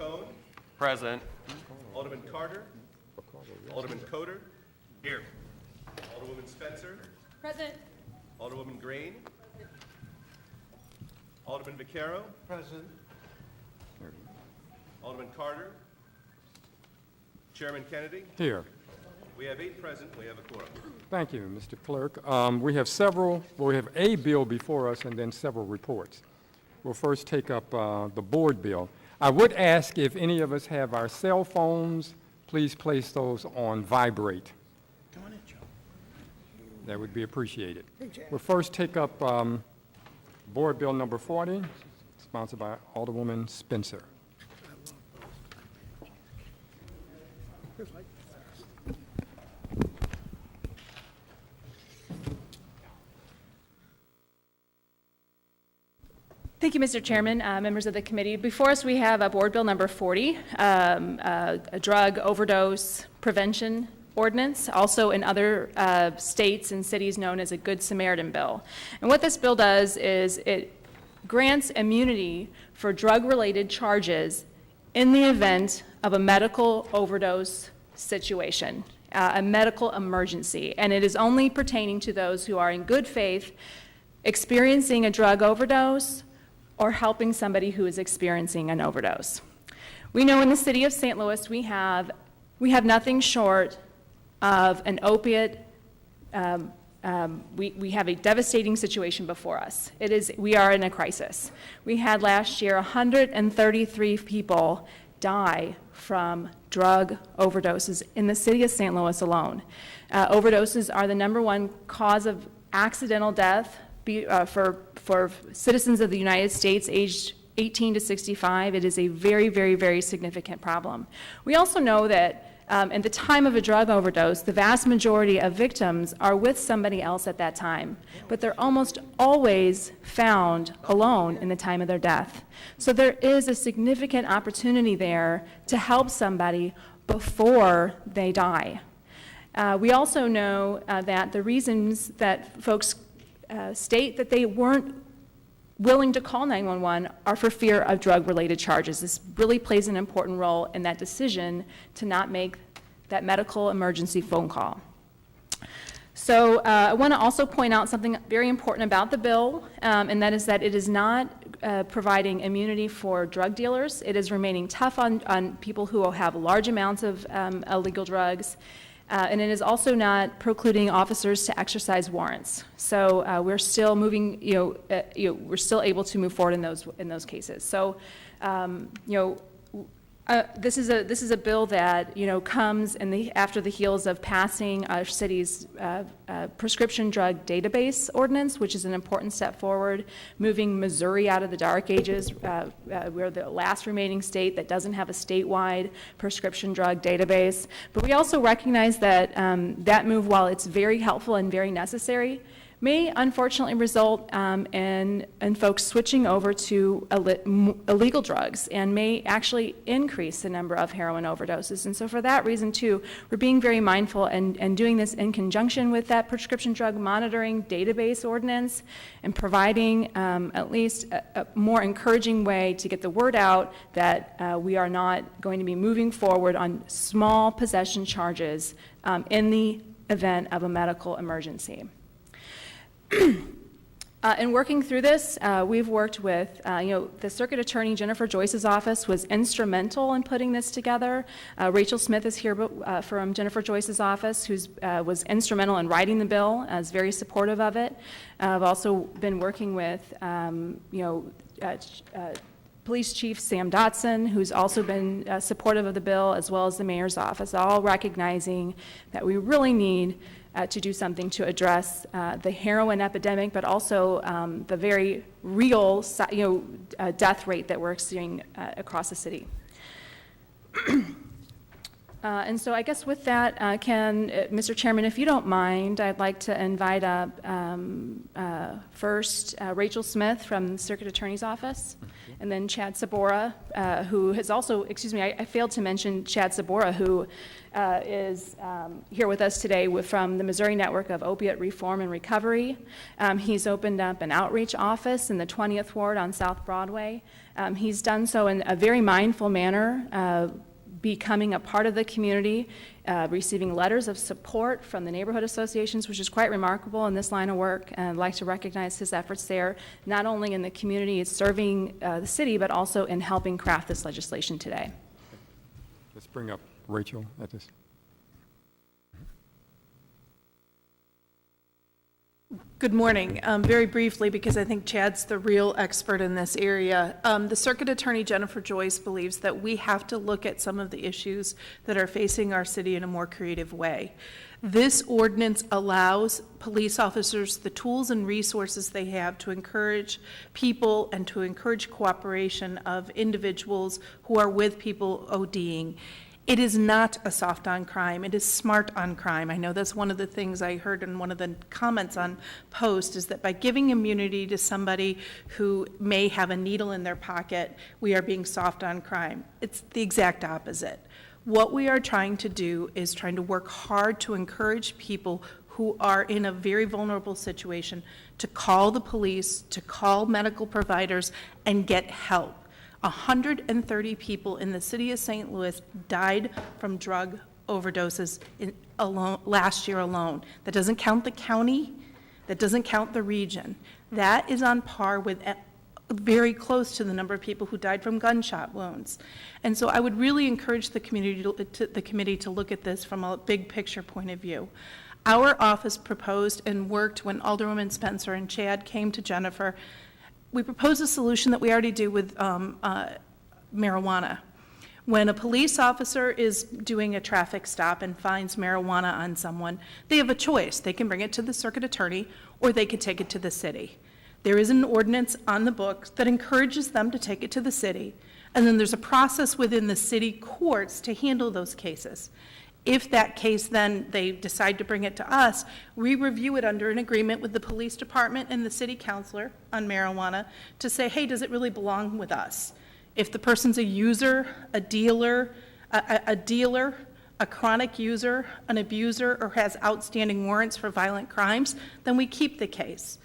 Cohn, Present. Alderman Carter, Alderman Coder, here. Alderwoman Spencer, Present. Alderwoman Green, Alderman VACCARO, Present. Alderman Carter, Chairman Kennedy. Here. We have 8 present, we have a quorum. Thank you, Mr. Clerk. We have we have a bill before us and then several reports. We'll first take up the board bill. I would ask if any of us have our cell phones, please place those on vibrate. That would be appreciated. We'll first take up board bill number 40, sponsored by Alderwoman Spencer. Thank you, Mr. Chairman, members of the committee. Before us, we have Board Bill number 40, a drug overdose prevention ordinance, also in other states and cities known as a Good Samaritan bill. And what this bill does is it grants immunity for drug-related charges in the event of a medical overdose situation, a medical emergency. And it is only pertaining to those who are in good faith experiencing a drug overdose or helping somebody who is experiencing an overdose. We know in the city of St. Louis we have nothing short of an opiate. We have a devastating situation before us. We are in a crisis. We had last year 133 people die from drug overdoses in the city of St. Louis alone. Overdoses are the #1 cause of accidental death for citizens of the United States aged 18 to 65. It is a very, very, very significant problem. We also know that at the time of a drug overdose, the vast majority of victims are with somebody else at that time, but they're almost always found alone in the time of their death. So there is a significant opportunity there to help somebody before they die. We also know that the reasons that folks state that they weren't willing to call 911 are for fear of drug-related charges. This really plays an important role in that decision to not make that medical emergency phone call. So I want to also point out something very important about the bill, and that is that it is not providing immunity for drug dealers. It is remaining tough on people who have large amounts of illegal drugs. And it is also not precluding officers to exercise warrants. So we're still moving, we're still able to move forward in those cases. So, this is a bill that comes after the heels of passing our city's prescription drug database ordinance, which is an important step forward, moving Missouri out of the dark ages. We're the last remaining state that doesn't have a statewide prescription drug database. But we also recognize that that move, while it's very helpful and very necessary, may unfortunately result in folks switching over to illegal drugs and may actually increase the number of heroin overdoses. And so for that reason too, we're being very mindful and doing this in conjunction with that prescription drug monitoring database ordinance and providing at least a more encouraging way to get the word out that we are not going to be moving forward on small possession charges in the event of a medical emergency. In working through this, we've worked with, the Circuit Attorney Jennifer Joyce's office was instrumental in putting this together. Rachel Smith is here from Jennifer Joyce's office, who was instrumental in writing the bill, is very supportive of it. I've also been working with, Police Chief Sam Dotson, who's also been supportive of the bill, as well as the mayor's office, all recognizing that we really need to do something to address the heroin epidemic, but also the very real, death rate that we're seeing across the city. And so I guess with that, Mr. Chairman, if you don't mind, I'd like to invite up first Rachel Smith from the Circuit Attorney's Office, and then Chad Sabora, who has also, excuse me, I failed to mention Chad Sabora, who is here with us today from the Missouri Network of Opiate Reform and Recovery. He's opened up an outreach office in the 20th Ward on South Broadway. He's done so in a very mindful manner, becoming a part of the community, receiving letters of support from the neighborhood associations, which is quite remarkable in this line of work. And I'd like to recognize his efforts there, not only in the community serving the city, but also in helping craft this legislation today. Let's bring up Rachel at this. Good morning. Very briefly, because I think Chad's the real expert in this area. The Circuit Attorney Jennifer Joyce believes that we have to look at some of the issues that are facing our city in a more creative way. This ordinance allows police officers the tools and resources they have to encourage people and to encourage cooperation of individuals who are with people ODing. It is not a soft on crime. It is smart on crime. I know that's one of the things I heard in one of the comments on Post, is that by giving immunity to somebody who may have a needle in their pocket, we are being soft on crime. It's the exact opposite. What we are trying to do is trying to work hard to encourage people who are in a very vulnerable situation to call the police, to call medical providers, and get help. 130 people in the city of St. Louis died from drug overdoses last year alone. That doesn't count the county, that doesn't count the region. That is on par with very close to the number of people who died from gunshot wounds. And so I would really encourage the committee to look at this from a big picture point of view. Our office proposed and worked when Alderwoman Spencer and Chad came to Jennifer. We proposed a solution that we already do with marijuana. When a police officer is doing a traffic stop and finds marijuana on someone, they have a choice. They can bring it to the circuit attorney, or they could take it to the city. There is an ordinance on the books that encourages them to take it to the city, and then there's a process within the city courts to handle those cases. If that case then they decide to bring it to us, we review it under an agreement with the police department and the city councilor on marijuana to say, hey, does it really belong with us? If the person's a user, a dealer, a chronic user, an abuser, or has outstanding warrants for violent crimes, then we keep the case.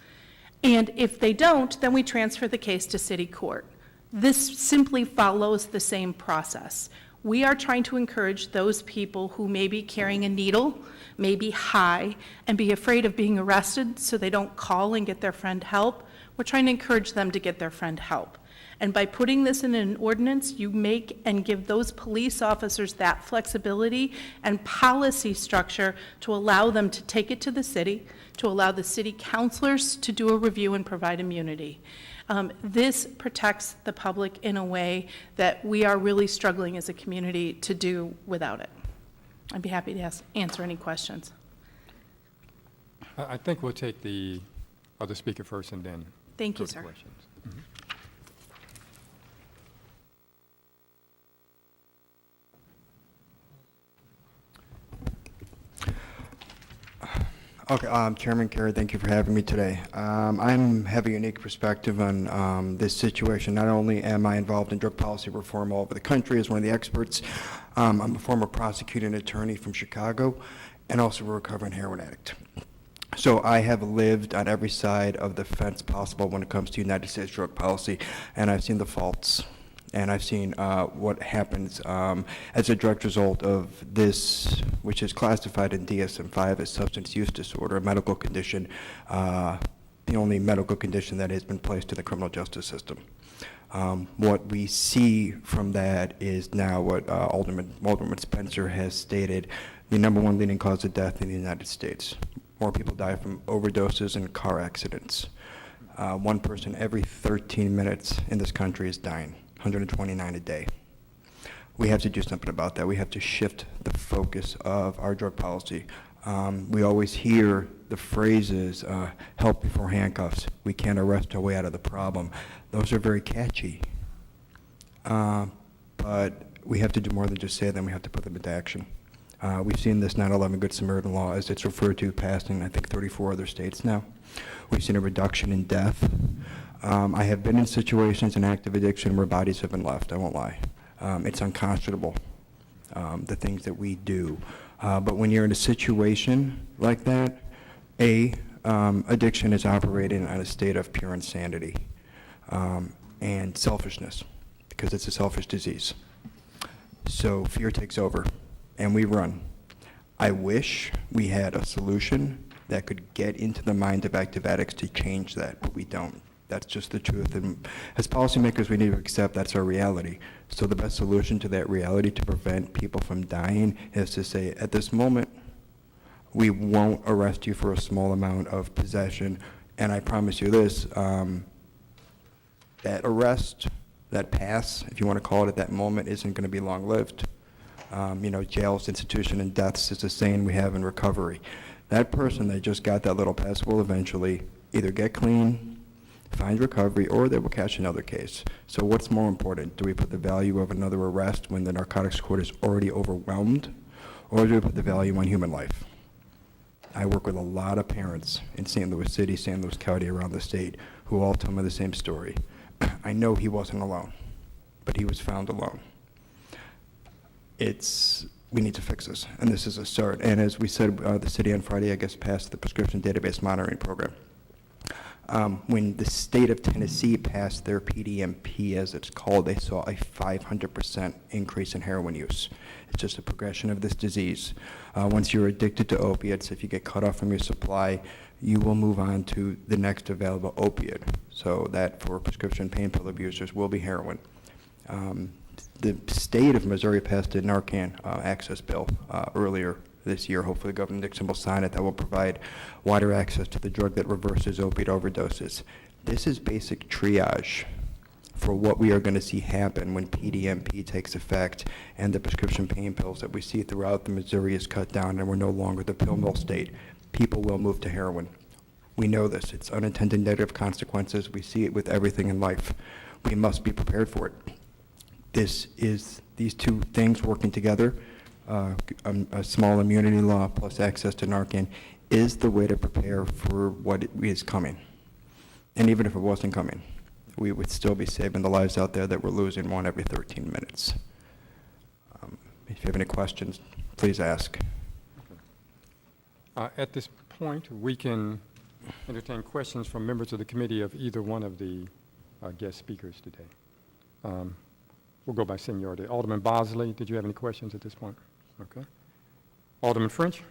And if they don't, then we transfer the case to city court. This simply follows the same process. We are trying to encourage those people who may be carrying a needle, may be high, and be afraid of being arrested so they don't call and get their friend help. We're trying to encourage them to get their friend help. And by putting this in an ordinance, you make and give those police officers that flexibility and policy structure to allow them to take it to the city, to allow the city councilors to do a review and provide immunity. This protects the public in a way that we are really struggling as a community to do without it. I'd be happy to answer any questions. I think we'll take the other speaker first and then Thank you, go to sir. questions. Okay, Chairman Cara, thank you for having me today. I have a unique perspective on this situation. Not only am I involved in drug policy reform all over the country as one of the experts, I'm a former prosecuting attorney from Chicago and also a recovering heroin addict. So I have lived on every side of the fence possible when it comes to United States drug policy, and I've seen the faults. And I've seen what happens as a direct result of this, which is classified in DSM-5 as substance use disorder, a medical condition, the only medical condition that has been placed in the criminal justice system. What we see from that is now what Alderman Spencer has stated, the #1 leading cause of death in the United States. More people die from overdoses and car accidents. One person every 13 minutes in this country is dying. 129 a day. We have to do something about that. We have to shift the focus of our drug policy. We always hear the phrases, help before handcuffs. We can't arrest our way out of the problem. Those are very catchy. But we have to do more than just say them, we have to put them into action. We've seen this 9/11 Good Samaritan law, as it's referred to, passed in, I think, 34 other states now. We've seen a reduction in death. I have been in situations in active addiction where bodies have been left, I won't lie. It's unconscionable, the things that we do. But when you're in a situation like that, addiction is operating on a state of pure insanity and selfishness, because it's a selfish disease. So fear takes over, and we run. I wish we had a solution that could get into the mind of active addicts to change that, but we don't. That's just the truth. And as policymakers, we need to accept that's our reality. So the best solution to that reality to prevent people from dying is to say, at this moment, we won't arrest you for a small amount of possession. And I promise you this, that arrest, that pass, if you want to call it at that moment, isn't going to be long-lived. Jails, institution, and deaths is the saying we have in recovery. That person that just got that little pass will eventually either get clean, find recovery, or they will catch another case. So what's more important? Do we put the value of another arrest when the narcotics court is already overwhelmed, or do we put the value on human life? I work with a lot of parents in St. Louis City, St. Louis County, around the state, who all tell me the same story. I know he wasn't alone, but he was found alone. We need to fix this, and this is a start. And as we said, the city on Friday, I guess, passed the prescription database monitoring program. When the state of Tennessee passed their PDMP, as it's called, they saw a 500% increase in heroin use. It's just a progression of this disease. Once you're addicted to opiates, if you get cut off from your supply, you will move on to the next available opiate. So that for prescription pain pill abusers will be heroin. The state of Missouri passed a Narcan access bill earlier this year. Hopefully Governor Nixon will sign it. That will provide wider access to the drug that reverses opiate overdoses. This is basic triage for what we are going to see happen when PDMP takes effect and the prescription pain pills that we see throughout the Missouri is cut down and we're no longer the pill mill state. People will move to heroin. We know this. It's unintended negative consequences. We see it with everything in life. We must be prepared for it. These two things working together, a small immunity law plus access to Narcan, is the way to prepare for what is coming. And even if it wasn't coming, we would still be saving the lives out there that we're losing one every 13 minutes. If you have any questions, please ask. At this point, we can entertain questions from members of the committee of either one of the guest speakers today. We'll go by seniority. Alderman Bosley, did you have any questions at this point? Okay. Alderman French?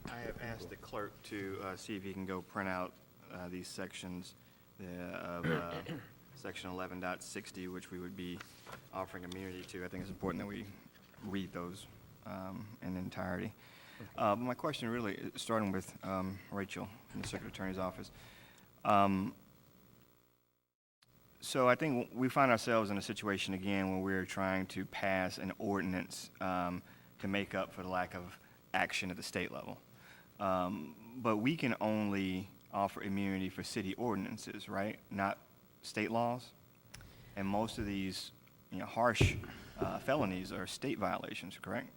I have asked the clerk to see if he can go print out these sections of section 11.60, which we would be offering immunity to. I think it's important that we read those in entirety. My question really, is starting with Rachel from the Circuit Attorney's Office. So I think we find ourselves in a situation again where we're trying to pass an ordinance to make up for the lack of action at the state level. But we can only offer immunity for city ordinances, right? Not state laws. And most of these harsh felonies are state violations, correct?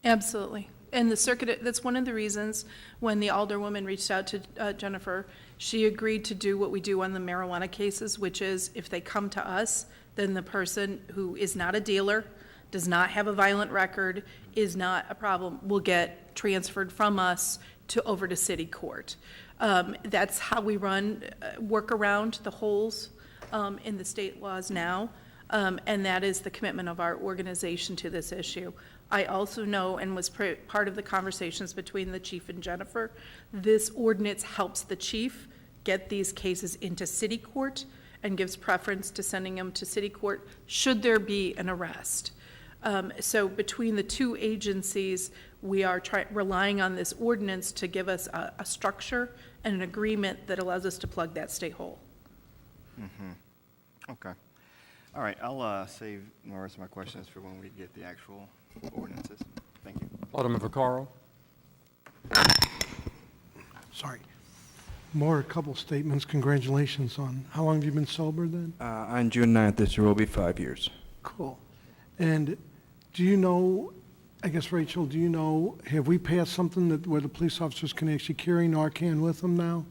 Absolutely. And the circuit, that's one of the reasons when the Alderwoman reached out to Jennifer, she agreed to do what we do on the marijuana cases, which is if they come to us, then the person who is not a dealer, does not have a violent record, is not a problem, will get transferred from us over to city court. That's how we work around the holes in the state laws now, and that is the commitment of our organization to this issue. I also know, and was part of the conversations between the chief and Jennifer, this ordinance helps the chief get these cases into city court and gives preference to sending them to city court should there be an arrest. So between the two agencies, we are relying on this ordinance to give us a structure and an agreement that allows us to plug that state hole. Mm-hmm. Okay. All right, I'll save the rest of my questions for when we get the actual ordinances. Thank you. Alderman Vaccaro? Sorry. A couple statements. Congratulations on, how long have you been sober then? On June 9th, this year will be 5 years. Cool. And do you know, I guess, Rachel, do you know, have we passed something that, where the police officers can actually carry Narcan with them now?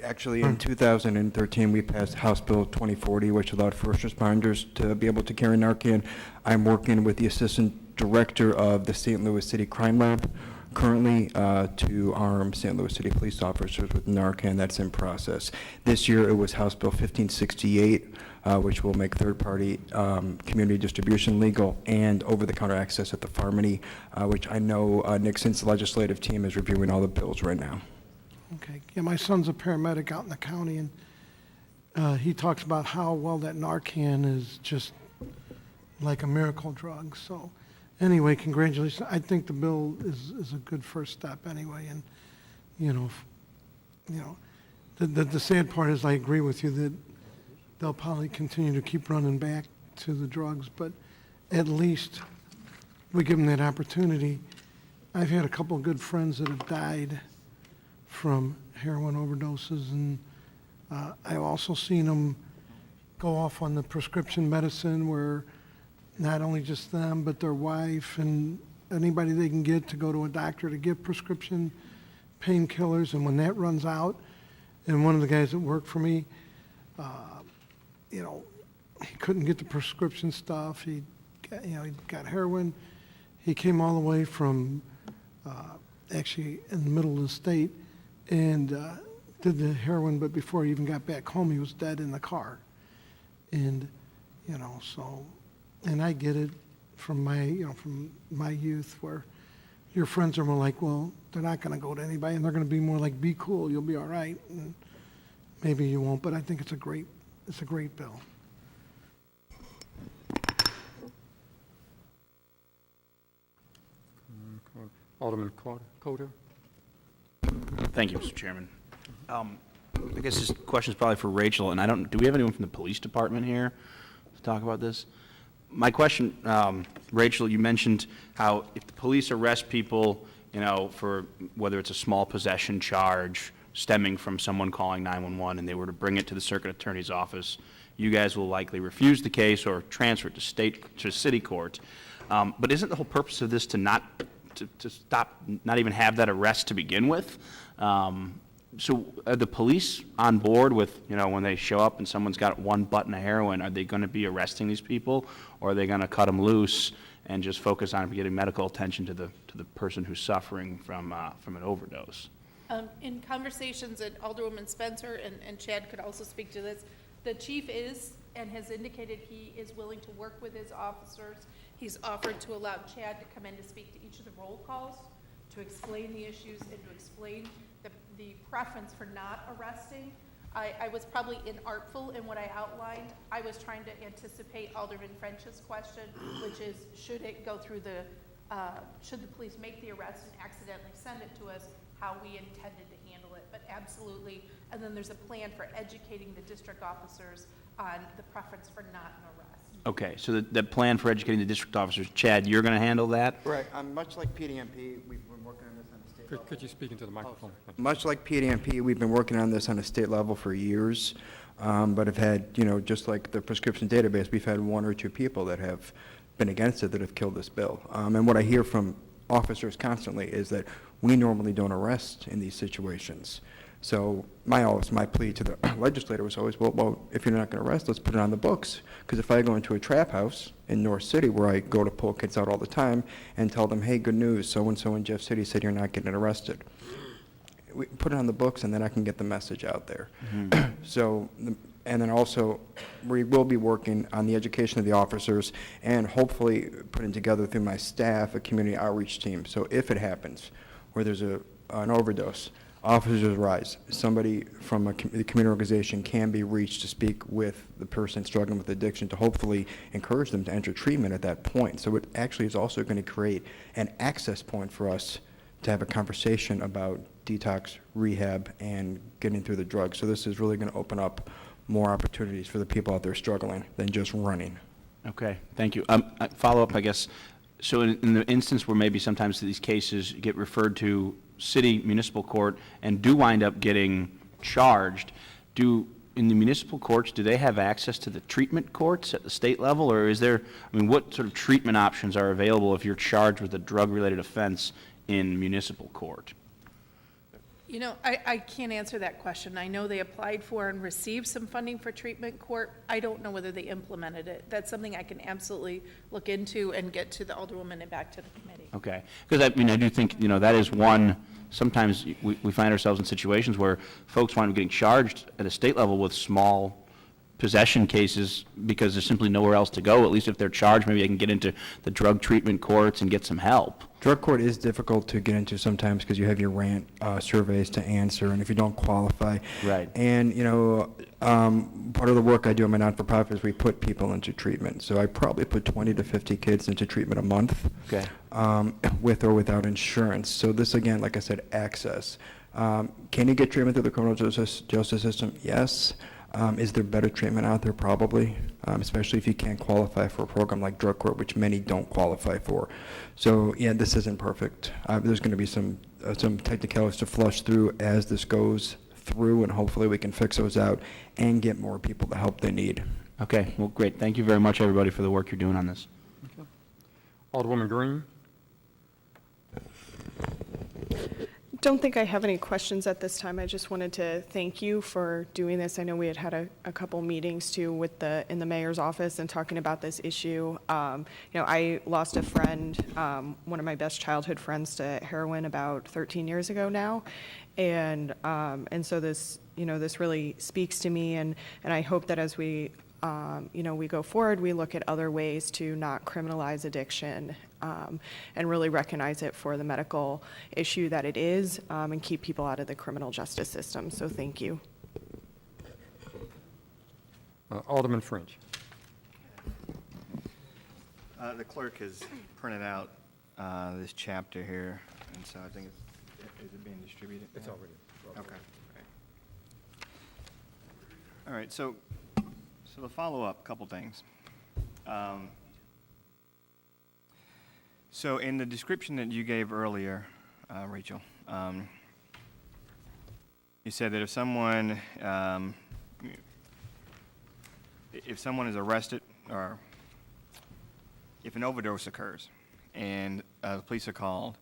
Actually, in 2013, we passed House Bill 2040, which allowed first responders to be able to carry Narcan. I'm working with the Assistant Director of the St. Louis City Crime Lab currently to arm St. Louis City police officers with Narcan. That's in process. This year, it was House Bill 1568, which will make third-party community distribution legal and over-the-counter access at the pharmacy, which I know Nixon's legislative team is reviewing all the bills right now. Okay, yeah, my son's a paramedic out in the county, and he talks about how, well, that Narcan is just like a miracle drug, so, anyway, congratulations. I think the bill is a good first step anyway, and, the sad part is I agree with you that they'll probably continue to keep running back to the drugs, but at least we give them that opportunity. I've had a couple of good friends that have died from heroin overdoses, and I've also seen them go off on the prescription medicine where not only just them, but their wife and anybody they can get to go to a doctor to get prescription painkillers, and when that runs out, and one of the guys that worked for me, he couldn't get the prescription stuff. He got heroin. He came all the way from actually in the middle of the state and did the heroin, but before he even got back home, he was dead in the car. And, so, and I get it from my youth where your friends are more like, well, they're not going to go to anybody, and they're going to be more like, be cool, you'll be all right. And maybe you won't, but I think it's a great bill. Alderman Coder. Thank you, Mr. Chairman. I guess this question is probably for Rachel, and do we have anyone from the police department here to talk about this? My question, Rachel, you mentioned how if the police arrest people, for whether it's a small possession charge stemming from someone calling 911 and they were to bring it to the circuit attorney's office, you guys will likely refuse the case or transfer it to city court. But isn't the whole purpose of this to stop, not even have that arrest to begin with? So are the police on board with, when they show up and someone's got one button of heroin, are they going to be arresting these people, or are they going to cut them loose and just focus on getting medical attention to the person who's suffering from an overdose? In conversations, and Alderwoman Spencer and Chad could also speak to this, the chief is and has indicated he is willing to work with his officers. He's offered to allow Chad to come in to speak to each of the roll calls, to explain the issues and to explain the preference for not arresting. I was probably inartful in what I outlined. I was trying to anticipate Alderman French's question, which is, should it go through should the police make the arrest and accidentally send it to us, how we intended to handle it, but absolutely. And then there's a plan for educating the district officers on the preference for not an arrest. Okay, so the plan for educating the district officers, Chad, you're going to handle that? Right. Much like PDMP, we've been working on this on the state level. Could you speak into the microphone? Much like PDMP, we've been working on this on a state level for years, but have had, just like the prescription database, we've had one or two people that have been against it that have killed this bill. And what I hear from officers constantly is that we normally don't arrest in these situations. So my plea to the legislator was always, well, if you're not going to arrest, let's put it on the books. Because if I go into a trap house in North City where I go to pull kids out all the time and tell them, hey, good news, so-and-so in Jeff City said you're not getting arrested. We put it on the books, and then I can get the message out there. Mm-hmm. And then also, we will be working on the education of the officers and hopefully putting together through my staff a community outreach team. So if it happens where there's an overdose, officers rise. Somebody from the community organization can be reached to speak with the person struggling with addiction to hopefully encourage them to enter treatment at that point. So it actually is also going to create an access point for us to have a conversation about detox, rehab, and getting through the drugs. So this is really going to open up more opportunities for the people out there struggling than just running. Okay, thank you. Follow up, I guess. So in the instance where maybe sometimes these cases get referred to city municipal court and do wind up getting charged, in the municipal courts, do they have access to the treatment courts at the state level, or is there, I mean, what sort of treatment options are available if you're charged with a drug-related offense in municipal court? You know, I can't answer that question. I know they applied for and received some funding for treatment court. I don't know whether they implemented it. That's something I can absolutely look into and get to the Alderwoman and back to the committee. Okay, because I mean, I do think, you know, that is one, sometimes we find ourselves in situations where folks wind up getting charged at a state level with small possession cases because there's simply nowhere else to go. At least if they're charged, maybe they can get into the drug treatment courts and get some help. Drug court is difficult to get into sometimes because you have your rant surveys to answer, and if you don't qualify. Right. And, you know, part of the work I do in my not-for-profit is we put people into treatment. So I probably put 20 to 50 kids into treatment a month. Okay. With or without insurance. So this, again, like I said, access. Can you get treatment through the criminal justice system? Yes. Is there better treatment out there? Probably, especially if you can't qualify for a program like drug court, which many don't qualify for. So, yeah, this isn't perfect. There's going to be some technicalities to flush through as this goes through, and hopefully we can fix those out and get more people the help they need. Okay, well, great. Thank you very much, everybody, for the work you're doing on this. Alderwoman Green? Don't think I have any questions at this time. I just wanted to thank you for doing this. I know we had a couple meetings too with in the mayor's office and talking about this issue. You know, I lost a friend, one of my best childhood friends, to heroin about 13 years ago now, and so this, you know, this really speaks to me, and I hope that as we you know, we go forward, we look at other ways to not criminalize addiction, and really recognize it for the medical issue that it is, and keep people out of the criminal justice system. So thank you. Alderman French. The clerk has printed out this chapter here, and so I think is it being distributed? It's already. Okay. All right, so the follow-up, couple things. So in the description that you gave earlier, Rachel, you said that if someone is arrested, or if an overdose occurs and the police are called,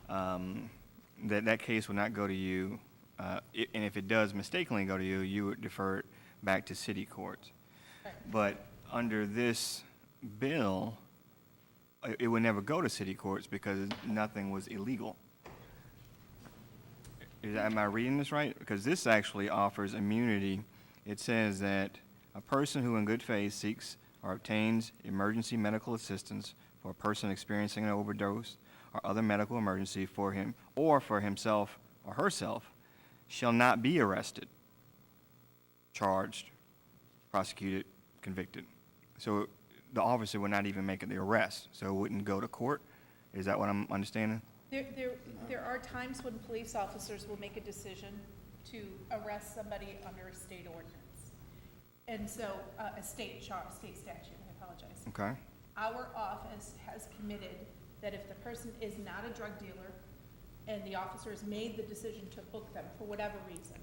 that case would not go to you, and if it does mistakenly go to you, you would defer it back to city courts. But under this bill, it would never go to city courts because nothing was illegal. Am I reading this right? Because this actually offers immunity. It says that a person who in good faith seeks or obtains emergency medical assistance for a person experiencing an overdose or other medical emergency for him or for himself or herself shall not be arrested, charged, prosecuted, convicted. So the officer would not even make the arrest, so it wouldn't go to court? Is that what I'm understanding? There are times when police officers will make a decision to arrest somebody under a state ordinance. And so, a state statute, I apologize. Okay. Our office has committed that if the person is not a drug dealer and the officer has made the decision to book them for whatever reason,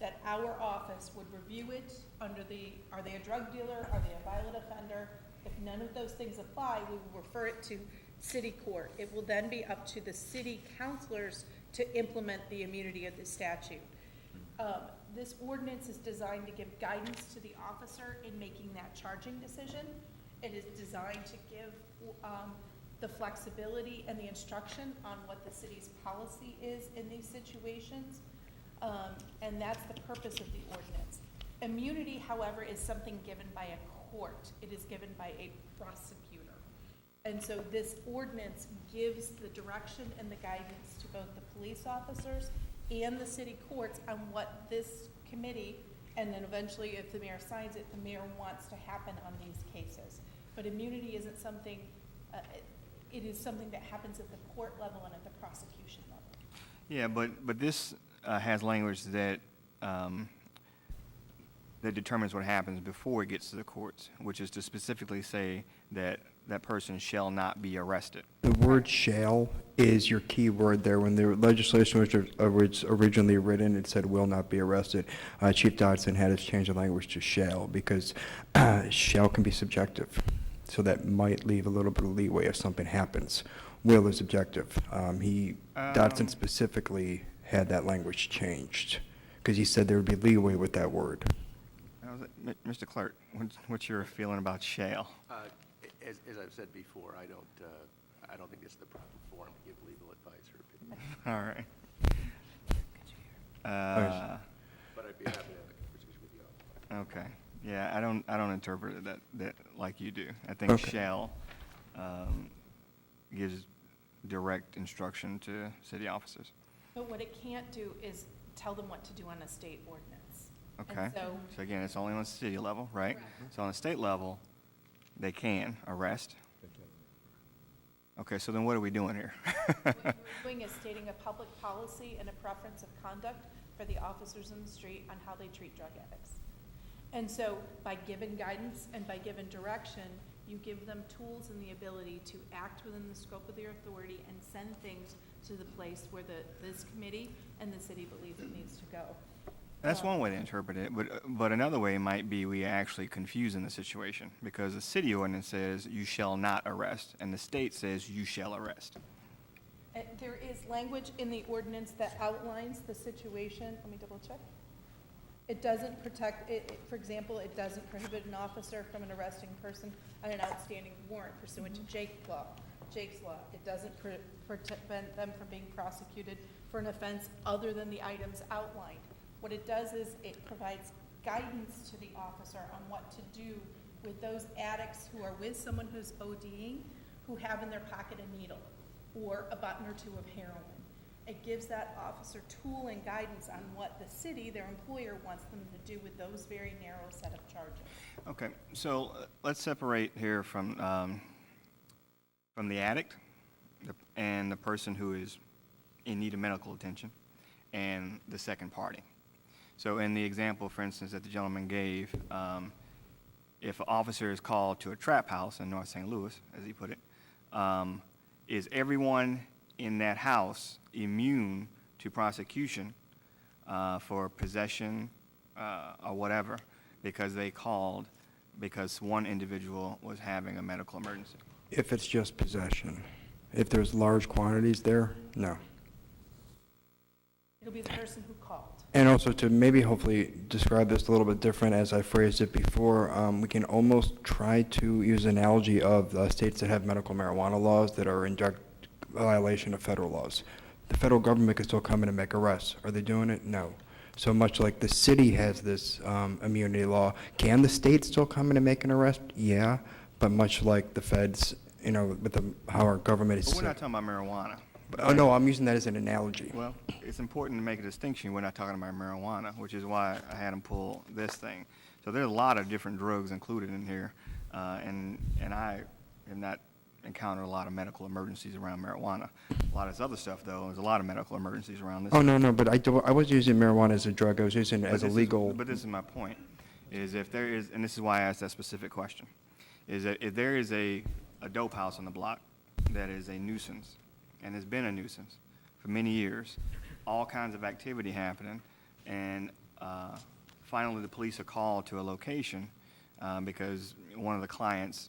that our office would review it under are they a drug dealer, are they a violent offender? If none of those things apply, we will refer it to city court. It will then be up to the city councilors to implement the immunity of the statute. This ordinance is designed to give guidance to the officer in making that charging decision. It is designed to give the flexibility and the instruction on what the city's policy is in these situations. And that's the purpose of the ordinance. Immunity, however, is something given by a court. It is given by a prosecutor. And so this ordinance gives the direction and the guidance to both the police officers and the city courts on what this committee, and then eventually if the mayor signs it, the mayor wants to happen on these cases. But immunity isn't something, it is something that happens at the court level and at the prosecution level. Yeah, but this has language that that determines what happens before it gets to the courts, which is to specifically say that that person shall not be arrested. The word "shall" is your key word there. When the legislation was originally written, it said "will not be arrested." Chief Dodson had us change the language to "shall" because "shall" can be subjective. So that might leave a little bit of leeway if something happens. Will is objective. Dodson specifically had that language changed because he said there would be leeway with that word. Mr. Clerk, what's your feeling about shall? As I've said before, I don't think it's the proper forum to give legal advice or opinion, All right. but I'd be happy to have a conversation with you all. Okay. Yeah, I don't interpret it that like you do. I think Okay. shall gives direct instruction to city officers. But what it can't do is tell them what to do on a state ordinance. Okay. And so, So again, it's only on the city level, right? So on the state level, they can arrest. Okay, so then what are we doing here? what we're doing is stating a public policy and a preference of conduct for the officers in the street on how they treat drug addicts. And so by giving guidance and by giving direction, you give them tools and the ability to act within the scope of their authority and send things to the place where this committee and the city believes it needs to go. That's one way to interpret it, but another way might be we actually confusing the situation because the city ordinance says you shall not arrest and the state says you shall arrest. There is language in the ordinance that outlines the situation. Let me double check. It doesn't protect, for example, it doesn't prohibit an officer from an arresting person on an outstanding warrant pursuant to Jake's law. It doesn't prevent them from being prosecuted for an offense other than the items outlined. What it does is it provides guidance to the officer on what to do with those addicts who are with someone who's ODing, who have in their pocket a needle or a button or two of heroin. It gives that officer tool and guidance on what the city, their employer, wants them to do with those very narrow set of charges. Okay, so let's separate here from the addict and the person who is in need of medical attention and the second party. So in the example, for instance, that the gentleman gave, if an officer is called to a trap house in North St. Louis, as he put it, is everyone in that house immune to prosecution for possession or whatever because they called because one individual was having a medical emergency? If it's just possession. If there's large quantities there, no. It'll be the person who called. And also to maybe hopefully describe this a little bit different as I phrased it before, we can almost try to use an analogy of states that have medical marijuana laws that are in direct violation of federal laws. The federal government can still come in and make arrests. Are they doing it? No. So much like the city has this immunity law, can the state still come in and make an arrest? Yeah, but much like the feds, you know, with how our government is But we're set. not talking about marijuana. Oh, no, I'm using that as an analogy. Well, it's important to make a distinction. We're not talking about marijuana, which is why I had him pull this thing. So there's a lot of different drugs included in here, and I have not encountered a lot of medical emergencies around marijuana. A lot of this other stuff, though, there's a lot of medical emergencies around this. Oh, no, but I was using marijuana as a drug. I was using it as a legal. But this is my point, is if there is, and this is why I asked that specific question, is that if there is a dope house on the block that is a nuisance, and has been a nuisance for many years, all kinds of activity happening, and finally the police are called to a location because one of the clients,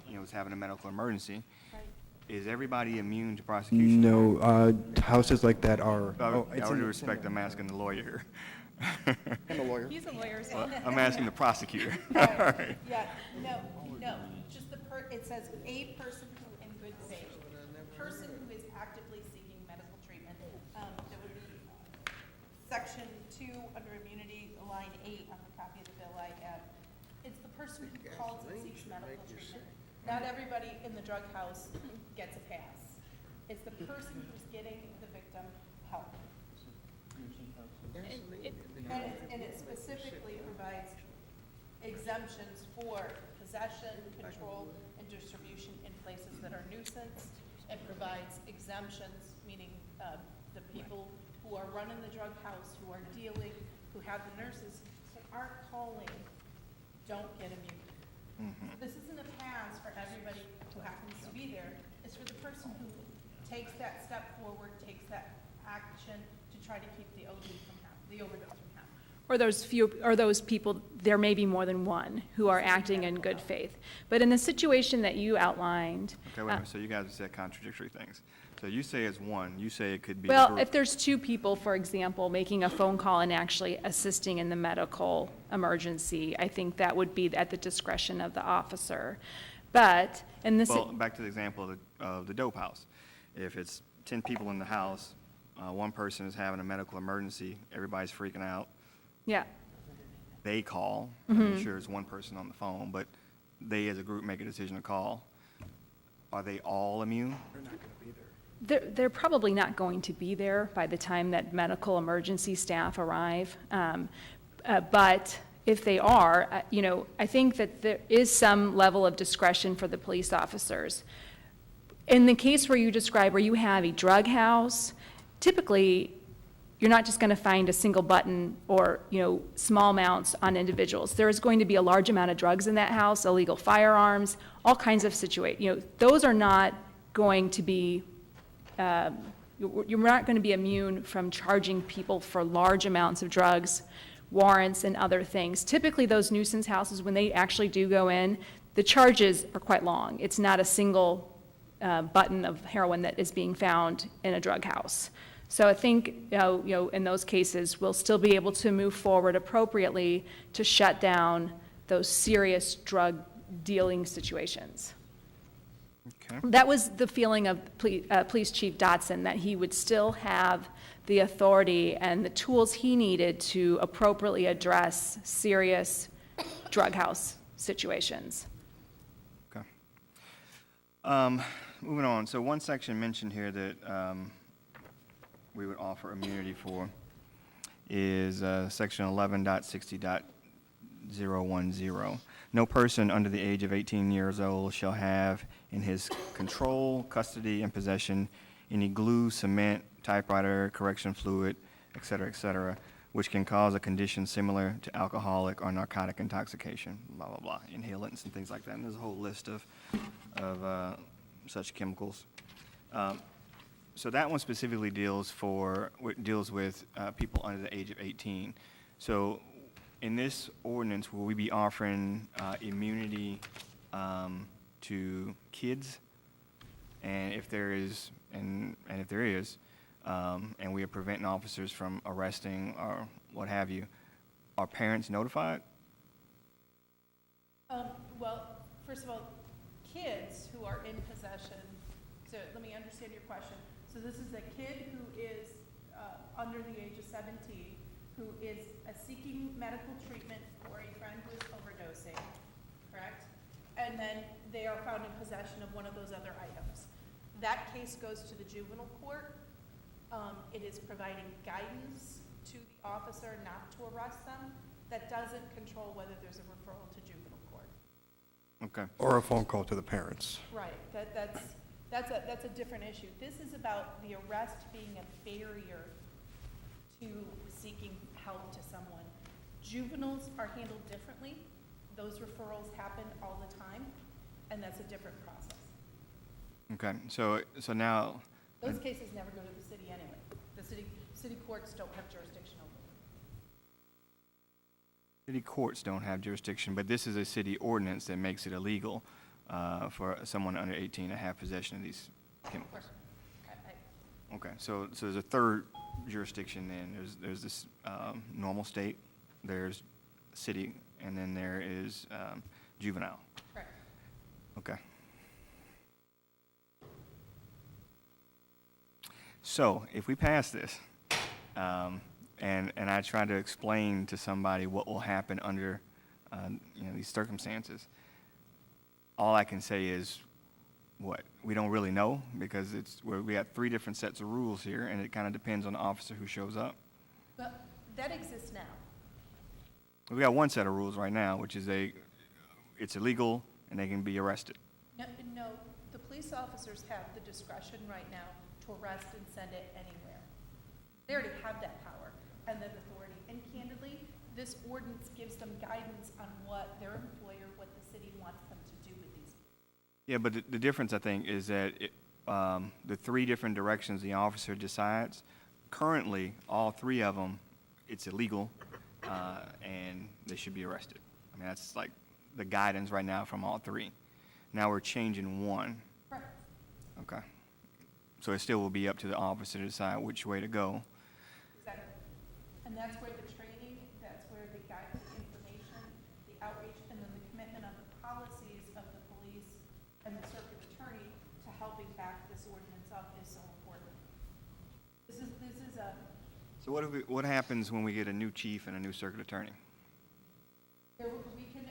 you know, was having a medical emergency. Right. Is everybody immune to prosecution? No, houses like that are. All due respect, I'm asking the lawyer here. I'm a lawyer. He's a lawyer, so. I'm asking the prosecutor. Right. Yeah, no, just it says a person who in good faith, person who is actively seeking medical treatment. That would be section 2 under immunity, line 8 on the copy of the bill I have. It's the person who calls and seeks medical treatment. Not everybody in the drug house gets a pass. It's the person who's getting the victim help. And it specifically provides exemptions for possession, control, and distribution in places that are nuisance. It provides exemptions, meaning the people who are running the drug house, who are dealing, who have the nurses aren't calling don't get immune. This isn't a pass for everybody who happens to be there. It's for the person who takes that step forward, takes that action to try to keep the the overdose from happening. Or those people, there may be more than one, who are acting in good faith. But in the situation that you outlined. Okay, wait a minute, so you guys have said contradictory things. So you say it's one, you say it could be a Well, group. if there's two people, for example, making a phone call and actually assisting in the medical emergency, I think that would be at the discretion of the officer. But in this. Well, back to the example of the dope house. If it's 10 people in the house, one person is having a medical emergency, everybody's freaking out, Yeah. they call. I'm sure it's one person on the phone, but they as a group make a decision to call. Are they all immune? They're probably not going to be there by the time that medical emergency staff arrive. But if they are, I think that there is some level of discretion for the police officers. In the case where you describe where you have a drug house, typically, you're not just going to find a single button or, small amounts on individuals. There is going to be a large amount of drugs in that house, illegal firearms, all kinds of situations. Those are not going to be, you're not going to be immune from charging people for large amounts of drugs, warrants, and other things. Typically, those nuisance houses, when they actually do go in, the charges are quite long. It's not a single button of heroin that is being found in a drug house. So I think, in those cases, we'll still be able to move forward appropriately to shut down those serious drug dealing situations. Okay. That was the feeling of Police Chief Dotson, that he would still have the authority and the tools he needed to appropriately address serious drug house situations. Okay. Moving on, so one section mentioned here that we would offer immunity for is section 11.60.010. No person under the age of 18 years old shall have in his control, custody, and possession any glue, cement, typewriter, correction fluid, et cetera, which can cause a condition similar to alcoholic or narcotic intoxication, blah, blah, blah, inhalants and things like that. And there's a whole list of such chemicals. So that one specifically deals with people under the age of 18. So in this ordinance, will we be offering immunity to kids? And if there is, and we are preventing officers from arresting or what have you, are parents notified? Well, first of all, kids who are in possession, so let me understand your question. So this is a kid who is under the age of 17, who is seeking medical treatment for a friend who is overdosing, correct? And then they are found in possession of one of those other items. That case goes to the juvenile court. It is providing guidance to the officer not to arrest them. That doesn't control whether there's a referral to juvenile court. Okay. Or a phone call to the parents. Right, that's a different issue. This is about the arrest being a barrier to seeking help to someone. Juveniles are handled differently. Those referrals happen all the time, and that's a different process. Okay, so now, Those cases never go to the city anyway. The city courts don't have jurisdiction over them. city courts don't have jurisdiction, but this is a city ordinance that makes it illegal for someone under 18 to have possession of these chemicals. Okay, so there's a third jurisdiction then. There's this normal state, there's city, and then there is juvenile. Correct. Okay. So if we pass this, and I try to explain to somebody what will happen under these circumstances, all I can say is what? We don't really know, because we got 3 different sets of rules here, and it kind of depends on the officer who shows up. But that exists now. We got one set of rules right now, which is it's illegal and they can be arrested. No, the police officers have the discretion right now to arrest and send it anywhere. They already have that power and that authority. And candidly, this this ordinance gives them guidance on what their employer, what the city wants them to do with these. Yeah, but the difference, I think, is that the three different directions the officer decides, currently, all three of them, it's illegal, and they should be arrested. I mean, that's like the guidance right now from all three. Now we're changing one. Correct. Okay. So it still will be up to the officer to decide which way to go. Exactly. And that's where the training, that's where the guidance, the information, the outreach, and then the commitment of the policies of the police and the circuit attorney to helping back this ordinance up is so important. This is a, So what happens when we get a new chief and a new circuit attorney? we can,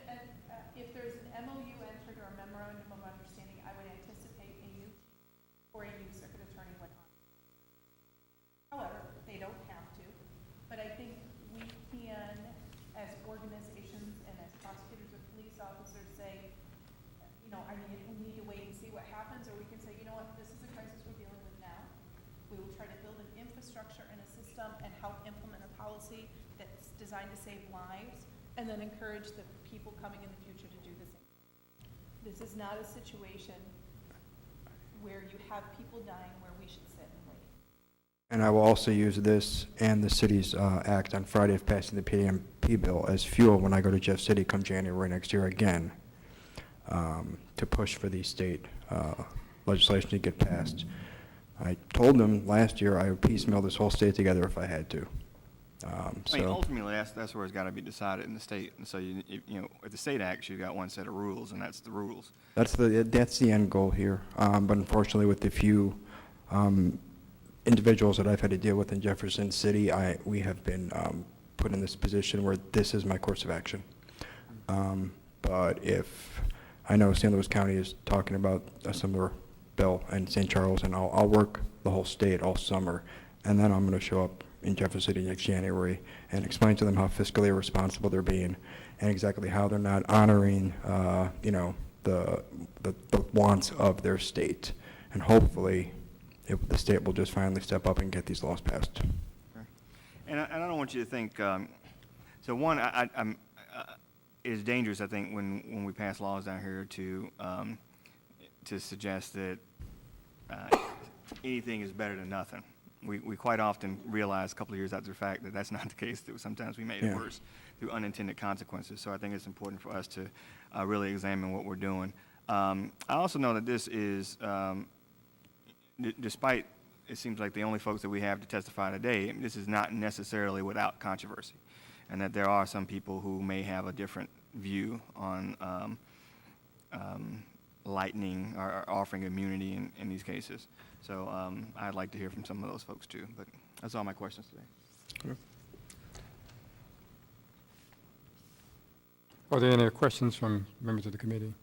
if there's an MOU entered or a memorandum of understanding, I would anticipate a new chief or a new circuit attorney went on. However, they don't have to, but I think we can, as organizations and as prosecutors or police officers, say, you know, we need to wait and see what happens, or we can say, you know what, this is a crisis we're dealing with now. We will try to build an infrastructure and a system and help implement a policy that's designed to save lives, and then encourage the people coming in the future to do the same. This is not a situation where you have people dying where we should sit and wait. And I will also use this and the city's act on Friday of passing the PDMP bill as fuel when I go to Jeff City come January next year again, to push for the state legislation to get passed. I told them last year I would piecemeal this whole state together if I had to. I mean, So, ultimately, that's where it's got to be decided in the state. And so, you know, if the state acts, you've got one set of rules, and that's the rules. that's the end goal here. But unfortunately, with the few individuals that I've had to deal with in Jefferson City, we have been put in this position where this is my course of action. But if, I know St. Louis County is talking about a similar bill in St. Charles, and I'll work the whole state all summer, and then I'm going to show up in Jefferson City next January and explain to them how fiscally irresponsible they're being and exactly how they're not honoring, you know, the wants of their state. And hopefully, the state will just finally step up and get these laws passed. Okay. And I don't want you to think, so one, it is dangerous, I think, when we pass laws down here to suggest that anything is better than nothing. We quite often realize a couple of years after the fact that that's not the case, that sometimes we made it Yeah. worse through unintended consequences. So I think it's important for us to really examine what we're doing. I also know that this is, despite it seems like the only folks that we have to testify today, this is not necessarily without controversy, and that there are some people who may have a different view on lightening or offering immunity in these cases. So I'd like to hear from some of those folks too, but that's all my questions today. Are there any questions from members of the committee?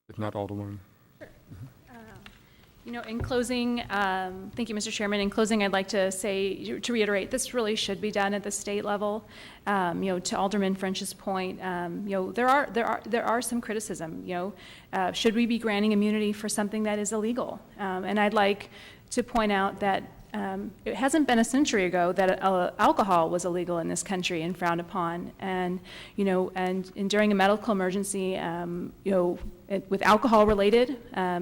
If not, Alderwoman. You know, in closing, thank you, Mr. Chairman. In closing, I'd like to say, to reiterate, this really should be done at the state level. You know, to Alderman French's point, you know, there are some criticism. You know, should we be granting immunity for something that is illegal? And I'd like to point out that it hasn't been a century ago that alcohol was illegal in this country and frowned upon. And, you know, and during a medical emergency, you know, with alcohol-related,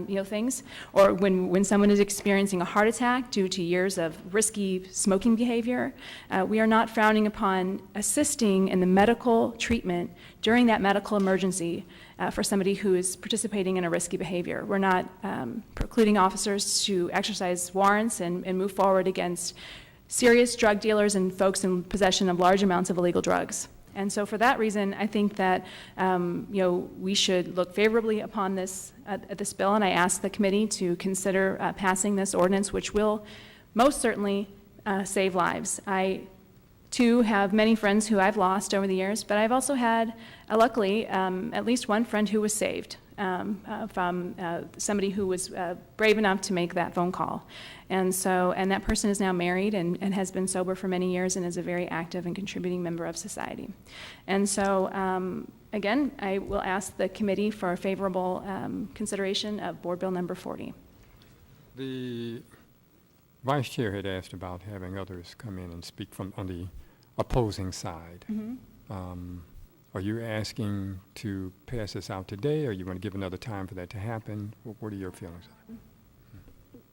you know, things, or when someone is experiencing a heart attack due to years of risky smoking behavior, we are not frowning upon assisting in the medical treatment during that medical emergency for somebody who is participating in a risky behavior. We're not precluding officers to exercise warrants and move forward against serious drug dealers and folks in possession of large amounts of illegal drugs. And so for that reason, I think that you know, we should look favorably upon this bill, and I ask the committee to consider passing this ordinance, which will most certainly save lives. I, too, have many friends who I've lost over the years, but I've also had, luckily, at least one friend who was saved from somebody who was brave enough to make that phone call. And so, and that person is now married and has been sober for many years and is a very active and contributing member of society. And so, again, I will ask the committee for a favorable consideration of Board Bill number 40. The Vice Chair had asked about having others come in and speak on the opposing side. Are you asking to pass this out today, or you want to give another time for that to happen? What are your feelings?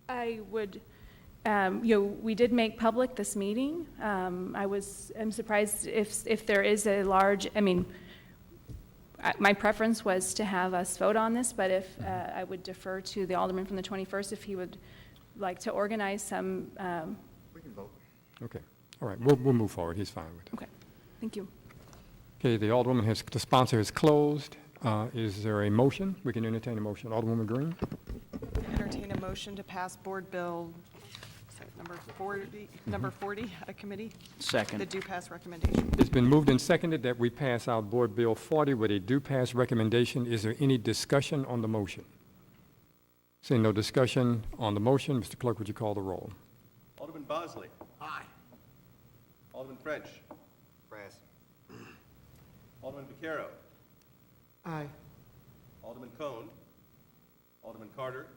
I would, we did make public this meeting. I'm surprised if there is a large, my preference was to have us vote on this, but if, I would defer to the alderman from the 21st if he would like to organize some. We can vote. Okay, all right, we'll move forward. He's fine with it. Okay, thank you. Okay, the sponsor has closed. Is there a motion? We can entertain a motion. Alderwoman Green? Entertain a motion to pass Board Bill, number 40 out of committee. Second. The do-pass recommendation. It's been moved and seconded that we pass out Board Bill 40 with a do-pass recommendation. Is there any discussion on the motion? Seeing no discussion on the motion, Mr. Clerk, would you call the roll? Alderman Bosley. Aye. Alderman French. Pass. Alderman Vaccaro. Aye. Alderman Cone. Alderman Carter.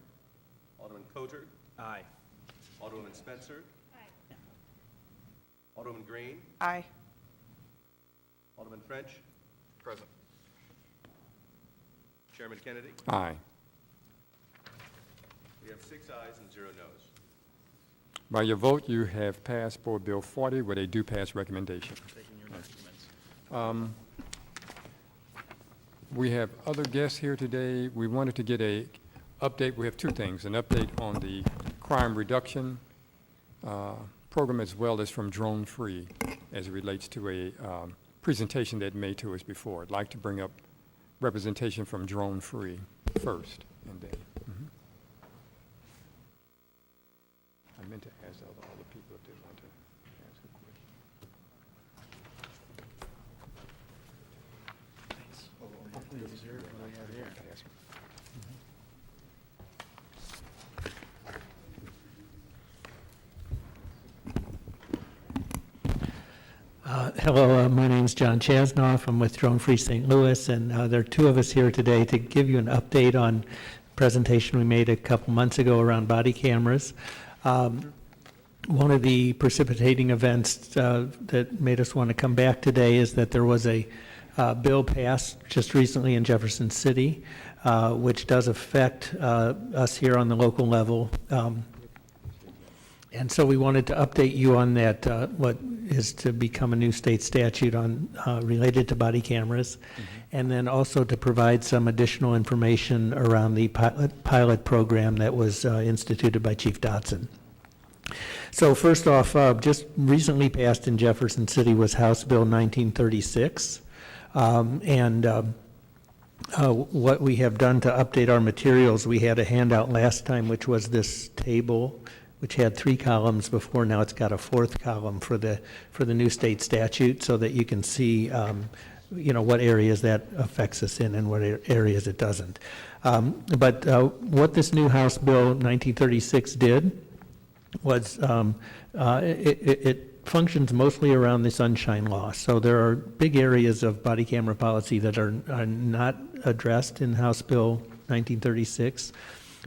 Alderman Coter. Aye. Alderwoman Spencer. Alderwoman Green. Aye. Alderman French. Present. Chairman Kennedy. Aye. We have 6 ayes and 0 noes. By your vote, you have passed Board Bill 40 with a do-pass recommendation. We have other guests here today. We wanted to get a update. We have 2 things, an update on the crime reduction program as well as from Drone Free as it relates to a presentation that made to us before. I'd like to bring up representation from Drone Free first, and then. I meant to ask all the people if they want to ask a question. Hello, my name's John Chasnoff. I'm with Drone Free St. Louis, and there are 2 of us here today to give you an update on a presentation we made a couple months ago around body cameras. One of the precipitating events that made us want to come back today is that there was a bill passed just recently in Jefferson City, which does affect us here on the local level. And so we wanted to update you on that, what is to become a new state statute on related to body cameras, and then also to provide some additional information around the pilot program that was instituted by Chief Dotson. So first off, just recently passed in Jefferson City was House Bill 1936. What we have done to update our materials, we had a handout last time, which was this table, which had 3 columns before. Now it's got a 4th column for the new state statute, so that you can see, what areas that affects us in and what areas it doesn't. But what this new House Bill 1936 did was it functions mostly around the Sunshine Law. So there are big areas of body camera policy that are not addressed in House Bill 1936,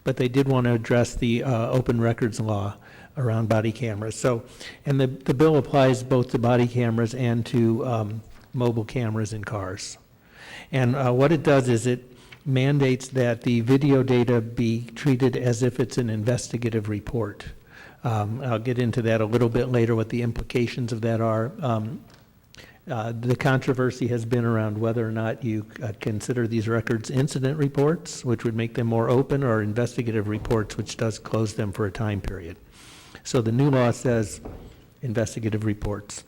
but they did want to address the open records law around body cameras. So, and the bill applies both to body cameras and to mobile cameras in cars. And what it does is it mandates that the video data be treated as if it's an investigative report. I'll get into that a little bit later, what the implications of that are. The controversy has been around whether or not you consider these records incident reports, which would make them more open, or investigative reports, which does close them for a time period. So the new law says investigative reports.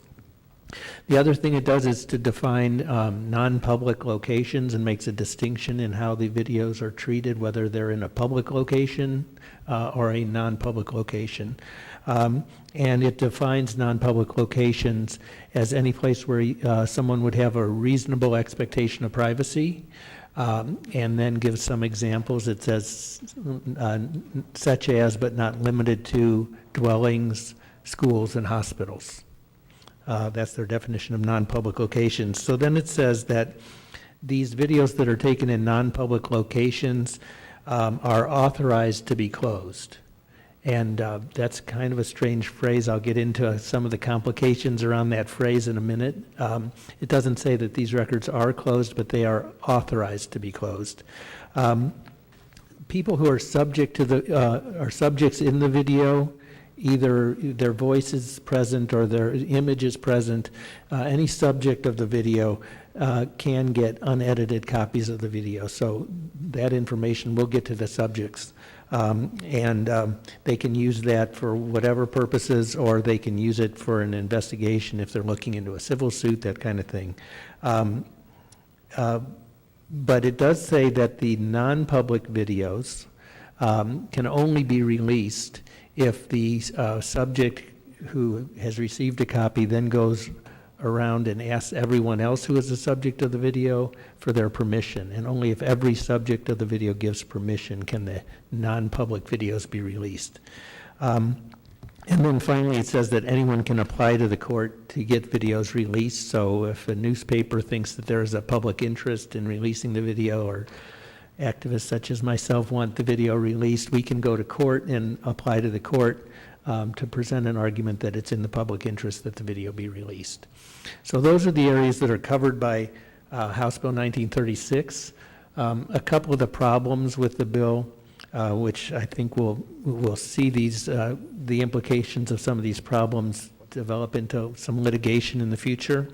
The other thing it does is to define non-public locations and makes a distinction in how the videos are treated, whether they're in a public location or a non-public location. And it defines non-public locations as any place where someone would have a reasonable expectation of privacy, and then gives some examples. It says such as, but not limited to, dwellings, schools, and hospitals. That's their definition of non-public locations. So then it says that these videos that are taken in non-public locations are authorized to be closed. And that's kind of a strange phrase. I'll get into some of the complications around that phrase in a minute. It doesn't say that these records are closed, but they are authorized to be closed. People who are subject to are subjects in the video, either their voice is present or their image is present, any subject of the video can get unedited copies of the video. So that information will get to the subjects. And they can use that for whatever purposes, or they can use it for an investigation if they're looking into a civil suit, that kind of thing. But it does say that the non-public videos can only be released if the subject who has received a copy then goes around and asks everyone else who is the subject of the video for their permission. And only if every subject of the video gives permission can the non-public videos be released. And then finally, it says that anyone can apply to the court to get videos released. So if a newspaper thinks that there is a public interest in releasing the video, or activists such as myself want the video released, we can go to court and apply to the court to present an argument that it's in the public interest that the video be released. So those are the areas that are covered by House Bill 1936. A couple of the problems with the bill, which I think we'll see these the implications of some of these problems develop into some litigation in the future.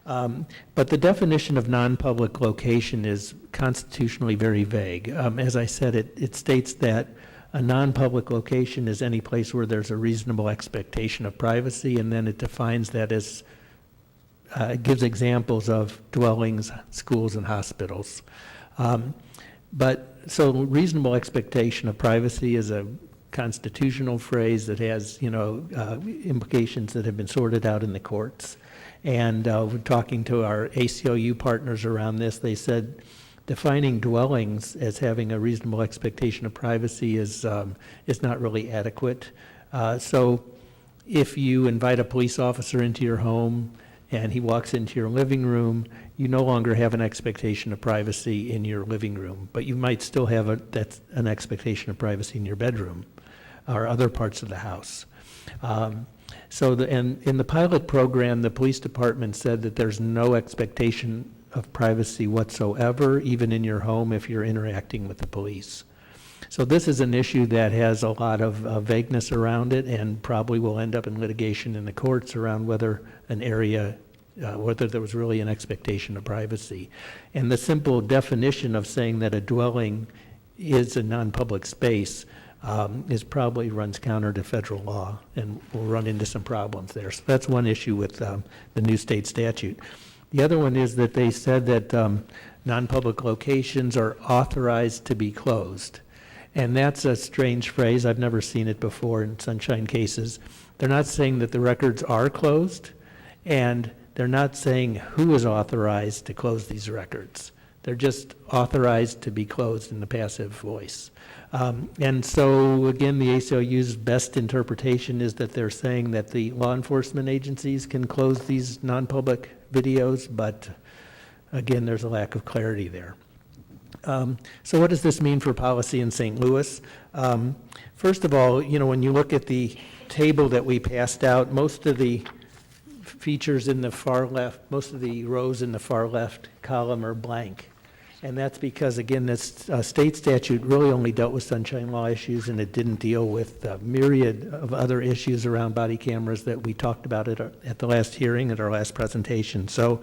But the definition of non-public location is constitutionally very vague. As I said, it states that a non-public location is any place where there's a reasonable expectation of privacy, and then it defines that as, it gives examples of dwellings, schools, and hospitals. So reasonable expectation of privacy is a constitutional phrase that has, implications that have been sorted out in the courts. And we're talking to our ACLU partners around this. They said defining dwellings as having a reasonable expectation of privacy is not really adequate. So if you invite a police officer into your home and he walks into your living room, you no longer have an expectation of privacy in your living room, but you might still have an expectation of privacy in your bedroom or other parts of the house. And in the pilot program, the police department said that there's no expectation of privacy whatsoever, even in your home if you're interacting with the police. So this is an issue that has a lot of vagueness around it, and probably will end up in litigation in the courts around whether an area, whether there was really an expectation of privacy. And the simple definition of saying that a dwelling is a non-public space probably runs counter to federal law, and we'll run into some problems there. So that's one issue with the new state statute. The other one is that they said that non-public locations are authorized to be closed. And that's a strange phrase. I've never seen it before in sunshine cases. They're not saying that the records are closed, and they're not saying who is authorized to close these records. They're just authorized to be closed in the passive voice. And so, again, the ACLU's best interpretation is that they're saying that the law enforcement agencies can close these non-public videos, but again, there's a lack of clarity there. So what does this mean for policy in St. Louis? First of all, when you look at the table that we passed out, most of the features in the far left, most of the rows in the far left column are blank. And that's because, again, this state statute really only dealt with sunshine law issues, and it didn't deal with a myriad of other issues around body cameras that we talked about at the last hearing, at our last presentation. So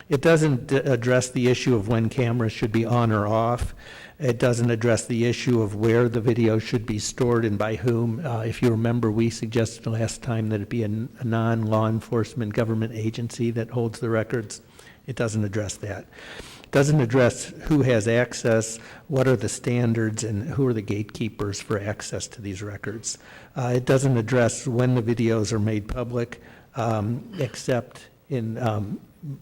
it doesn't address the issue of when cameras should be on or off. It doesn't address the issue of where the video should be stored and by whom. If you remember, we suggested last time that it be a non-law enforcement government agency that holds the records. It doesn't address that. It doesn't address who has access, what are the standards, and who are the gatekeepers for access to these records. It doesn't address when the videos are made public, except in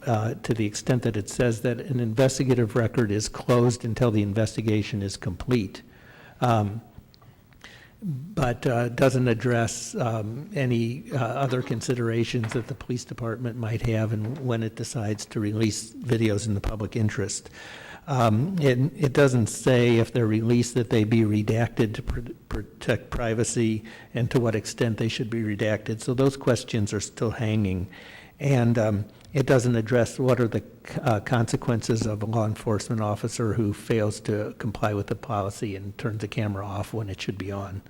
to the extent that it says that an investigative record is closed until the investigation is complete, but doesn't address any other considerations that the police department might have and when it decides to release videos in the public interest. It doesn't say if they're released that they be redacted to protect privacy and to what extent they should be redacted. So those questions are still hanging. And it doesn't address what are the consequences of a law enforcement officer who fails to comply with the policy and turns the camera off when it should be on.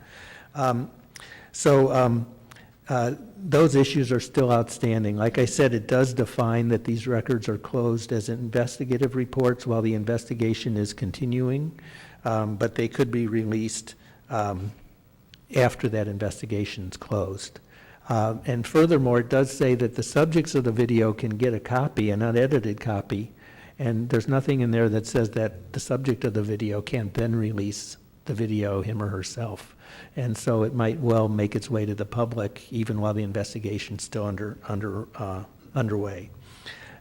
Those issues are still outstanding. Like I said, it does define that these records are closed as investigative reports while the investigation is continuing, but they could be released after that investigation is closed. And furthermore, it does say that the subjects of the video can get a copy, an unedited copy, and there's nothing in there that says that the subject of the video can't then release the video, him or herself. And so it might well make its way to the public even while the investigation's still underway.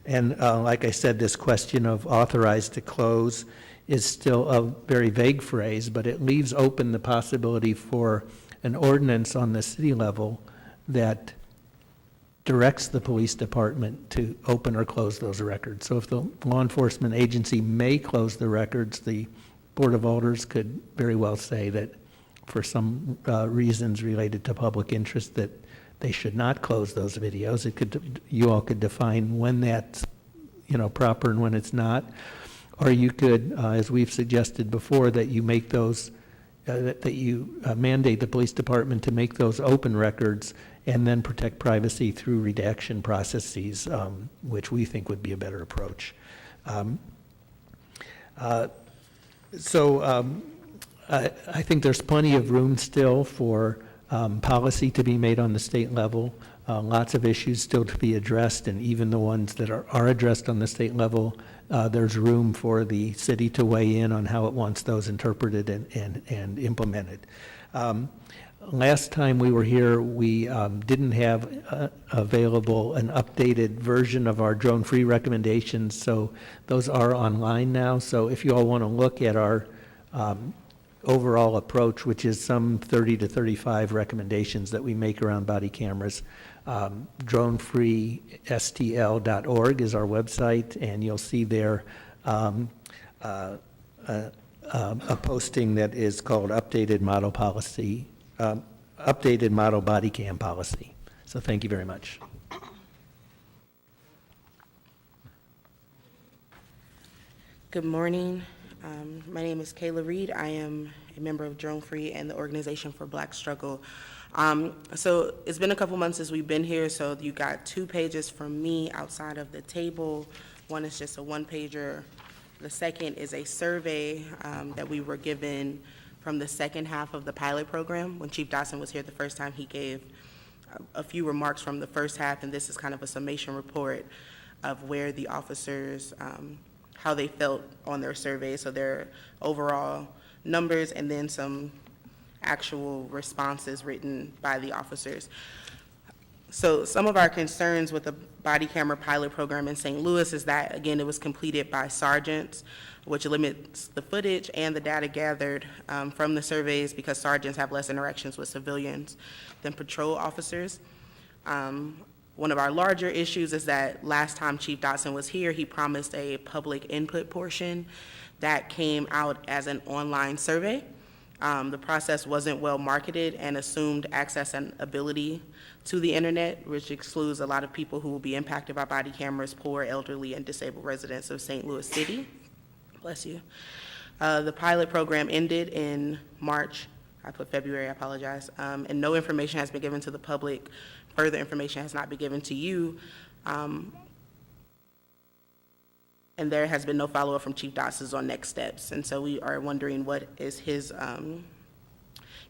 And like I said, this question of authorized to close is still a very vague phrase, but it leaves open the possibility for an ordinance on the city level that directs the police department to open or close those records. So if the law enforcement agency may close the records, the Board of Alders could very well say that for some reasons related to public interest that they should not close those videos. You all could define when that's proper and when it's not. Or you could, as we've suggested before, that you make those, that you mandate the police department to make those open records and then protect privacy through redaction processes, which we think would be a better approach. I think there's plenty of room still for policy to be made on the state level. Lots of issues still to be addressed, and even the ones that are addressed on the state level, there's room for the city to weigh in on how it wants those interpreted and implemented. Last time we were here, we didn't have available an updated version of our drone-free recommendations, so those are online now. So if you all want to look at our overall approach, which is some 30 to 35 recommendations that we make around body cameras, dronefreestl.org is our website, and you'll see there a posting that is called Updated Model Policy, Updated Model Body Cam Policy. So thank you very much. Good morning. My name is Kayla Reed. I am a member of Drone Free and the Organization for Black Struggle. So it's been a couple months since we've been here, so you got 2 pages from me outside of the table. One is just a 1-pager. The second is a survey that we were given from the second half of the pilot program. When Chief Dotson was here the first time, he gave a few remarks from the first half, and this is kind of a summation report of where the officers, how they felt on their survey, so their overall numbers, and then some actual responses written by the officers. So some of our concerns with the body camera pilot program in St. Louis is that, again, it was completed by sergeants, which limits the footage and the data gathered from the surveys because sergeants have less interactions with civilians than patrol officers. One of our larger issues is that last time Chief Dotson was here, he promised a public input portion that came out as an online survey. The process wasn't well marketed and assumed access and ability to the internet, which excludes a lot of people who will be impacted by body cameras, poor, elderly, and disabled residents of St. Louis City. Bless you. The pilot program ended in March. I put February, I apologize. And no information has been given to the public. Further information has not been given to you. And there has been no follow-up from Chief Dotson on next steps. And so we are wondering what is his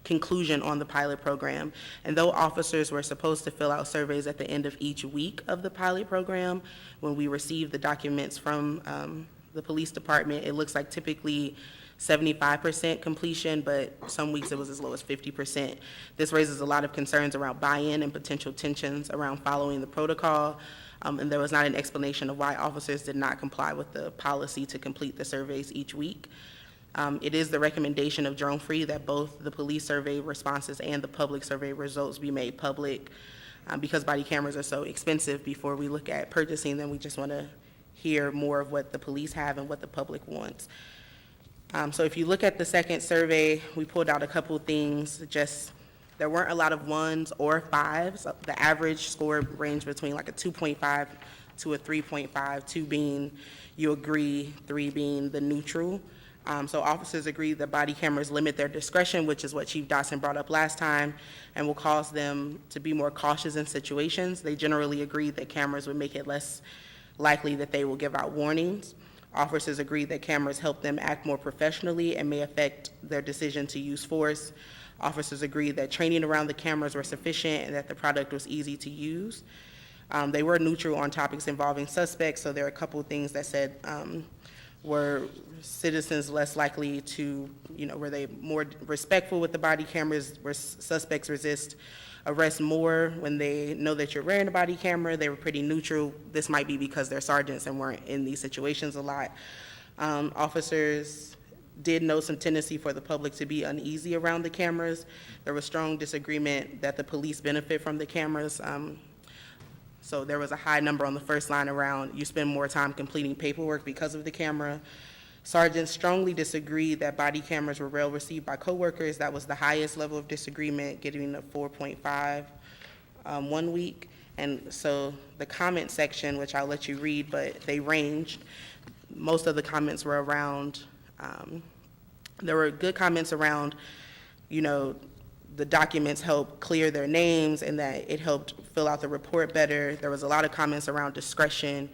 conclusion on the pilot program. And though officers were supposed to fill out surveys at the end of each week of the pilot program, when we received the documents from the police department, it looks like typically 75% completion, but some weeks it was as low as 50%. This raises a lot of concerns around buy-in and potential tensions around following the protocol. And there was not an explanation of why officers did not comply with the policy to complete the surveys each week. It is the recommendation of Drone Free that both the police survey responses and the public survey results be made public. Because body cameras are so expensive, before we look at purchasing them, we just want to hear more of what the police have and what the public wants. So if you look at the second survey, we pulled out a couple things. There weren't a lot of 1s or 5s. The average score ranged between like a 2.5 to a 3.5, 2 being you agree, 3 being the neutral. So officers agree that body cameras limit their discretion, which is what Chief Dotson brought up last time, and will cause them to be more cautious in situations. They generally agree that cameras would make it less likely that they will give out warnings. Officers agree that cameras help them act more professionally and may affect their decision to use force. Officers agree that training around the cameras were sufficient and that the product was easy to use. They were neutral on topics involving suspects, so there are a couple of things that said, were citizens less likely to, were they more respectful with the body cameras, were suspects resist arrest more when they know that you're wearing a body camera? They were pretty neutral. This might be because they're sergeants and weren't in these situations a lot. Officers did know some tendency for the public to be uneasy around the cameras. There was strong disagreement that the police benefit from the cameras. So there was a high number on the first line around you spend more time completing paperwork because of the camera. Sergeants strongly disagreed that body cameras were well received by coworkers. That was the highest level of disagreement, getting a 4.5 1 week. And so the comment section, which I'll let you read, but they ranged. Most of the comments were around, there were good comments around, the documents helped clear their names and that it helped fill out the report better. There was a lot of comments around discretion,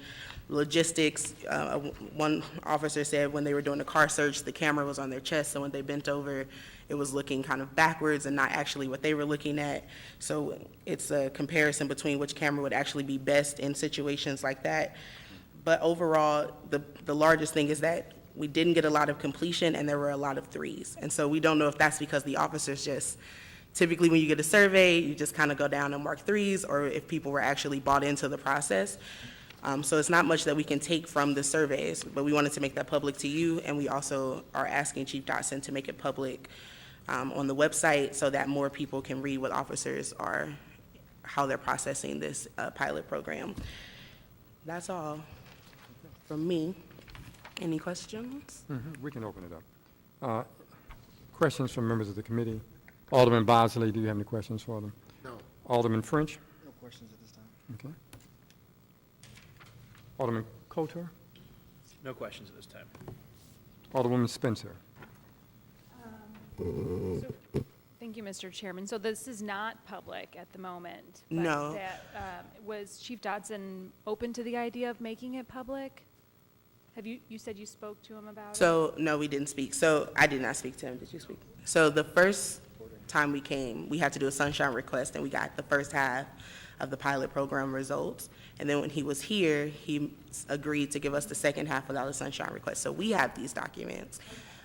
logistics. One officer said when they were doing a car search, the camera was on their chest, so when they bent over, it was looking kind of backwards and not actually what they were looking at. So it's a comparison between which camera would actually be best in situations like that. But overall, the largest thing is that we didn't get a lot of completion and there were a lot of 3s. And so we don't know if that's because the officers just, typically when you get a survey, you just kind of go down and mark 3s, or if people were actually bought into the process. So it's not much that we can take from the surveys, but we wanted to make that public to you, and we also are asking Chief Dotson to make it public on the website so that more people can read what officers are, how they're processing this pilot program. That's all from me. Any questions? We can open it up. Questions from members of the committee? Alderman Bosley, do you have any questions for them? No. Alderman French? No questions at this time. Okay. Alderman Couture? No questions at this time. Alderwoman Spencer? Thank you, Mr. Chairman. So this is not public at the moment? but No. Was Chief Dotson open to the idea of making it public? You said you spoke to him about it? So, no, we didn't speak. So I did not speak to him. Did you speak? So the first time we came, we had to do a sunshine request, and we got the first half of the pilot program results. And then when he was here, he agreed to give us the second half without a sunshine request. So we have these documents.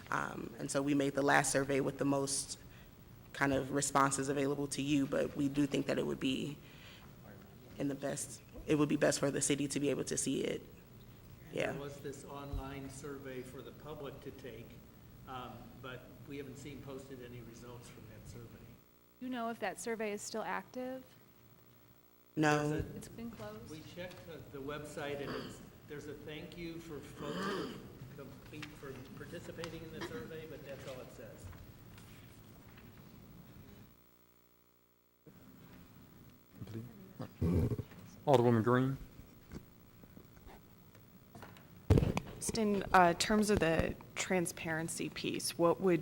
And so we made the last survey with the most kind of responses available to you, but we do think that it would be it would be best for the city to be able to see it. Yeah. There was this online survey for the public to take, but we haven't seen posted any results from that survey. Do you know if that survey is still active? No. It's been closed? We checked the website, and there's a thank you for folks for participating in the survey, but that's all it says. Complete. Alderwoman Green? Just in terms of the transparency piece, what would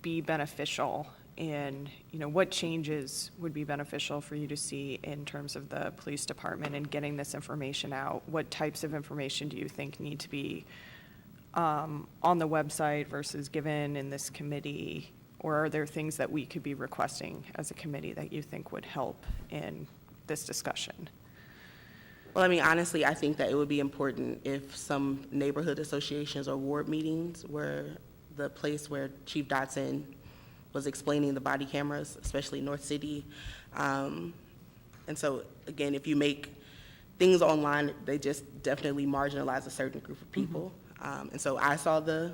be beneficial in, what changes would be beneficial for you to see in terms of the police department and getting this information out? What types of information do you think need to be on the website versus given in this committee? Or are there things that we could be requesting as a committee that you think would help in this discussion? Well, I mean, honestly, I think that it would be important if some neighborhood associations or ward meetings were the place where Chief Dotson was explaining the body cameras, especially North City. And so, again, if you make things online, they just definitely marginalize a certain group of people. And so I saw the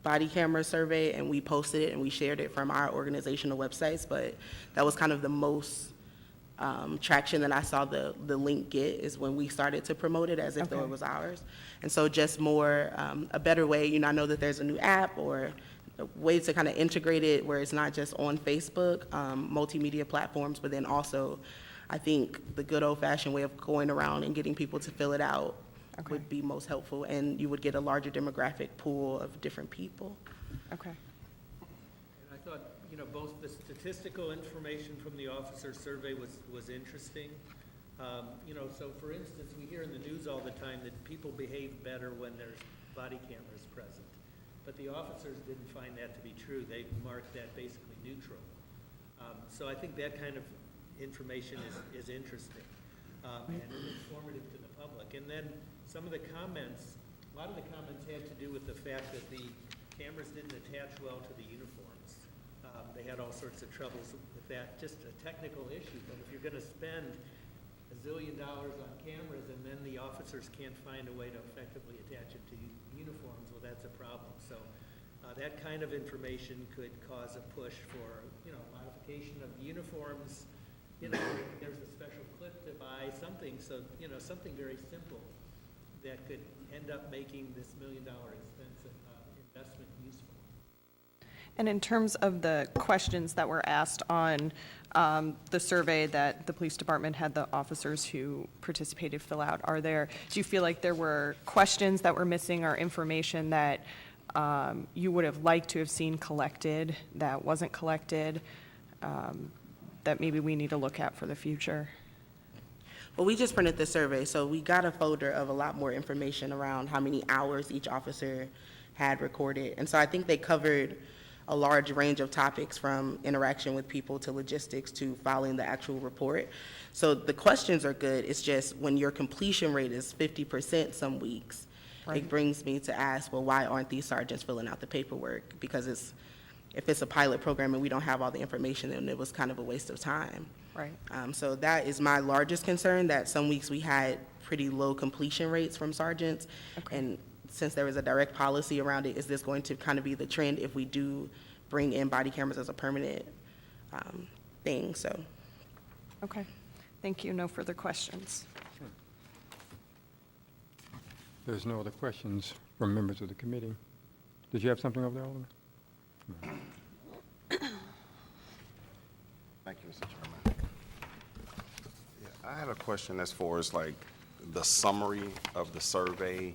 body camera survey, and we posted it and we shared it from our organizational websites, but that was kind of the most traction that I saw the link get is when we started to promote it as if though it was ours. And so just more, a better way, you know, I know that there's a new app or a way to kind of integrate it where it's not just on Facebook, multimedia platforms, but then also I think the good old-fashioned way of going around and getting people to fill it out would be most helpful, and you would get a larger demographic pool of different people. Okay. And I thought, you know, both the statistical information from the officer survey was interesting. You know, so for instance, we hear in the news all the time that people behave better when there's body cameras present. But the officers didn't find that to be true. They marked that basically neutral. So I think that kind of information is interesting and informative to the public. And then some of the comments, a lot of the comments had to do with the fact that the cameras didn't attach well to the uniforms. They had all sorts of troubles with that, just a technical issue. But if you're going to spend $1 zillion on cameras and then the officers can't find a way to effectively attach it to uniforms, well, that's a problem. So that kind of information could cause a push for, you know, modification of uniforms. You know, there's a special clip to buy, something, so, you know, something very simple that could end up making this $1 million expense investment useful. And in terms of the questions that were asked on the survey that the police department had the officers who participated fill out, do you feel like there were questions that were missing or information that you would have liked to have seen collected that wasn't collected, that maybe we need to look at for the future? Well, we just printed the survey, so we got a folder of a lot more information around how many hours each officer had recorded. And so I think they covered a large range of topics from interaction with people to logistics to filing the actual report. So the questions are good. It's just when your completion rate is 50% some weeks, it brings me to ask, well, why aren't these sergeants filling out the paperwork? Because if it's a pilot program and we don't have all the information, then it was kind of a waste of time. Right. So that is my largest concern, that some weeks we had pretty low completion rates from sergeants. And since there was a direct policy around it, is this going to kind of be the trend if we do bring in body cameras as a permanent thing? So. Okay. Thank you. No further questions. There's no other questions from members of the committee. Did you have something over there, Alderman? Thank you, Mr. Chairman. Yeah, I had a question as far as like the summary of the survey.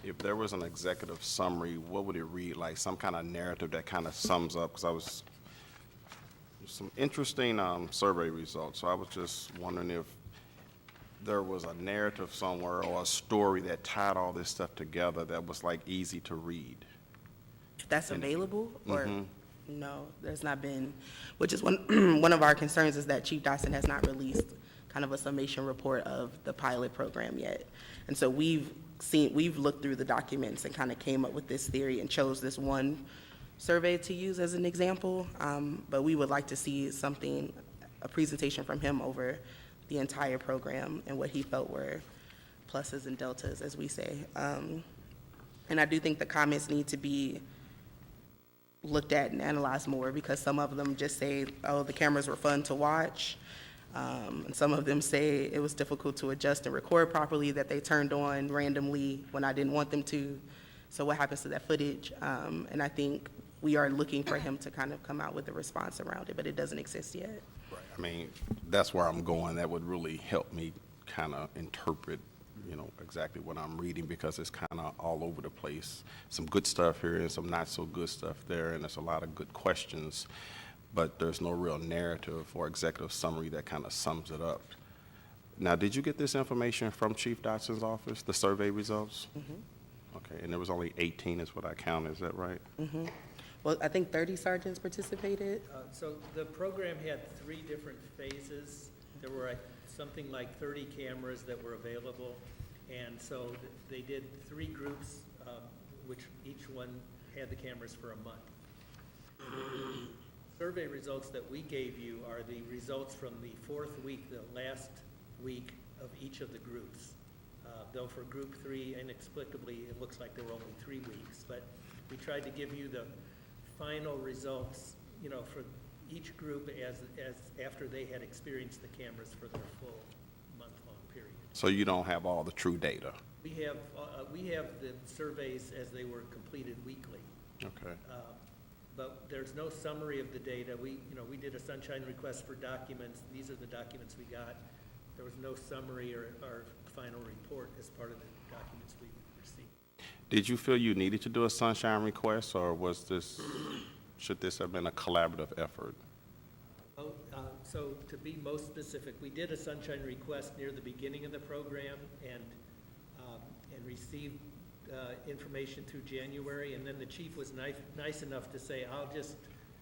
If there was an executive summary, what would it read like? Some kind of narrative that kind of sums up, because some interesting survey results. So I was just wondering if there was a narrative somewhere or a story that tied all this stuff together that was like easy to read. If that's available, or no, there's not been, which is one of our concerns is that Chief Dotson has not released kind of a summation report of the pilot program yet. And so we've looked through the documents and kind of came up with this theory and chose this one survey to use as an example. But we would like to see a presentation from him over the entire program and what he felt were pluses and deltas, as we say. And I do think the comments need to be looked at and analyzed more, because some of them just say, oh, the cameras were fun to watch. And some of them say it was difficult to adjust and record properly, that they turned on randomly when I didn't want them to. So what happens to that footage? And I think we are looking for him to kind of come out with a response around it, but it doesn't exist yet. Right. I mean, that's where I'm going. That would really help me kind of interpret, you know, exactly what I'm reading, because it's kind of all over the place. Some good stuff here and some not so good stuff there, and there's a lot of good questions, but there's no real narrative or executive summary that kind of sums it up. Now, did you get this information from Chief Dotson's office, the survey results? Okay, and there was only 18 is what I counted, is that right? Well, I think 30 sergeants participated. So the program had 3 different phases. There were something like 30 cameras that were available, and so they did 3 groups, which each one had the cameras for a month. The survey results that we gave you are the results from the 4th week, the last week of each of the groups. Though for group 3, inexplicably, it looks like there were only 3 weeks, but we tried to give you the final results, you know, for each group as after they had experienced the cameras for their full month-long period. So you don't have all the true data? We have the surveys as they were completed weekly. Okay. But there's no summary of the data. We did a sunshine request for documents. These are the documents we got. There was no summary or final report as part of the documents we received. Did you feel you needed to do a sunshine request, or should this have been a collaborative effort? So to be most specific, we did a sunshine request near the beginning of the program and received information through January, and then the chief was nice enough to say, I'll just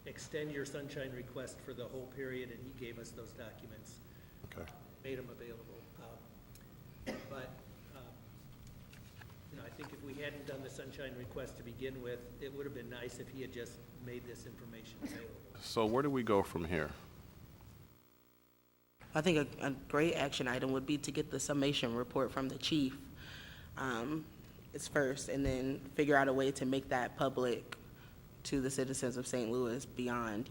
extend your sunshine request for the whole period, and he gave us those documents. Okay. Made them available. But I think if we hadn't done the sunshine request to begin with, it would have been nice if he had just made this information available. So where do we go from here? I think a great action item would be to get the summation report from the chief is first, and then figure out a way to make that public to the citizens of St. Louis beyond,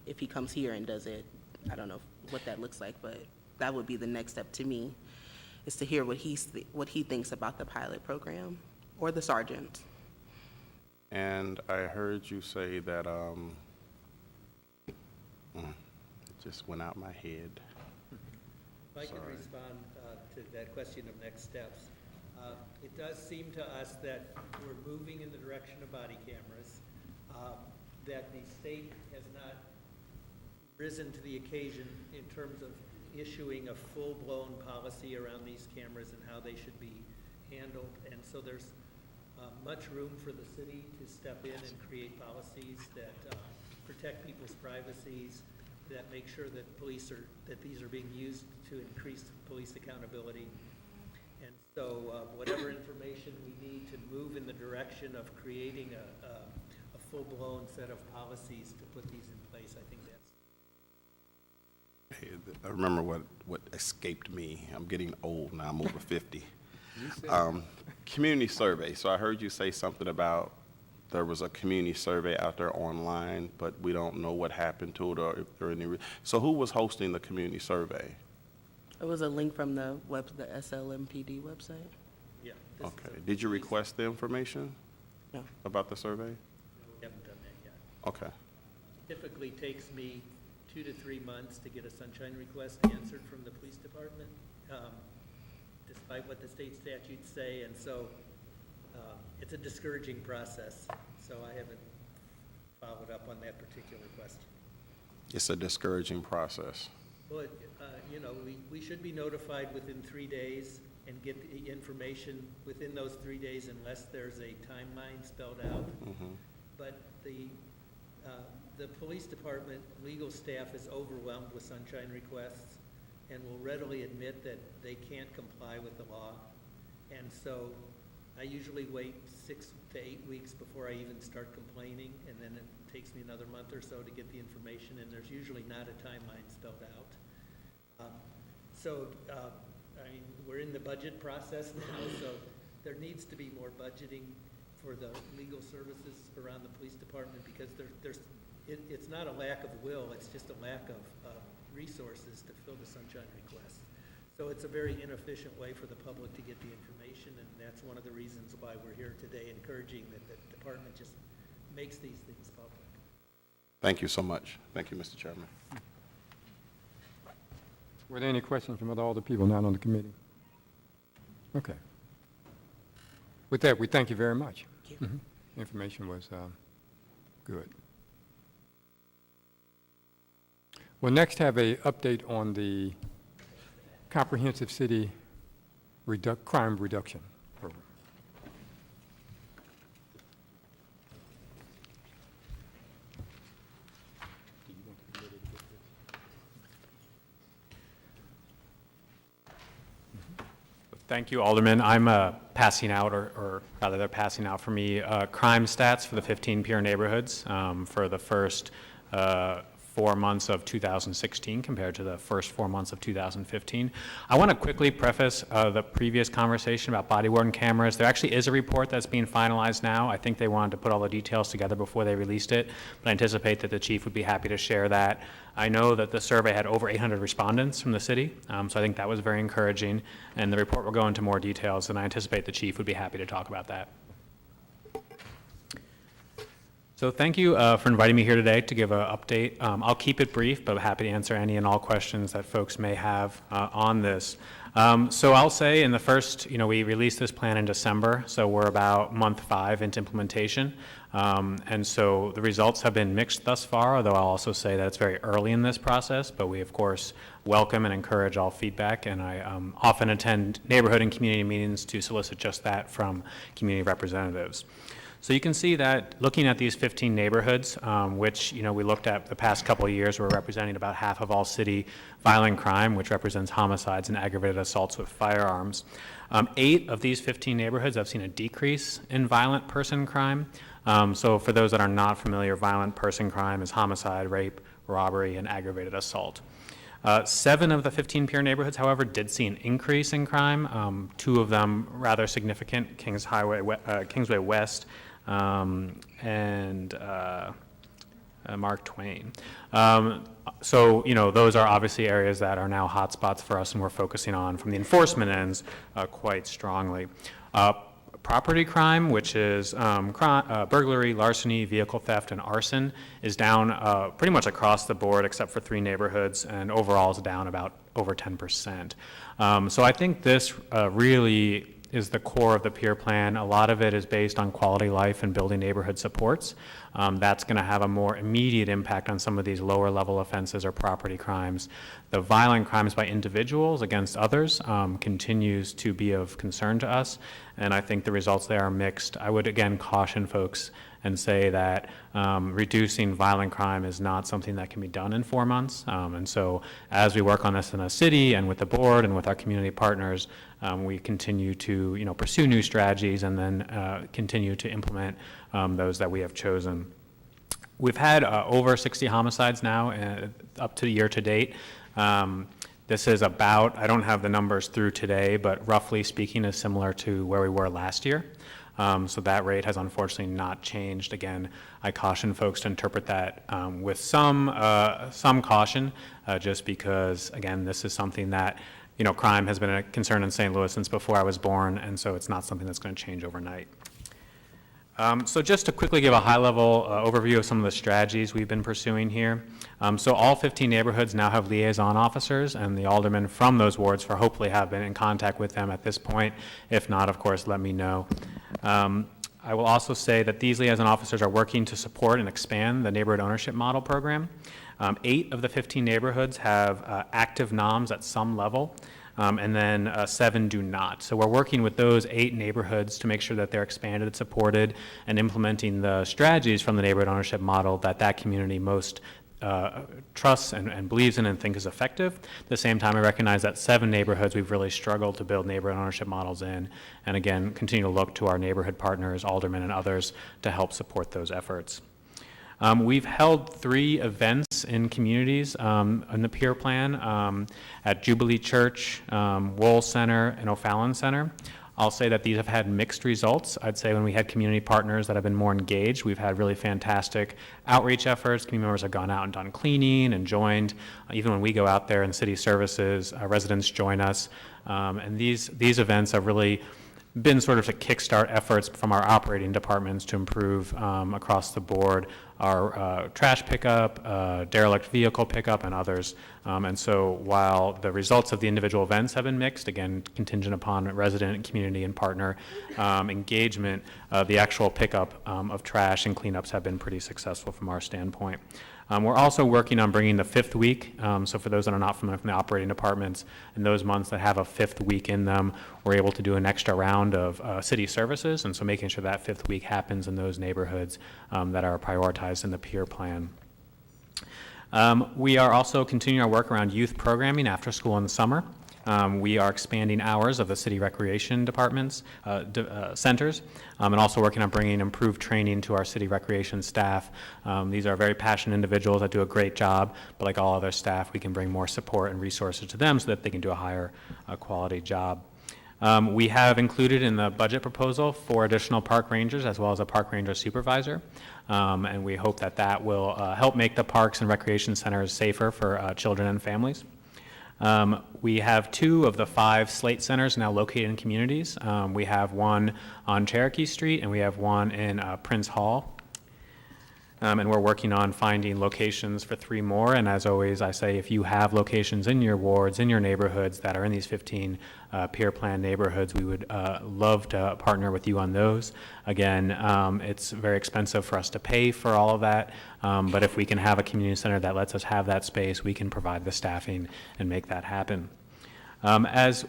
if he comes here and does it. I don't know what that looks like, but that would be the next step to me, is to hear what he thinks about the pilot program, or the sergeant. And I heard you say that, it just went out my head. If I can respond to that question of next steps. It does seem to us that we're moving in the direction of body cameras, that the state has not risen to the occasion in terms of issuing a full-blown policy around these cameras and how they should be handled. And so there's much room for the city to step in and create policies that protect people's privacies, that make sure that that these are being used to increase police accountability. And so whatever information we need to move in the direction of creating a full-blown set of policies to put these in place, I think that's. I remember what escaped me. I'm getting old now, I'm over 50. Community survey. So I heard you say something about there was a community survey out there online, but we don't know what happened to it, or if there are any. So who was hosting the community survey? It was a link from the SLMPD website. Yeah. Okay. Did you request the information? No. About the survey? We haven't done that yet. Okay. Typically takes me 2 to 3 months to get a sunshine request answered from the police department, despite what the state statutes say, and so it's a discouraging process, so I haven't followed up on that particular question. It's a discouraging process. Well, we should be notified within 3 days and get the information within those 3 days unless there's a timeline spelled out. Mm-hmm. But the police department legal staff is overwhelmed with sunshine requests and will readily admit that they can't comply with the law. And so I usually wait 6 to 8 weeks before I even start complaining, and then it takes me another month or so to get the information, and there's usually not a timeline spelled out. We're in the budget process now, so there needs to be more budgeting for the legal services around the police department, because it's not a lack of will, it's just a lack of resources to fill the sunshine requests. So it's a very inefficient way for the public to get the information, and that's one of the reasons why we're here today, encouraging that the department just makes these things public. Thank you so much. Thank you, Mr. Chairman. Were there any questions from all the people not on the committee? Okay. With that, we thank you very much. Thank you. Information was good. We'll next have an update on the Comprehensive City Crime Reduction Program. Thank you, Alderman. I'm passing out, or rather they're passing out for me, crime stats for the 15 peer neighborhoods for the first 4 months of 2016 compared to the first 4 months of 2015. I want to quickly preface the previous conversation about body-worn cameras. There actually is a report that's being finalized now. I think they wanted to put all the details together before they released it, but I anticipate that the chief would be happy to share that. I know that the survey had over 800 respondents from the city, so I think that was very encouraging, and the report will go into more details, and I anticipate the chief would be happy to talk about that. So thank you for inviting me here today to give an update. I'll keep it brief, but I'm happy to answer any and all questions that folks may have on this. So I'll say in the first, we released this plan in December, so we're about month 5 into implementation. And so the results have been mixed thus far, although I'll also say that it's very early in this process, but we of course welcome and encourage all feedback, and I often attend neighborhood and community meetings to solicit just that from community representatives. So you can see that looking at these 15 neighborhoods, which we looked at the past couple of years, we're representing about half of all city violent crime, which represents homicides and aggravated assaults with firearms. 8 of these 15 neighborhoods have seen a decrease in violent person crime. So for those that are not familiar, violent person crime is homicide, rape, robbery, and aggravated assault. 7 of the 15 peer neighborhoods, however, did see an increase in crime. 2 of them rather significant, Kingsway West and Mark Twain. So, those are obviously areas that are now hotspots for us and we're focusing on from the enforcement ends quite strongly. Property crime, which is burglary, larceny, vehicle theft, and arson, is down pretty much across the board except for 3 neighborhoods, and overall is down about over 10%. So I think this really is the core of the peer plan. A lot of it is based on quality life and building neighborhood supports. That's going to have a more immediate impact on some of these lower level offenses or property crimes. The violent crimes by individuals against others continues to be of concern to us, and I think the results there are mixed. I would again caution folks and say that reducing violent crime is not something that can be done in 4 months. And so as we work on this in a city and with the board and with our community partners, we continue to pursue new strategies and then continue to implement those that we have chosen. We've had over 60 homicides now up to year to date. This is about, I don't have the numbers through today, but roughly speaking is similar to where we were last year. So that rate has unfortunately not changed. Again, I caution folks to interpret that with some caution, just because, again, this is something that, crime has been a concern in St. Louis since before I was born, and so it's not something that's going to change overnight. So just to quickly give a high-level overview of some of the strategies we've been pursuing here. So all 15 neighborhoods now have liaison officers, and the aldermen from those wards hopefully have been in contact with them at this point. If not, of course, let me know. I will also say that these liaison officers are working to support and expand the neighborhood ownership model program. 8 of the 15 neighborhoods have active NOMs at some level. And then 7 do not. So we're working with those 8 neighborhoods to make sure that they're expanded, supported, and implementing the strategies from the neighborhood ownership model that community most trusts and believes in and think is effective. At the same time, I recognize that 7 neighborhoods we've really struggled to build neighborhood ownership models in, and again, continue to look to our neighborhood partners, aldermen and others, to help support those efforts. We've held 3 events in communities in the peer plan at Jubilee Church, Wohl Center, and O'Fallon Center. I'll say that these have had mixed results. I'd say when we had community partners that have been more engaged, we've had really fantastic outreach efforts. Community members have gone out and done cleaning and joined. Even when we go out there in city services, residents join us. And these events have really been sort of to kickstart efforts from our operating departments to improve across the board our trash pickup, derelict vehicle pickup, and others. And so while the results of the individual events have been mixed, again, contingent upon resident, community, and partner engagement, the actual pickup of trash and cleanups have been pretty successful from our standpoint. We're also working on bringing the 5th week. So for those that are not familiar from the operating departments, in those months that have a 5th week in them, we're able to do an extra round of city services. And so making sure that 5th week happens in those neighborhoods that are prioritized in the peer plan. We are also continuing our work around youth programming after school in the summer. We are expanding hours of the city recreation departments, centers, and also working on bringing improved training to our city recreation staff. These are very passionate individuals that do a great job, but like all other staff, we can bring more support and resources to them so that they can do a higher quality job. We have included in the budget proposal 4 additional park rangers as well as a park ranger supervisor, and we hope that that will help make the parks and recreation centers safer for children and families. We have 2 of the 5 Slate centers now located in communities. We have one on Cherokee Street and we have one in Prince Hall. And we're working on finding locations for 3 more. And as always, I say if you have locations in your wards, in your neighborhoods that are in these 15 peer plan neighborhoods, we would love to partner with you on those. Again, it's very expensive for us to pay for all of that, but if we can have a community center that lets us have that space, we can provide the staffing and make that happen. As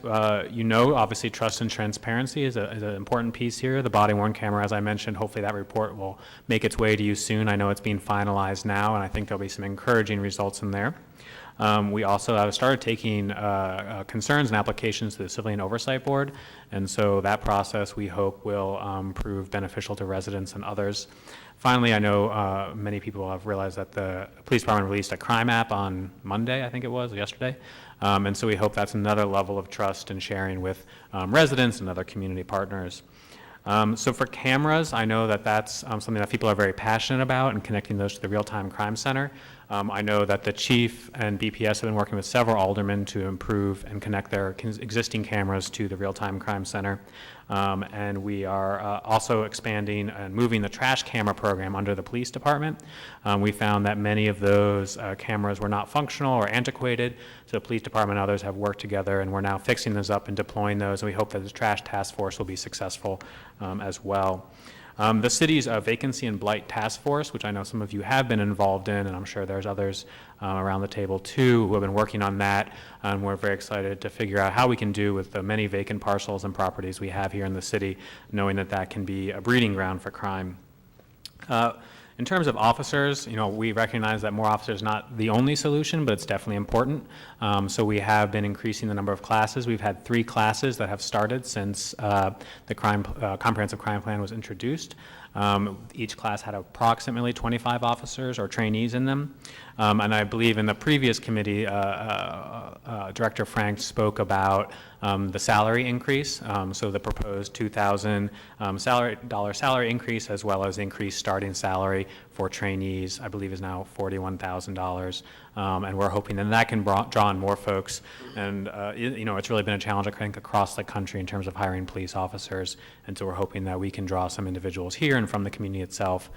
you know, obviously trust and transparency is an important piece here. The body-worn camera, as I mentioned, hopefully that report will make its way to you soon. I know it's being finalized now, and I think there'll be some encouraging results in there. We also have started taking concerns and applications to the Civilian Oversight Board, and so that process we hope will prove beneficial to residents and others. Finally, I know many people have realized that the police department released a crime app on Monday, I think it was, yesterday. And so we hope that's another level of trust and sharing with residents and other community partners. So for cameras, I know that that's something that people are very passionate about and connecting those to the Real-Time Crime Center. I know that the chief and BPS have been working with several aldermen to improve and connect their existing cameras to the Real-Time Crime Center. And we are also expanding and moving the trash camera program under the police department. We found that many of those cameras were not functional or antiquated, so the police department and others have worked together, and we're now fixing those up and deploying those, and we hope that the trash task force will be successful as well. The city's vacancy and blight task force, which I know some of you have been involved in, and I'm sure there's others around the table too who have been working on that, and we're very excited to figure out how we can do with the many vacant parcels and properties we have here in the city, knowing that that can be a breeding ground for crime. In terms of officers, you know, we recognize that more officers is not the only solution, but it's definitely important. So we have been increasing the number of classes. We've had 3 classes that have started since the comprehensive crime plan was introduced. Each class had approximately 25 officers or trainees in them. And I believe in the previous committee, Director Frank spoke about the salary increase, so the proposed $2,000 salary increase, as well as increased starting salary for trainees, I believe is now $41,000. And we're hoping that can draw in more folks. And, you know, it's really been a challenge, I think, across the country in terms of hiring police officers. And so we're hoping that we can draw some individuals here and from the community itself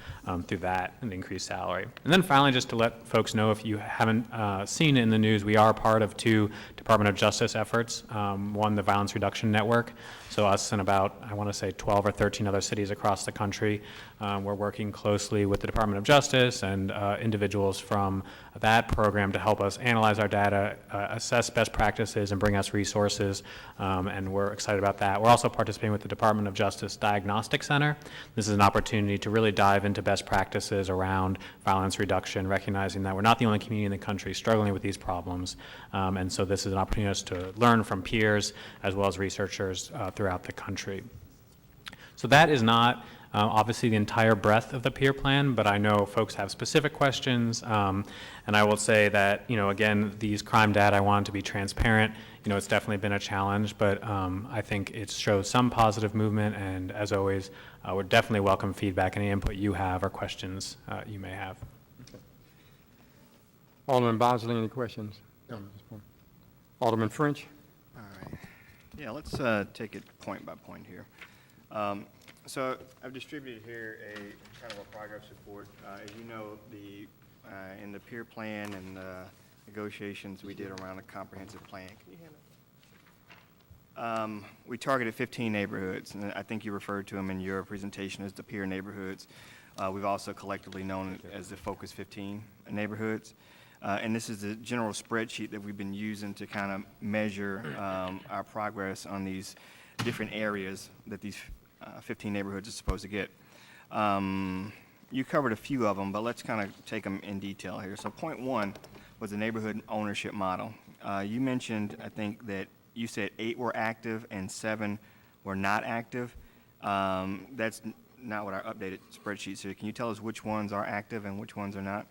through that and increased salary. And then finally, just to let folks know, if you haven't seen it in the news, we are part of 2 Department of Justice efforts. One, the Violence Reduction Network. So us and about, I want to say, 12 or 13 other cities across the country. We're working closely with the Department of Justice and individuals from that program to help us analyze our data, assess best practices, and bring us resources, and we're excited about that. We're also participating with the Department of Justice Diagnostic Center. This is an opportunity to really dive into best practices around violence reduction, recognizing that we're not the only community in the country struggling with these problems, and so this is an opportunity to learn from peers as well as researchers throughout the country. So that is not obviously the entire breadth of the peer plan, but I know folks have specific questions, and I will say that, you know, again, these crime data, I want to be transparent. You know, it's definitely been a challenge, but I think it shows some positive movement, and as always, would definitely welcome feedback, any input you have or questions you may have. Okay. Alderman Bosley, any questions? No. At this point. Alderman French? All right. Yeah, let's take it point by point here. So I've distributed here a kind of a progress report. As you know, in the peer plan and negotiations we did around the comprehensive plan, we targeted 15 neighborhoods, and I think you referred to them in your presentation as the peer neighborhoods. We've also collectively known it as the Focus 15 neighborhoods. And this is the general spreadsheet that we've been using to kind of measure our progress on these different areas that these 15 neighborhoods are supposed to get. You covered a few of them, but let's kind of take them in detail here. So point 1 was the neighborhood ownership model. You mentioned, I think, that you said 8 were active and 7 were not active. That's not what our updated spreadsheet said. Can you tell us which ones are active and which ones are not?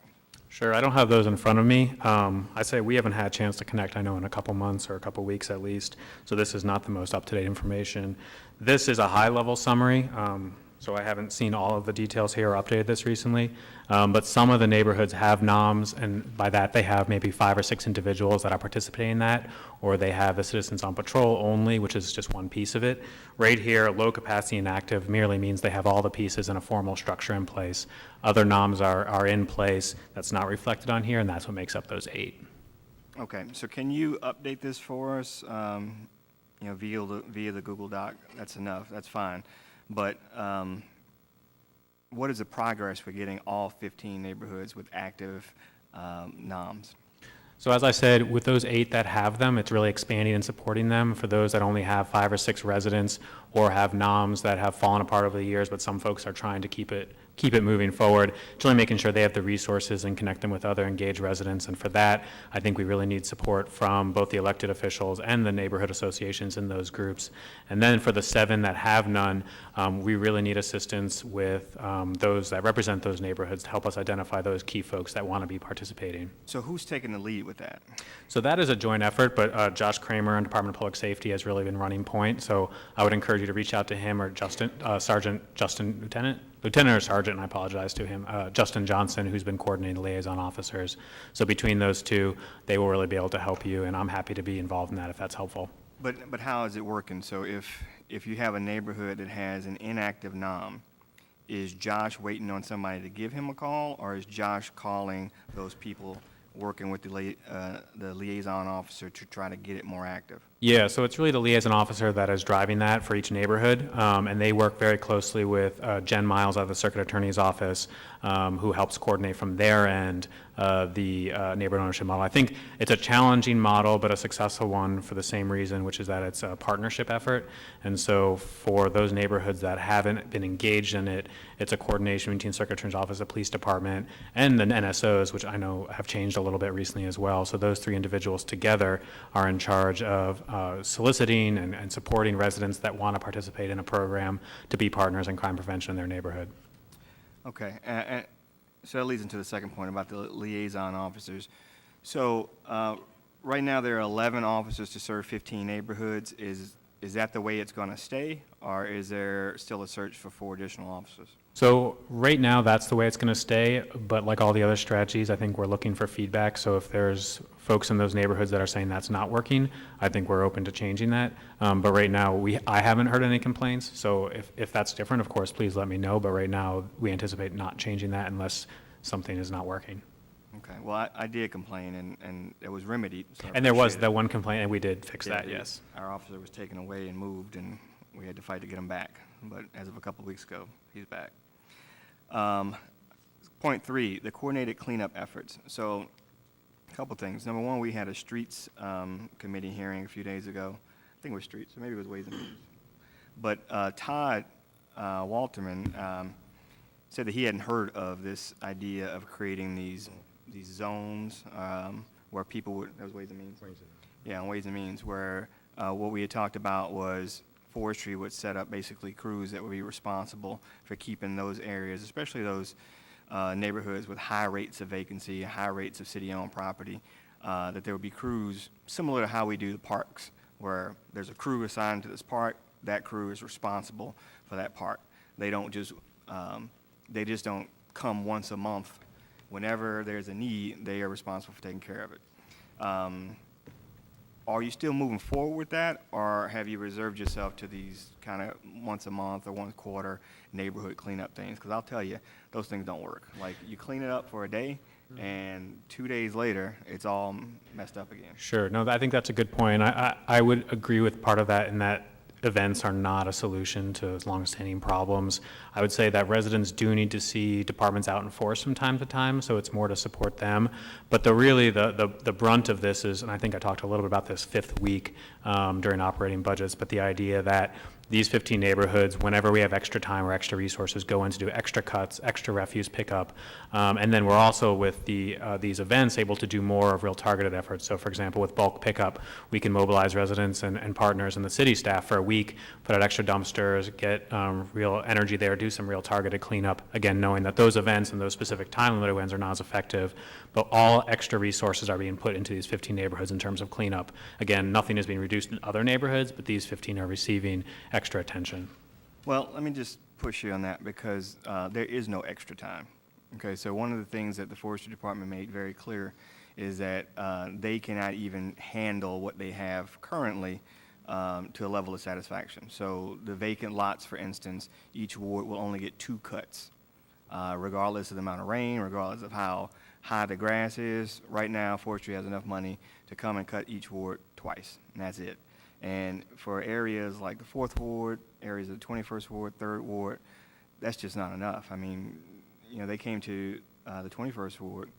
Sure, I don't have those in front of me. I say we haven't had a chance to connect, I know, in a couple months or a couple weeks at least, so this is not the most up-to-date information. This is a high-level summary, so I haven't seen all of the details here or updated this recently, but some of the neighborhoods have NOMs, and by that they have maybe 5 or 6 individuals that are participating in that, or they have the citizens on patrol only, which is just one piece of it. Right here, low capacity and active merely means they have all the pieces in a formal structure in place. Other NOMs are in place. That's not reflected on here, and that's what makes up those 8. Okay, so can you update this for us, via the Google Doc? That's enough, that's fine. But what is the progress for getting all 15 neighborhoods with active NOMs? So as I said, with those 8 that have them, it's really expanding and supporting them. For those that only have 5 or 6 residents or have NOMs that have fallen apart over the years, but some folks are trying to keep it moving forward, it's really making sure they have the resources and connect them with other engaged residents. And for that, I think we really need support from both the elected officials and the neighborhood associations in those groups. And then for the 7 that have none, we really need assistance with those that represent those neighborhoods to help us identify those key folks that want to be participating. So who's taking the lead with that? So that is a joint effort, but Josh Kramer and Department of Public Safety has really been running point. So I would encourage you to reach out to him or Lieutenant or Sergeant, and I apologize to him, Justin Johnson, who's been coordinating the liaison officers. So between those 2, they will really be able to help you, and I'm happy to be involved in that if that's helpful. But how is it working? So if you have a neighborhood that has an inactive NOM, is Josh waiting on somebody to give him a call, or is Josh calling those people, working with the liaison officer to try to get it more active? Yeah, so it's really the liaison officer that is driving that for each neighborhood, and they work very closely with Jen Miles out of the Circuit Attorney's Office, who helps coordinate from their end the neighborhood ownership model. I think it's a challenging model, but a successful one for the same reason, which is that it's a partnership effort. And so for those neighborhoods that haven't been engaged in it, it's a coordination between Circuit Attorney's Office, the Police Department, and the NSOs, which I know have changed a little bit recently as well. So those 3 individuals together are in charge of soliciting and supporting residents that want to participate in a program to be partners in crime prevention in their neighborhood. Okay, and so that leads into the second point about the liaison officers. So right now there are 11 officers to serve 15 neighborhoods. Is that the way it's going to stay, or is there still a search for 4 additional officers? So right now, that's the way it's going to stay, but like all the other strategies, I think we're looking for feedback. So if there's folks in those neighborhoods that are saying that's not working, I think we're open to changing that. But right now, I haven't heard any complaints. So if that's different, of course, please let me know. But right now, we anticipate not changing that unless something is not working. Okay, well, I did complain, and it was remedied. So I And there was appreciate that it. one complaint, and we did fix Yeah, that, yes. Our officer was taken away and moved, and we had to fight to get him back. But as of a couple of weeks ago, he's back. Point 3, the coordinated cleanup efforts. So a couple things. Number 1, we had a streets committee hearing a few days ago. I think it was streets, or maybe it was Ways and Means. But Todd Walterman said that he hadn't heard of this idea of creating these zones where people would, that was Ways and Means? Yeah, on Ways and Means, where what we had talked about was forestry would set up basically crews that would be responsible for keeping those areas, especially those neighborhoods with high rates of vacancy, high rates of city-owned property, that there would be crews similar to how we do the parks, where there's a crew assigned to this park, that crew is responsible for that park. They just don't come once a month. Whenever there's a need, they are responsible for taking care of it. Are you still moving forward with that, or have you reserved yourself to these kind of once a month or once a quarter neighborhood cleanup things? Because I'll tell you, those things don't work. Like, you clean it up for a day, and 2 days later, it's all messed up again. Sure. No, I think that's a good point. I would agree with part of that in that events are not a solution to long-standing problems. I would say that residents do need to see departments out in force from time to time, so it's more to support them. But the brunt of this is, and I think I talked a little bit about this 5th week during operating budgets, but the idea that these 15 neighborhoods, whenever we have extra time or extra resources, go in to do extra cuts, extra refuse pickup. And then we're also, with these events, able to do more of real targeted efforts. So for example, with bulk pickup, we can mobilize residents and partners and the city staff for a week, put out extra dumpsters, get real energy there, do some real targeted cleanup, again, knowing that those events and those specific time-limited events are not as effective, but all extra resources are being put into these 15 neighborhoods in terms of cleanup. Again, nothing is being reduced in other neighborhoods, but these 15 are receiving extra attention. Well, let me just push you on that because there is no extra time. Okay, so one of the things that the Forestry Department made very clear is that they cannot even handle what they have currently to a level of satisfaction. So the vacant lots, for instance, each ward will only get 2 cuts, regardless of the amount of rain, regardless of how high the grass is. Right now, Forestry has enough money to come and cut each ward twice, and that's it. And for areas like the 4th Ward, areas of the 21st Ward, 3rd Ward, that's just not enough. I mean, you know, they came to the 21st Ward,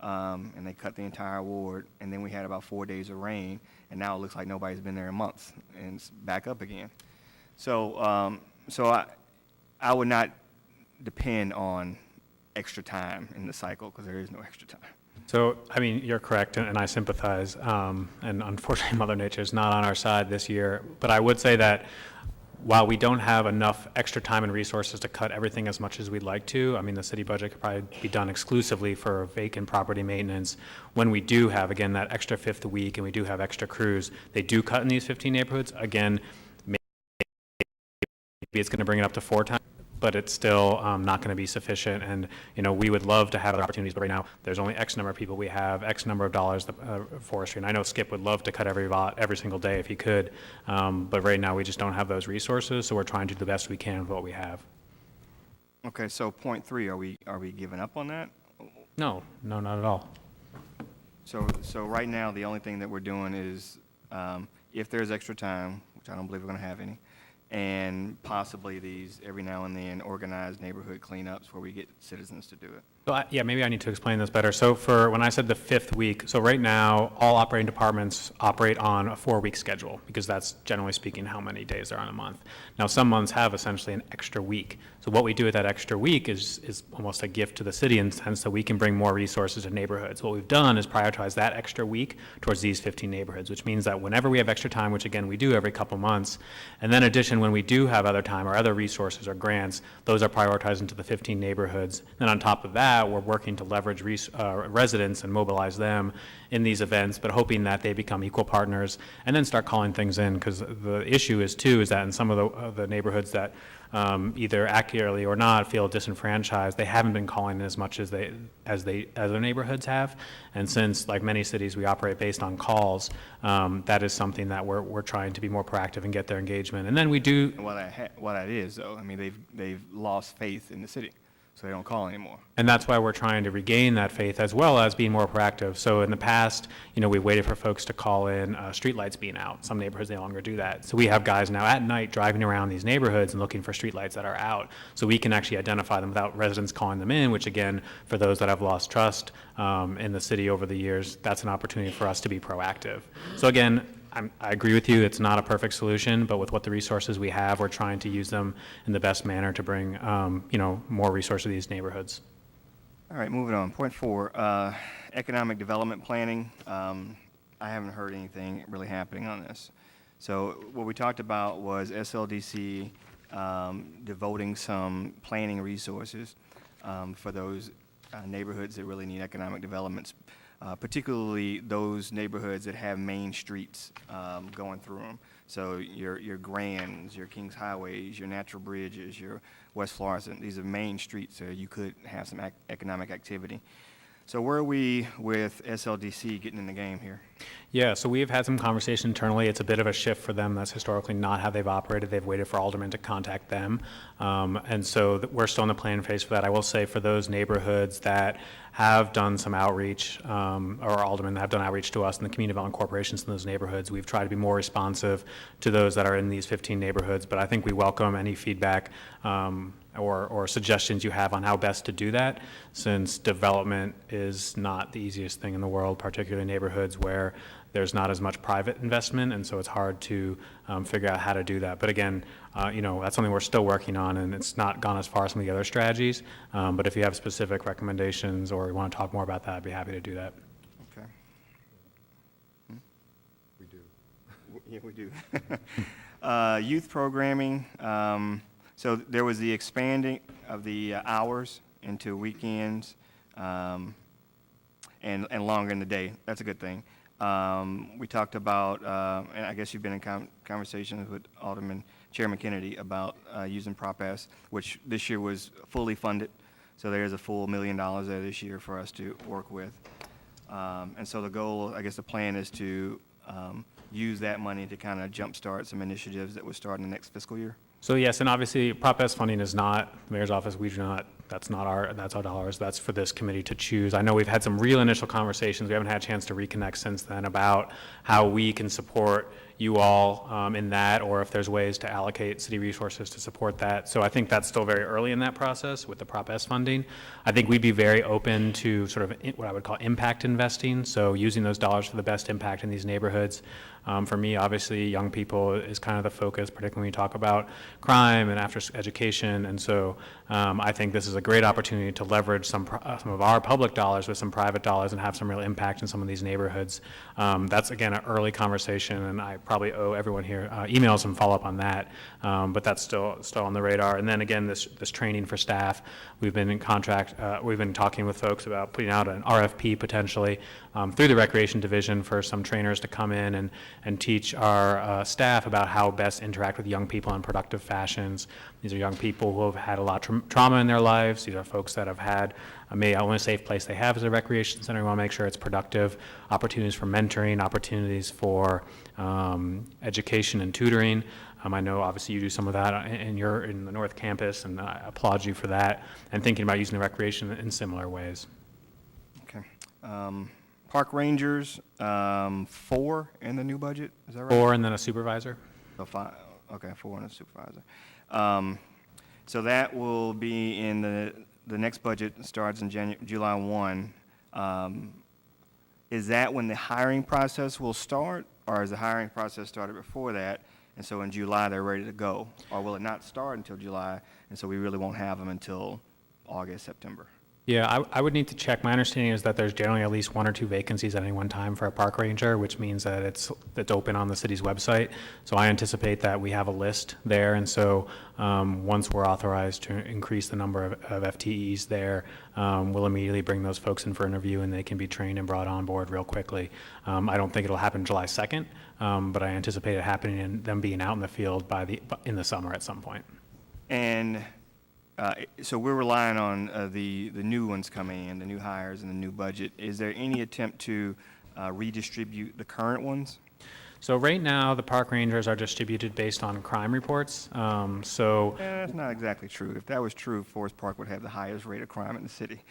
and they cut the entire ward, and then we had about 4 days of rain, and now it looks like nobody's been there in months, and it's back up again. So, I would not depend on extra time in the cycle, because there is no extra time. So, I mean, you're correct, and I sympathize, and unfortunately, Mother Nature is not on our side this year, but I would say that while we don't have enough extra time and resources to cut everything as much as we'd like to, I mean, the city budget could probably be done exclusively for vacant property maintenance. When we do have, again, that extra 5th week and we do have extra crews, they do cut in these 15 neighborhoods. Again, maybe it's going to bring it up to 4 times, but it's still not going to be sufficient. And, you know, we would love to have other opportunities, but right now there's only X number of people we have, X number of dollars forestry. And I know Skip would love to cut every single day if he could, but right now we just don't have those resources, so we're trying to do the best we can with what we have. Okay, so point 3, are we giving up on that? No, not at all. So right now, the only thing that we're doing is, if there's extra time, which I don't believe we're going to have any, and possibly these every now and then organized neighborhood cleanups where we get citizens to do it. So yeah, maybe I need to explain this better. So for when I said the 5th week, so right now, all operating departments operate on a 4-week schedule because that's generally speaking how many days there are in a month. Now, some months have essentially an extra week. So what we do with that extra week is almost a gift to the city in the sense that we can bring more resources to neighborhoods. What we've done is prioritize that extra week towards these 15 neighborhoods, which means that whenever we have extra time, which again we do every couple months, and then in addition, when we do have other time or other resources or grants, those are prioritized into the 15 neighborhoods. Then on top of that, we're working to leverage residents and mobilize them in these events, but hoping that they become equal partners and then start calling things in, because the issue is that in some of the neighborhoods that either accurately or not feel disenfranchised, they haven't been calling in as much as other neighborhoods have. And since, like many cities, we operate based on calls, that is something that we're trying to be more proactive and get their engagement. And then we do. Well, that is, though, I mean, they've lost faith in the city, so they don't call anymore. And that's why we're trying to regain that faith as well as being more proactive. So in the past, you know, we waited for folks to call in streetlights being out. Some neighborhoods no longer do that. So we have guys now at night driving around these neighborhoods and looking for streetlights that are out. So we can actually identify them without residents calling them in, which again, for those that have lost trust in the city over the years, that's an opportunity for us to be proactive. So again, I agree with you, it's not a perfect solution, but with what the resources we have, we're trying to use them in the best manner to bring, you know, more resources to these neighborhoods. All right, moving on. Point 4, economic development planning. I haven't heard anything really happening on this. So what we talked about was SLDC devoting some planning resources for those neighborhoods that really need economic developments, particularly those neighborhoods that have main streets going through them. So your Grands, your Kings Highways, your Natural Bridges, your West Florissant, these are main streets, so you could have some economic activity. So where are we with SLDC getting in the game here? Yeah, so we've had some conversation internally. It's a bit of a shift for them. That's historically not how they've operated. They've waited for aldermen to contact them. And so we're still in the planning phase for that. I will say for those neighborhoods that have done some outreach, or aldermen that have done outreach to us and the community development corporations in those neighborhoods, we've tried to be more responsive to those that are in these 15 neighborhoods. But I think we welcome any feedback or suggestions you have on how best to do that, since development is not the easiest thing in the world, particularly in neighborhoods where there's not as much private investment, and so it's hard to figure out how to do that. But again, that's something we're still working on, and it's not gone as far as some of the other strategies. But if you have specific recommendations or you want to talk more about that, I'd be happy to do that. Okay. We do. Yeah, we do. Youth programming. So there was the expanding of the hours into weekends and longer in the day. That's a good thing. We talked about, and I guess you've been in conversations with Chairman Kennedy about using Prop S, which this year was fully funded. So there's a full $1 million there this year for us to work with. And so the goal, I guess the plan is to use that money to kind of jumpstart some initiatives that would start in the next fiscal year. So yes, and obviously Prop S funding is not the mayor's office. We do not. That's our dollars. That's for this committee to choose. I know we've had some real initial conversations. We haven't had a chance to reconnect since then about how we can support you all in that, or if there's ways to allocate city resources to support that. So I think that's still very early in that process with the Prop S funding. I think we'd be very open to sort of what I would call impact investing, so using those dollars for the best impact in these neighborhoods. For me, obviously, young people is kind of the focus, particularly when you talk about crime and after education. And so I think this is a great opportunity to leverage some of our public dollars with some private dollars and have some real impact in some of these neighborhoods. That's, again, an early conversation, and I probably owe everyone here emails and follow up on that. But that's still on the radar. And then, again, this training for staff. We've been in contract. We've been talking with folks about putting out an RFP potentially through the Recreation Division for some trainers to come in and teach our staff about how best interact with young people in productive fashions. These are young people who have had a lot of trauma in their lives. These are folks that have had maybe the only safe place they have is a recreation center. We want to make sure it's productive. Opportunities for mentoring, opportunities for education and tutoring. I know obviously you do some of that in the North Campus, and I applaud you for that, and thinking about using the recreation in similar ways. Okay. Park rangers, 4 in the new budget, is that right? 4 and then a supervisor. So 5, okay, 4 and a supervisor. So that will be in the next budget starts in July 1. Is that when the hiring process will start, or is the hiring process started before that? And so in July, they're ready to go? Or will it not start until July, and so we really won't have them until August, September? Yeah, I would need to check. My understanding is that there's generally at least 1 or 2 vacancies at any one time for a park ranger, which means that it's open on the city's website. So I anticipate that we have a list there, and so once we're authorized to increase the number of FTEs there, we'll immediately bring those folks in for interview, and they can be trained and brought on board real quickly. I don't think it'll happen July 2nd, but I anticipate it happening and them being out in the field in the summer at some point. And so we're relying on the new ones coming in, the new hires and the new budget. Is there any attempt to redistribute the current ones? So right now, the park rangers are distributed based on crime reports. That's not exactly true. If that was true, Forest Park would have the highest rate of crime in the city.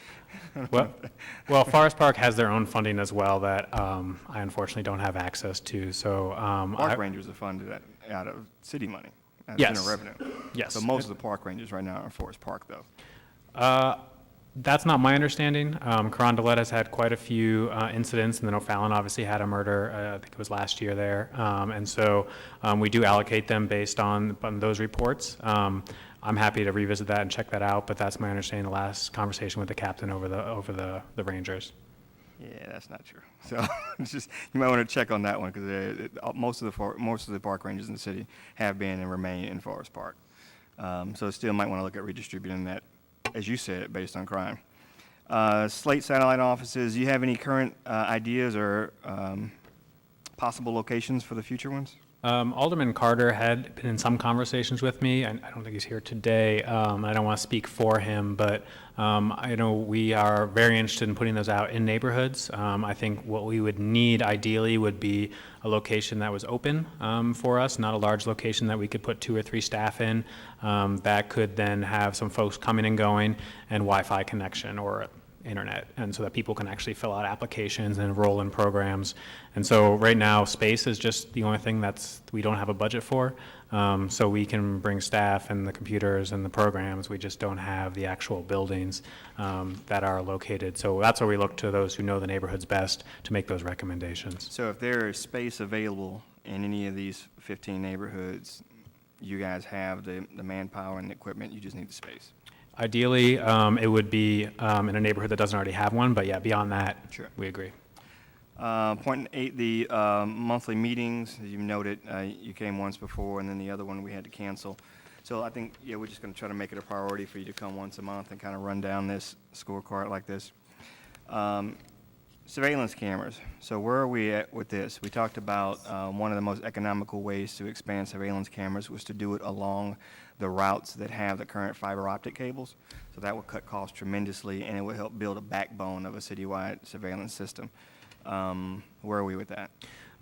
Well, Forest Park has their own funding as well that I unfortunately don't have access to. So park rangers are funded out of city money. Yes. General revenue. Yes. So most of the park rangers right now are in Forest Park, though. That's not my understanding. Carondelet has had quite a few incidents, and then O'Fallon obviously had a murder, I think it was last year there. And so we do allocate them based on those reports. I'm happy to revisit that and check that out, but that's my understanding, the last conversation with the captain over the Rangers. Yeah, that's not true. So it's just, you might want to check on that one, because most of the park rangers in the city have been and remain in Forest Park. So still might want to look at redistributing that, as you said, based on crime. Slate satellite offices, do you have any current ideas or possible locations for the future ones? Alderman Carter had been in some conversations with me, and I don't think he's here today. I don't want to speak for him, but I know we are very interested in putting those out in neighborhoods. I think what we would need ideally would be a location that was open for us, not a large location that we could put 2 or 3 staff in, that could then have some folks coming and going and Wi-Fi connection or internet, and so that people can actually fill out applications and enroll in programs. And so right now, space is just the only thing we don't have a budget for. So we can bring staff and the computers and the programs, we just don't have the actual buildings that are located. So that's where we look to those who know the neighborhoods best to make those recommendations. So if there is space available in any of these 15 neighborhoods, you guys have the manpower and the equipment, you just need the space? Ideally, it would be in a neighborhood that doesn't already have one, but yeah, beyond that, Sure. we agree. Point 8, the monthly meetings, as you noted, you came once before, and then the other one we had to cancel. So I think, yeah, we're just going to try to make it a priority for you to come once a month and kind of run down this scorecard like this. Surveillance cameras. So where are we at with this? We talked about one of the most economical ways to expand surveillance cameras was to do it along the routes that have the current fiber optic cables. So that would cut costs tremendously, and it would help build a backbone of a citywide surveillance system. Where are we with that?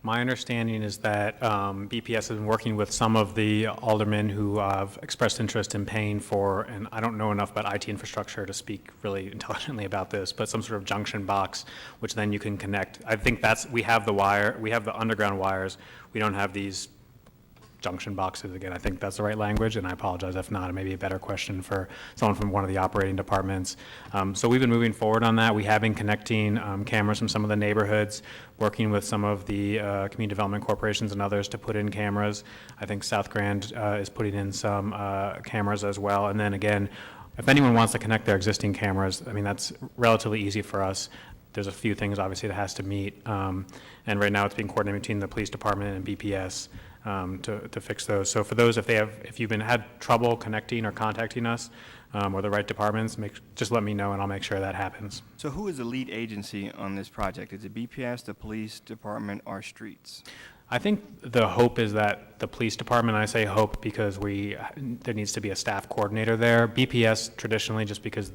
My understanding is that BPS has been working with some of the aldermen who have expressed interest in paying for, and I don't know enough about IT infrastructure to speak really intelligently about this, but some sort of junction box, which then you can connect. I think we have the wire, we have the underground wires, we don't have these junction boxes. Again, I think that's the right language, and I apologize if not. It may be a better question for someone from one of the operating departments. So we've been moving forward on that. We have been connecting cameras from some of the neighborhoods, working with some of the community development corporations and others to put in cameras. I think South Grand is putting in some cameras as well. And then again, if anyone wants to connect their existing cameras, I mean, that's relatively easy for us. There's a few things, obviously, that has to meet. And right now, it's being coordinated between the police department and BPS to fix those. So for those, if you've had trouble connecting or contacting us or the right departments, just let me know and I'll make sure that happens. So who is the lead agency on this project? Is it BPS, the police department, or streets? I think the hope is that the police department, I say hope because there needs to be a staff coordinator there. BPS traditionally, just because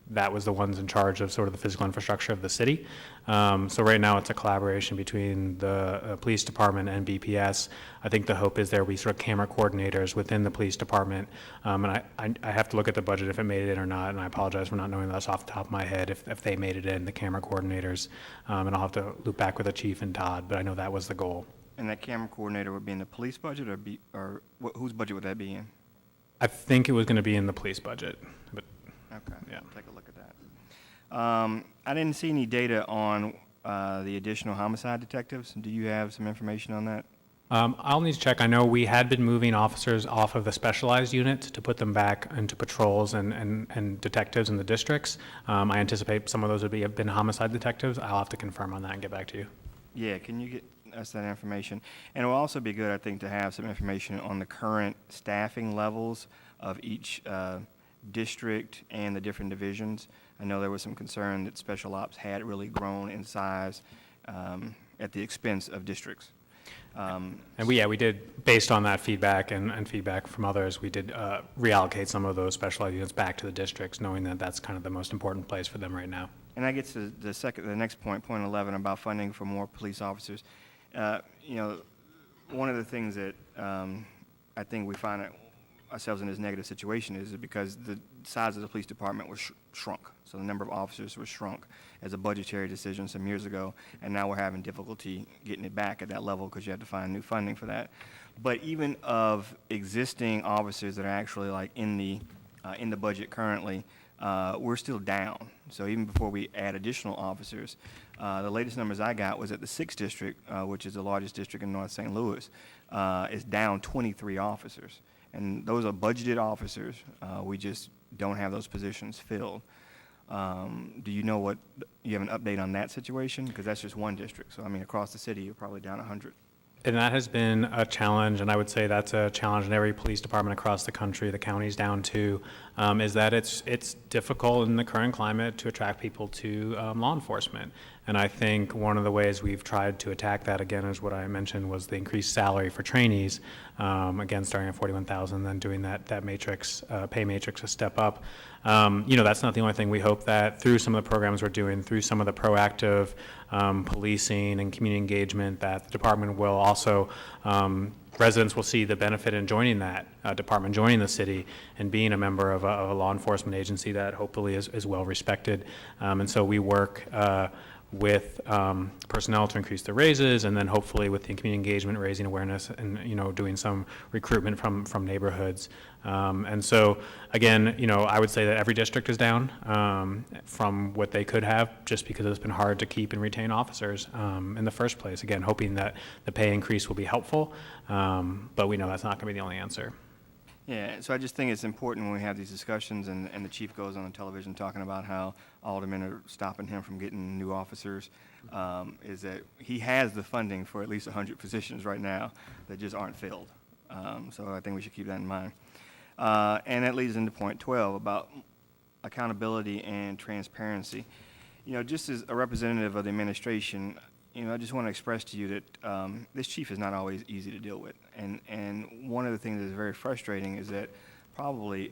that was the ones in charge of sort of the physical infrastructure of the city. So right now it's a collaboration between the police department and BPS. I think the hope is there will be sort of camera coordinators within the police department. And I have to look at the budget if it made it in or not, and I apologize for not knowing this off the top of my head if they made it in, the camera coordinators. And I'll have to loop back with the chief and Todd, but I know that was the goal. And that camera coordinator would be in the police budget, or whose budget would that be in? I think it was going to be in the police budget, but okay, yeah. Take a look at that. I didn't see any data on the additional homicide detectives. Do you have some information on that? I'll need to check. I know we had been moving officers off of the specialized unit to put them back into patrols and detectives in the districts. I anticipate some of those would have been homicide detectives. I'll have to confirm on that and get back to you. Yeah, can you get us that information? And it will also be good, I think, to have some information on the current staffing levels of each district and the different divisions. I know there was some concern that special ops had really grown in size at the expense of districts. And we did, based on that feedback and feedback from others, we did reallocate some of those specialized units back to the districts, knowing that that's kind of the most important place for them right now. And that gets to the next point, point 11, about funding for more police officers. You know, one of the things that I think we find ourselves in this negative situation is because the size of the police department was shrunk. So the number of officers was shrunk as a budgetary decision some years ago, and now we're having difficulty getting it back at that level because you have to find new funding for that. But even of existing officers that are actually like in the budget currently, we're still down. So even before we add additional officers, the latest numbers I got was that the 6th district, which is the largest district in North St. Louis, is down 23 officers. And those are budgeted officers. We just don't have those positions filled. Do you know you have an update on that situation? Because that's just one district. So, I mean, across the city, you're probably down 100. And that has been a challenge, and I would say that's a challenge in every police department across the country, the counties down to, is that it's difficult in the current climate to attract people to law enforcement. And I think one of the ways we've tried to attack that, again, is what I mentioned, was the increased salary for trainees, again, starting at $41,000, then doing that matrix, pay matrix a step up. You know, that's not the only thing. We hope that through some of the programs we're doing, through some of the proactive policing and community engagement, that the department will also, residents will see the benefit in joining that department, joining the city, and being a member of a law enforcement agency that hopefully is well respected. And so we work with personnel to increase the raises, and then hopefully with the community engagement, raising awareness and, doing some recruitment from neighborhoods. And so, again, I would say that every district is down from what they could have, just because it's been hard to keep and retain officers in the first place. Again, hoping that the pay increase will be helpful, but we know that's not going to be the only answer. Yeah, so I just think it's important when we have these discussions and the chief goes on the television talking about how aldermen are stopping him from getting new officers, is that he has the funding for at least 100 positions right now that just aren't filled. So I think we should keep that in mind. And that leads into point 12 about accountability and transparency. Just as a representative of the administration, I just want to express to you that this chief is not always easy to deal with. And one of the things that's very frustrating is that probably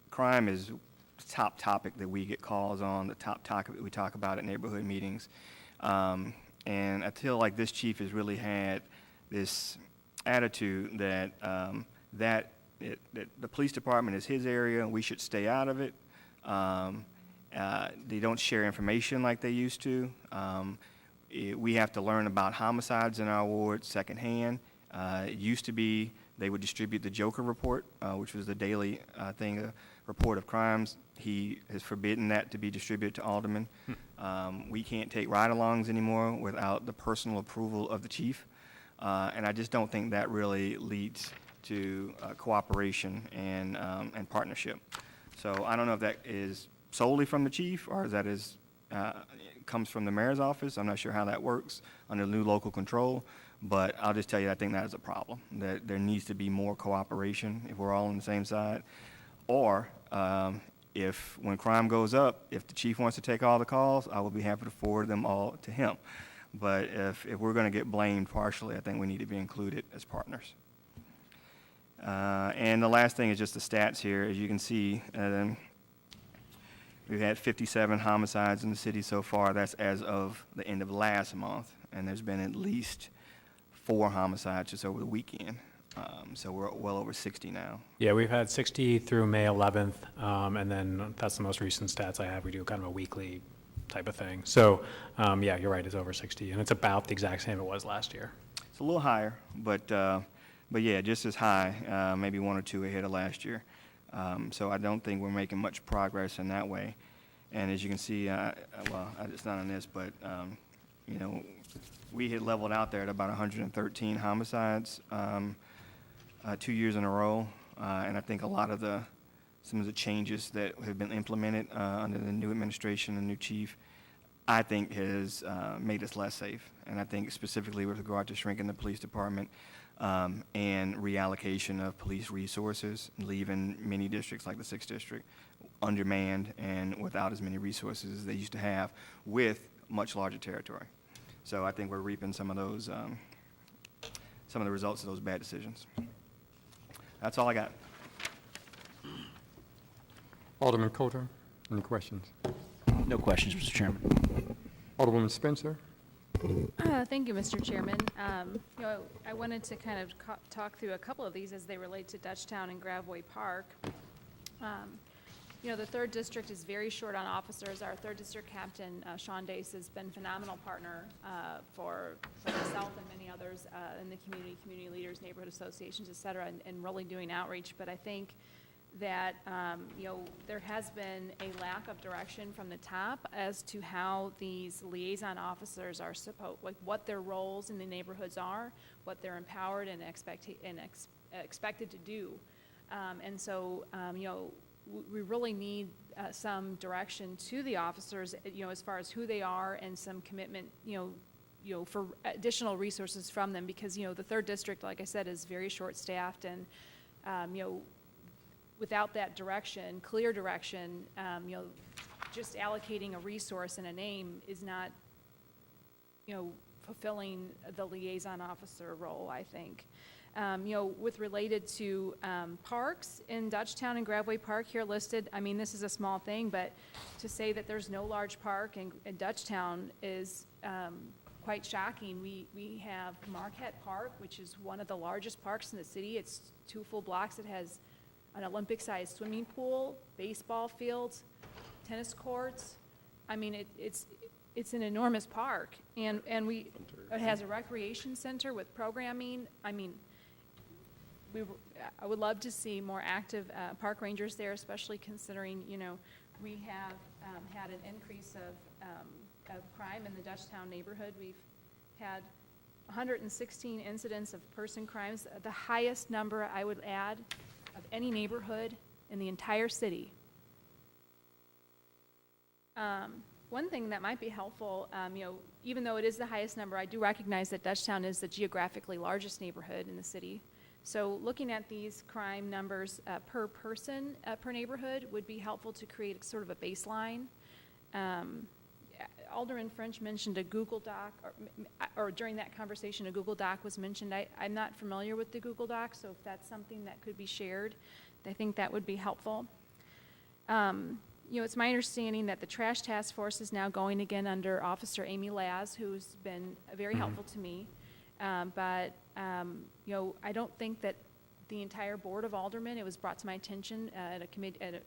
crime is the top topic that we get calls on, the top topic that we talk about at neighborhood meetings. And I feel like this chief has really had this attitude that that the police department is his area, we should stay out of it. They don't share information like they used to. We have to learn about homicides in our ward secondhand. It used to be they would distribute the Joker report, which was the daily report of crimes. He has forbidden that to be distributed to aldermen. We can't take ride-alongs anymore without the personal approval of the chief. And I just don't think that really leads to cooperation and partnership. So I don't know if that is solely from the chief or that is comes from the mayor's office. I'm not sure how that works under new local control, but I'll just tell you I think that is a problem, that there needs to be more cooperation if we're all on the same side. Or if when crime goes up, if the chief wants to take all the calls, I will be happy to forward them all to him. But if we're going to get blamed partially, I think we need to be included as partners. And the last thing is just the stats here. As you can see, we've had 57 homicides in the city so far. That's as of the end of last month. And there's been at least 4 homicides just over the weekend. So we're well over 60 now. Yeah, we've had 60 through May 11th, and then that's the most recent stats I have. We do kind of a weekly type of thing. So, yeah, you're right, it's over 60, and it's about the exact same it was last year. It's a little higher, but yeah, just as high, maybe 1 or 2 ahead of last year. So I don't think we're making much progress in that way. And as you can see, well, it's not on this, but, we had leveled out there at about 113 homicides 2 years in a row. And I think a lot of some of the changes that have been implemented under the new administration and new chief, I think has made us less safe. And I think specifically with regard to shrinking the police department and reallocation of police resources, leaving many districts like the 6th District undermanned and without as many resources as they used to have with much larger territory. So I think we're reaping some of those, some of the results of those bad decisions. That's all I got. Alderman Coulter, any questions? No questions, Mr. Chairman. Alderwoman Spencer? Thank you, Mr. Chairman. I wanted to kind of talk through a couple of these as they relate to Dutchtown and Graveway Park. The 3rd District is very short on officers. Our 3rd District Captain, Sean Dace, has been a phenomenal partner for myself and many others in the community leaders, neighborhood associations, et cetera, and really doing outreach. But I think that, there has been a lack of direction from the top as to how these liaison officers are what their roles in the neighborhoods are, what they're empowered and expected to do. And so, we really need some direction to the officers, as far as who they are and some commitment, for additional resources from them, because, the 3rd District, like I said, is very short-staffed, and, without that direction, clear direction, just allocating a resource and a name is not, fulfilling the liaison officer role, I think. With related to parks in Dutchtown and Graveway Park here listed, I mean, this is a small thing, but to say that there's no large park in Dutchtown is quite shocking. We have Marquette Park, which is one of the largest parks in the city. It's 2 full blocks. It has an Olympic-sized swimming pool, baseball fields, tennis courts. I mean, it's an enormous park, and it has a recreation center with programming. I mean, I would love to see more active park rangers there, especially considering, we have had an increase of crime in the Dutchtown neighborhood. We've had 116 incidents of person crimes, the highest number, I would add, of any neighborhood in the entire city. One thing that might be helpful, even though it is the highest number, I do recognize that Dutchtown is the geographically largest neighborhood in the city. So looking at these crime numbers per person, per neighborhood, would be helpful to create sort of a baseline. Alderman French mentioned a Google Doc, or during that conversation, a Google Doc was mentioned. I'm not familiar with the Google Doc, so if that's something that could be shared, I think that would be helpful. It's my understanding that the Trash Task Force is now going again under Officer Amy Laz, who's been very helpful to me. But I don't think that the entire board of aldermen, it was brought to my attention at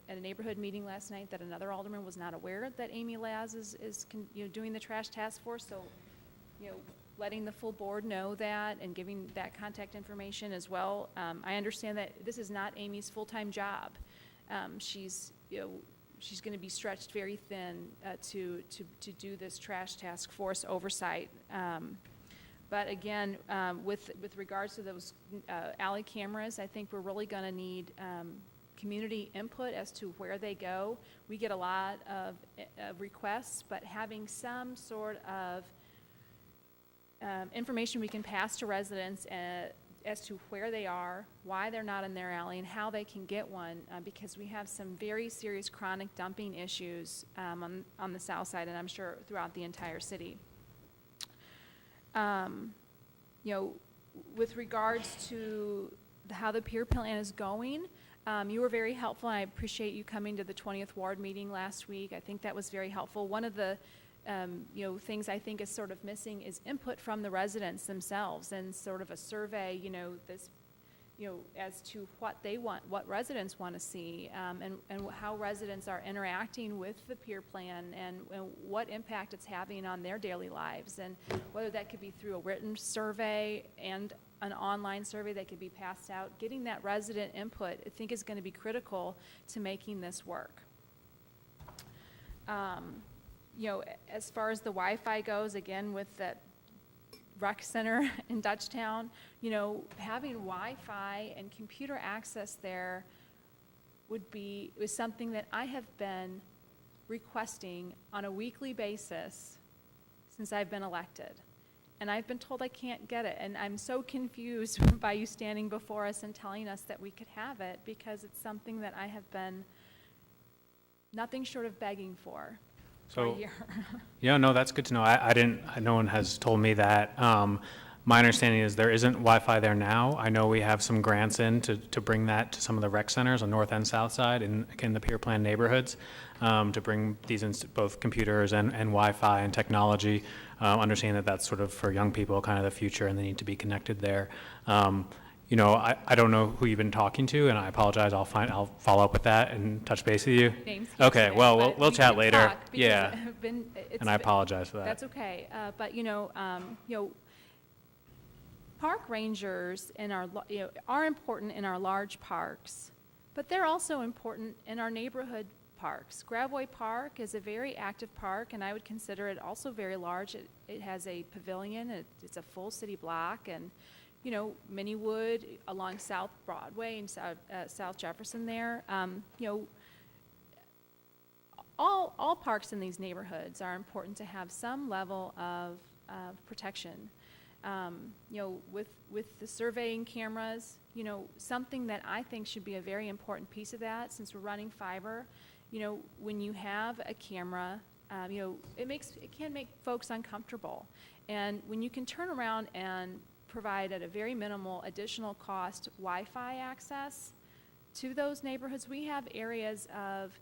a neighborhood meeting last night that another alderman was not aware that Amy Laz is doing the Trash Task Force. So, letting the full board know that and giving that contact information as well. I understand that this is not Amy's full-time job. She's going to be stretched very thin to do this Trash Task Force oversight. But again, with regards to those alley cameras, I think we're really going to need community input as to where they go. We get a lot of requests, but having some sort of information we can pass to residents as to where they are, why they're not in their alley, and how they can get one, because we have some very serious chronic dumping issues on the south side, and I'm sure throughout the entire city. With regards to how the peer plan is going, you were very helpful. I appreciate you coming to the 20th Ward meeting last week. I think that was very helpful. One of the things I think is sort of missing is input from the residents themselves and sort of a survey, as to what they want, what residents want to see, and how residents are interacting with the peer plan and what impact it's having on their daily lives, and whether that could be through a written survey and an online survey that could be passed out. Getting that resident input, I think, is going to be critical to making this work. As far as the Wi-Fi goes, again, with that rec center in Dutchtown, having Wi-Fi and computer access there was something that I have been requesting on a weekly basis since I've been elected. And I've been told I can't get it. And I'm so confused by you standing before us and telling us that we could have it, because it's something that I have been nothing short of begging for. So, yeah, no, that's good to know. No one has told me that. My understanding is there isn't Wi-Fi there now. I know we have some grants in to bring that to some of the rec centers on north and south side in the peer plan neighborhoods, to bring these both computers and Wi-Fi and technology. Understanding that that's sort of for young people, kind of the future, and they need to be connected there. I don't know who you've been talking to, and I apologize. I'll follow up with that and touch base with you. Okay, well, we'll chat later. Yeah, and I apologize for that. That's okay. But park rangers are important in our large parks, but they're also important in our neighborhood parks. Gravois Park is a very active park, and I would consider it also very large. It has a pavilion. It's a full city block, and Minniewood along South Broadway and South Jefferson there. All parks in these neighborhoods are important to have some level of protection. With the surveying cameras, something that I think should be a very important piece of that, since we're running fiber, when you have a camera, it can make folks uncomfortable. And when you can turn around and provide at a very minimal additional cost Wi-Fi access to those neighborhoods, we have areas of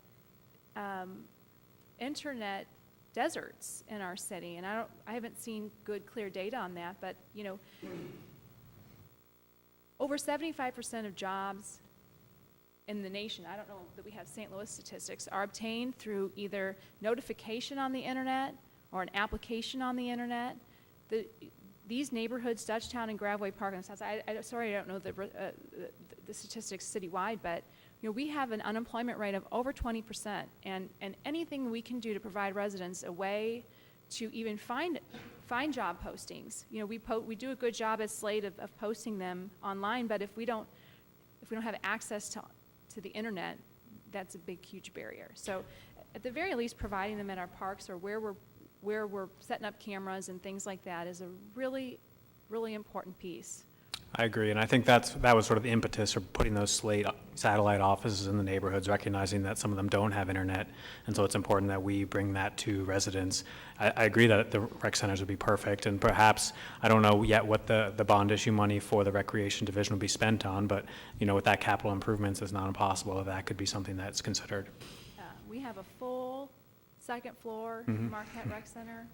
internet deserts in our city, and I haven't seen good clear data on that, but over 75% of jobs in the nation, I don't know that we have St. Louis statistics, are obtained through either notification on the internet or an application on the internet. These neighborhoods, Dutchtown and Graveway Park and South, sorry, I don't know the statistics citywide, but we have an unemployment rate of over 20%, and anything we can do to provide residents a way to even find job postings. We do a good job at Slate of posting them online, but if we don't have access to the internet, that's a big, huge barrier. So at the very least, providing them in our parks or where we're setting up cameras and things like that is a really, really important piece. I agree, and I think that was sort of the impetus for putting those satellite offices in the neighborhoods, recognizing that some of them don't have internet, and so it's important that we bring that to residents. I agree that the rec centers would be perfect, and perhaps, I don't know yet what the bond issue money for the recreation division will be spent on, but with that capital improvements, it's not impossible that could be something that's considered. We have a full second floor Marquette Rec Center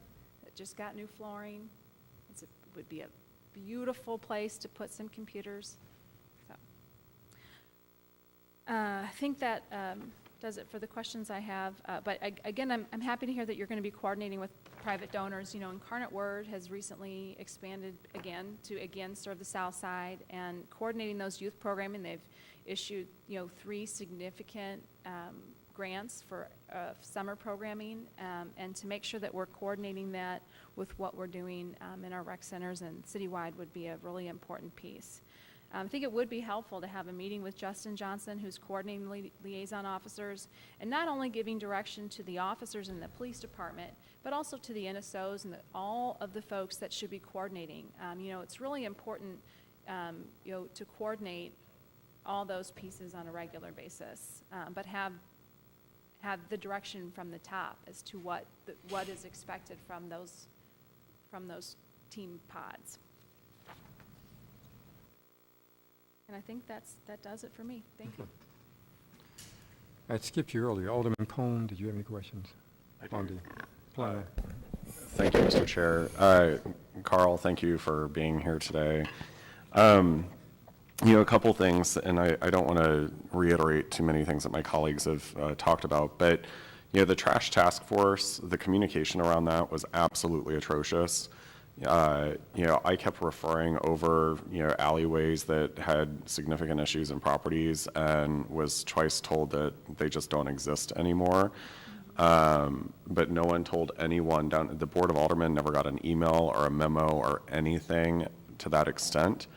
that just got new flooring. It would be a beautiful place to put some computers. So, I think that does it for the questions I have. But again, I'm happy to hear that you're going to be coordinating with private donors. Incarnate Word has recently expanded again to serve the South Side and coordinating those youth programming. They've issued 3 significant grants for summer programming, and to make sure that we're coordinating that with what we're doing in our rec centers and citywide would be a really important piece. I think it would be helpful to have a meeting with Justin Johnson, who's coordinating liaison officers, and not only giving direction to the officers in the police department, but also to the NSOs and all of the folks that should be coordinating. It's really important to coordinate all those pieces on a regular basis, but have the direction from the top as to what is expected from those team pods. And I think that does it for me. Thank you. I skipped you earlier. Alderman Cone, did you have any questions on the plan? Thank you, Mr. Chair. Carl, thank you for being here today. A couple things, and I don't want to reiterate too many things that my colleagues have talked about, but the trash task force, the communication around that was absolutely atrocious. I kept referring over alleyways that had significant issues in properties, and was twice told that they just don't exist anymore. But no one told anyone down. The Board of Aldermen never got an email or a memo or anything to that extent.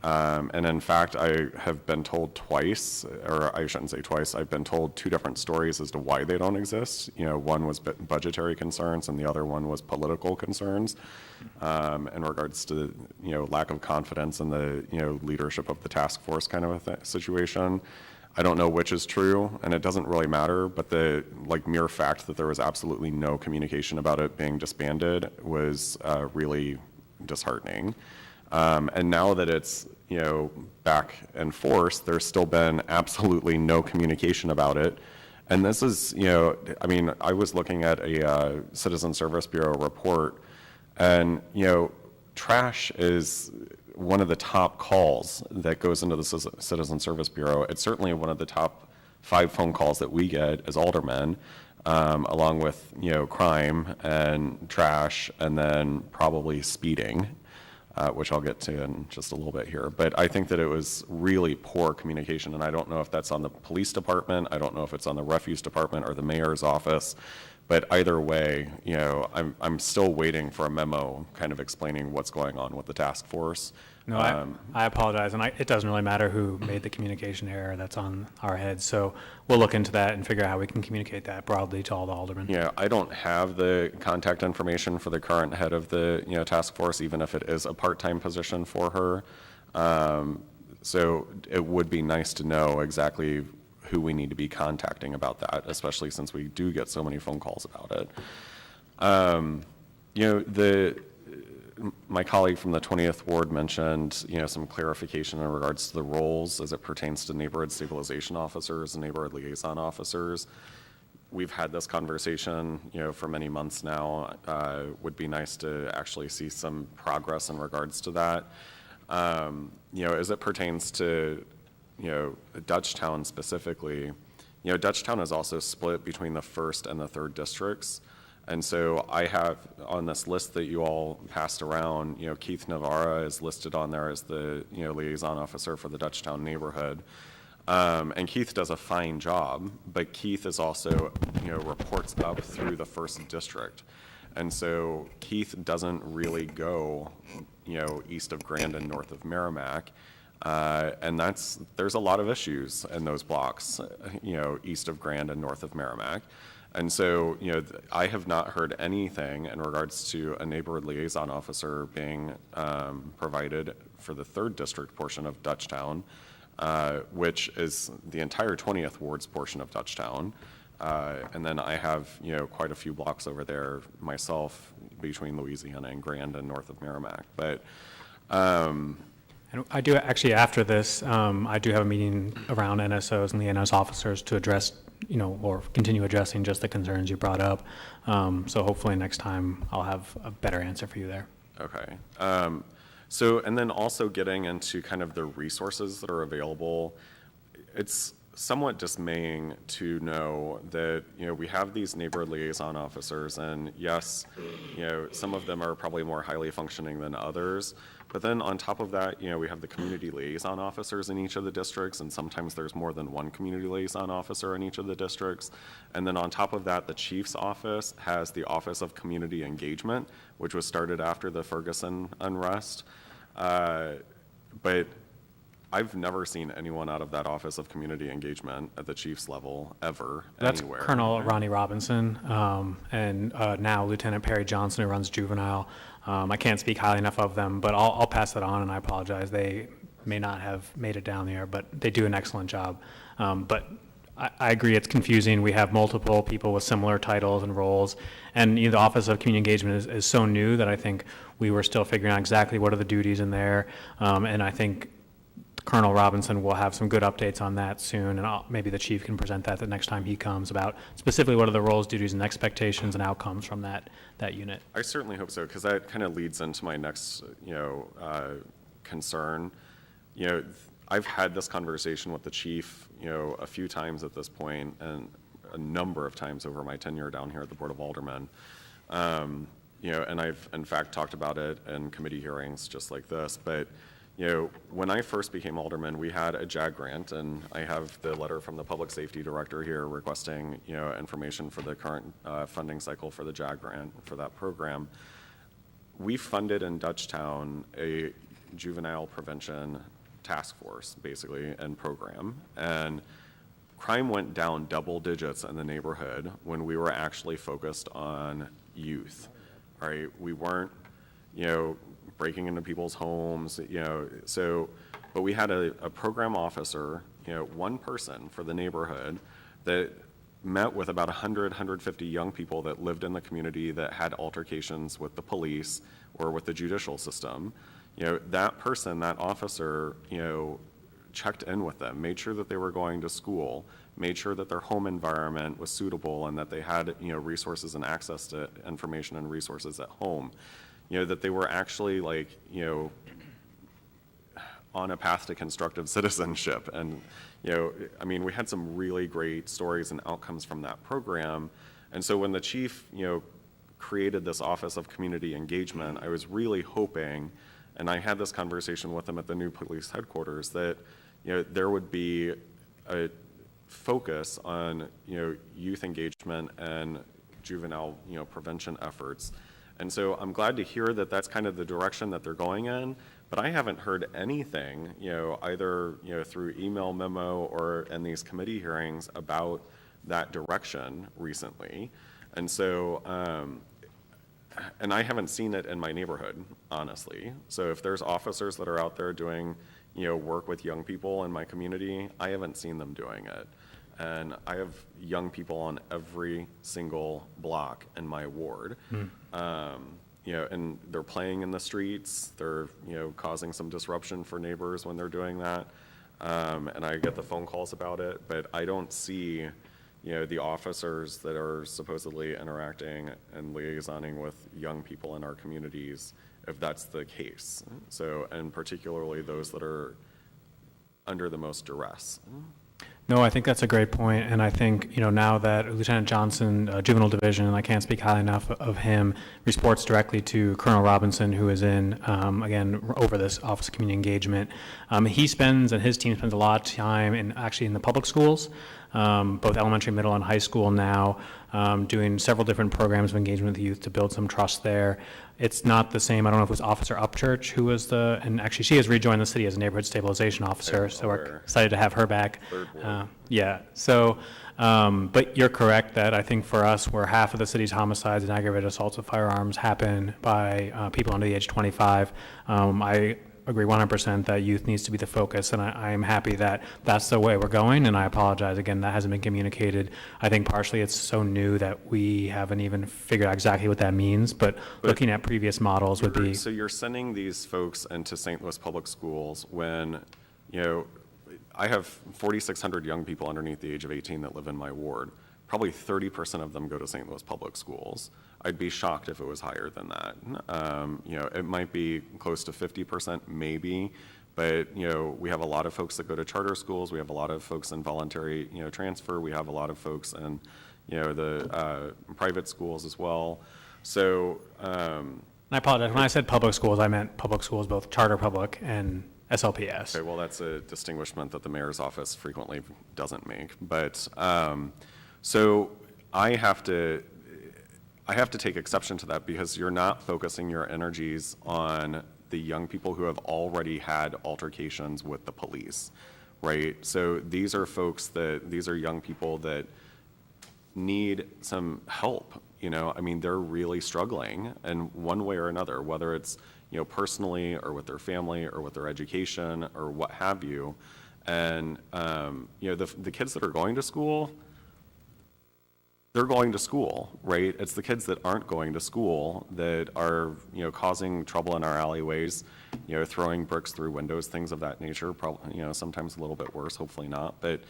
And in fact, I have been told twice, or I shouldn't say twice, I've been told 2 different stories as to why they don't exist. One was budgetary concerns, and the other one was political concerns, in regards to, lack of confidence in the, leadership of the task force kind of a situation. I don't know which is true, and it doesn't really matter, but the mere fact that there was absolutely no communication about it being disbanded was really disheartening. And now that it's, back in force, there's still been absolutely no communication about it. And this is, I was looking at a Citizen Service Bureau report, and, trash is one of the top calls that goes into the Citizen Service Bureau. It's certainly one of the top 5 phone calls that we get as aldermen, along with, crime and trash, and then probably speeding. Which I'll get to in just a little bit here. But I think that it was really poor communication, and I don't know if that's on the police department, I don't know if it's on the refuse department or the mayor's office, but either way, I'm still waiting for a memo kind of explaining what's going on with the task force. No, I apologize, and it doesn't really matter who made the communication error. That's on our heads. So we'll look into that and figure out how we can communicate that broadly to all the aldermen. Yeah, I don't have the contact information for the current head of the task force, even if it is a part-time position for her. So it would be nice to know exactly who we need to be contacting about that, especially since we do get so many phone calls about it. My colleague from the 20th Ward mentioned, some clarification in regards to the roles as it pertains to neighborhood stabilization officers and neighborhood liaison officers. We've had this conversation, for many months now. Would be nice to actually see some progress in regards to that. As it pertains to, Dutchtown specifically, Dutchtown is also split between the 1st and the 3rd districts. And so I have on this list that you all passed around, Keith Navarra is listed on there as the, liaison officer for the Dutchtown neighborhood. And Keith does a fine job, but Keith is also, reports up through the 1st District. And so Keith doesn't really go, east of Grand and north of Merrimack. And there's a lot of issues in those blocks, east of Grand and north of Merrimack. And so, I have not heard anything in regards to a neighborhood liaison officer being provided for the 3rd District portion of Dutchtown, which is the entire 20th Ward's portion of Dutchtown. And then I have, quite a few blocks over there myself between Louisiana and Grand and north of Merrimack. But And I do, actually, after this, I do have a meeting around NSOs and the NS officers to address, or continue addressing just the concerns you brought up. So hopefully next time I'll have a better answer for you there. Okay. So, and then also getting into kind of the resources that are available, it's somewhat dismaying to know that, we have these neighborhood liaison officers, and yes, some of them are probably more highly functioning than others. But then on top of that, we have the community liaison officers in each of the districts, and sometimes there's more than one community liaison officer in each of the districts. And then on top of that, the chief's office has the Office of Community Engagement, which was started after the Ferguson unrest. But I've never seen anyone out of that Office of Community Engagement at the chief's level ever, That's anywhere. Colonel Ronnie Robinson, and now Lieutenant Perry Johnson, who runs juvenile. I can't speak highly enough of them, but I'll pass that on, and I apologize. They may not have made it down there, but they do an excellent job. But I agree, it's confusing. We have multiple people with similar titles and roles, and the Office of Community Engagement is so new that I think we were still figuring out exactly what are the duties in there, and I think Colonel Robinson will have some good updates on that soon, and maybe the chief can present that the next time he comes about specifically what are the roles, duties, and expectations and outcomes from that unit. I certainly hope so, because that kind of leads into my next, concern. I've had this conversation with the chief, a few times at this point, and a number of times over my tenure down here at the Board of Aldermen. And I've in fact talked about it in committee hearings just like this, but when I first became alderman, we had a JAG grant, and I have the letter from the public safety director here requesting, information for the current funding cycle for the JAG grant for that program. We funded in Dutchtown a juvenile prevention task force, basically, and program, and crime went down double digits in the neighborhood when we were actually focused on youth, right? We weren't, breaking into people's homes, but we had a program officer, one person for the neighborhood that met with about 150 young people that lived in the community that had altercations with the police or with the judicial system. That person, that officer, checked in with them, made sure that they were going to school, made sure that their home environment was suitable and that they had, resources and access to information and resources at home. That they were actually on a path to constructive citizenship. And, we had some really great stories and outcomes from that program. And so when the chief, created this Office of Community Engagement, I was really hoping, and I had this conversation with him at the new police headquarters, that, there would be a focus on, youth engagement and juvenile, prevention efforts. And so I'm glad to hear that that's kind of the direction that they're going in, but I haven't heard anything, either, through email memo or in these committee hearings about that direction recently. And so, and I haven't seen it in my neighborhood, honestly. So if there's officers that are out there doing, work with young people in my community, I haven't seen them doing it. And I have young people on every single block in my ward. And they're playing in the streets. They're, causing some disruption for neighbors when they're doing that. And I get the phone calls about it, but I don't see, the officers that are supposedly interacting and liaisoning with young people in our communities, if that's the case. So, and particularly those that are under the most duress. No, I think that's a great point, and I think, now that Lieutenant Johnson, Juvenile Division, and I can't speak highly enough of him, reports directly to Colonel Robinson, who is in, again, over this Office of Community Engagement. He spends, and his team spends a lot of time actually in the public schools, both elementary, middle, and high school now, doing several different programs of engagement with youth to build some trust there. It's not the same, I don't know if it was Officer Upchurch who was and actually she has rejoined the city as a neighborhood stabilization officer, so we're excited to have her back. Yeah, so, but you're correct that I think for us, where half of the city's homicides and aggravated assaults with firearms happen by people under the age of 25, I agree 100% that youth needs to be the focus, and I am happy that that's the way we're going, and I apologize again that hasn't been communicated. I think partially it's so new that we haven't even figured out exactly what that means, but looking at previous models would be... So you're sending these folks into St. Louis public schools when, I have 4,600 young people underneath the age of 18 that live in my ward. Probably 30% of them go to St. Louis public schools. I'd be shocked if it was higher than that. It might be close to 50% maybe, but, we have a lot of folks that go to charter schools. We have a lot of folks in voluntary, transfer. We have a lot of folks in, the private schools as well. So. I apologize. When I said public schools, I meant public schools, both charter public and SLPS. Okay, well, that's a distinguishment that the mayor's office frequently doesn't make. But so I have to take exception to that because you're not focusing your energies on the young people who have already had altercations with the police, right? So these are these are young people that need some help, they're really struggling in one way or another, whether it's, personally or with their family or with their education or what have you. And, the kids that are going to school, they're going to school, right? It's the kids that aren't going to school that are, causing trouble in our alleyways, throwing bricks through windows, things of that nature, probably, sometimes a little bit worse, hopefully not. But,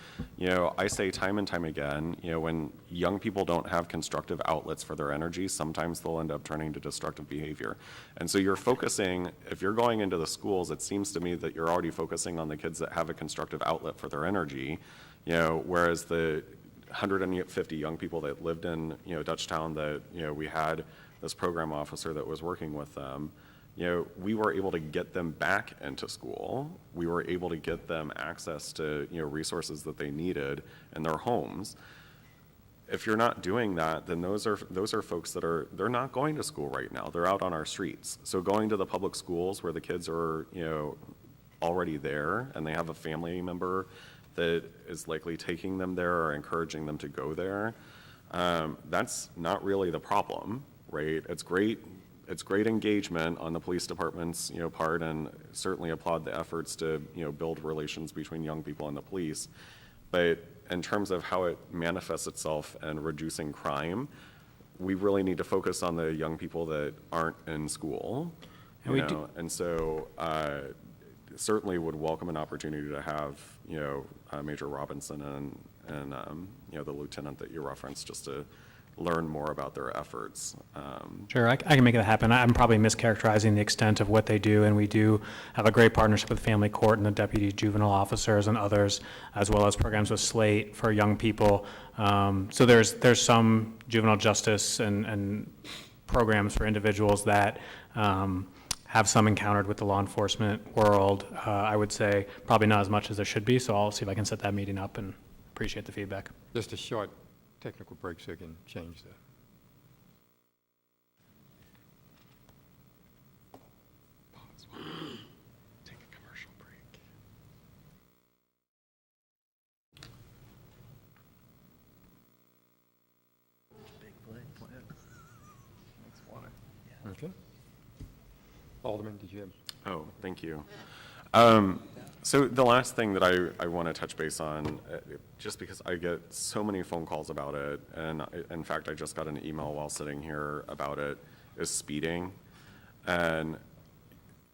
I say time and time again, when young people don't have constructive outlets for their energy, sometimes they'll end up turning to destructive behavior. And so you're focusing, if you're going into the schools, it seems to me that you're already focusing on the kids that have a constructive outlet for their energy, whereas the 150 young people that lived in, Dutchtown that, we had this program officer that was working with them, we were able to get them back into school. We were able to get them access to, resources that they needed in their homes. If you're not doing that, then those are folks that they're not going to school right now. They're out on our streets. So going to the public schools where the kids are, already there and they have a family member that is likely taking them there or encouraging them to go there, that's not really the problem, right? It's great engagement on the police department's, part, and certainly applaud the efforts to, build relations between young people and the police. But in terms of how it manifests itself in reducing crime, we really need to focus on the young people that aren't in school, and so certainly would welcome an opportunity to have, Major Robinson and the lieutenant that you referenced, just to learn more about their efforts. Sure, I can make that happen. I'm probably mischaracterizing the extent of what they do, and we do have a great partnership with Family Court and the deputy juvenile officers and others, as well as programs with Slate for young people. So there's some juvenile justice and programs for individuals that have some encountered with the law enforcement world. I would say probably not as much as there should be, so I'll see if I can set that meeting up and appreciate the feedback. Just a short technical break so I can change that. Take a commercial break. Big play. Okay. Alderman, did you have? Oh, thank you. So the last thing that I want to touch base on, just because I get so many phone calls about it, and in fact, I just got an email while sitting here about it, is speeding. And,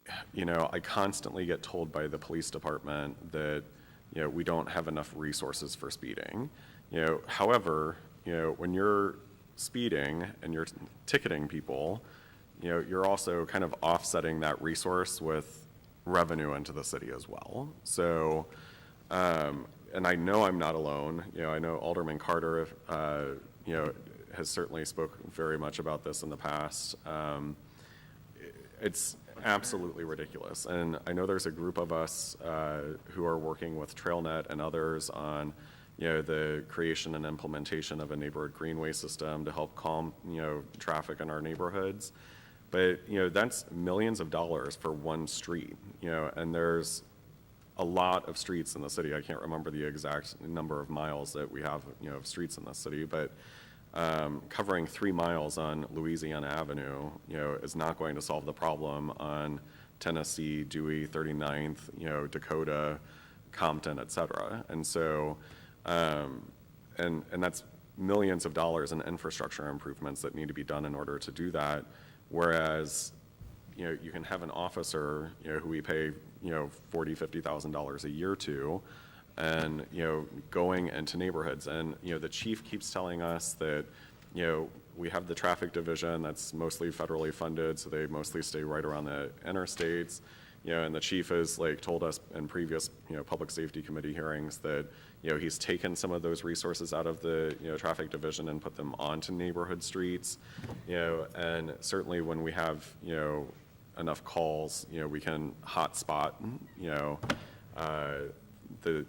I constantly get told by the police department that, we don't have enough resources for speeding. However, when you're speeding and you're ticketing people, you're also kind of offsetting that resource with revenue into the city as well. So and I know I'm not alone. I know Alderman Carter, has certainly spoken very much about this in the past. It's absolutely ridiculous. And I know there's a group of us who are working with TrailNet and others on, the creation and implementation of a neighborhood greenway system to help calm, traffic in our neighborhoods. But, that's millions of dollars for one street, and there's a lot of streets in the city. I can't remember the exact number of miles that we have, of streets in the city, but covering 3 miles on Louisiana Avenue, is not going to solve the problem on Tennessee, Dewey, 39th, Dakota, Compton, et cetera. And so, and that's millions of dollars in infrastructure improvements that need to be done in order to do that. Whereas, you can have an officer, who we pay, $40,000, $50,000 a year to, and, going into neighborhoods. And, the chief keeps telling us that, we have the traffic division that's mostly federally funded, so they mostly stay right around the interstates. And the chief has told us in previous, public safety committee hearings that, he's taken some of those resources out of the, traffic division and put them onto neighborhood streets. And certainly when we have, enough calls, we can hotspot, the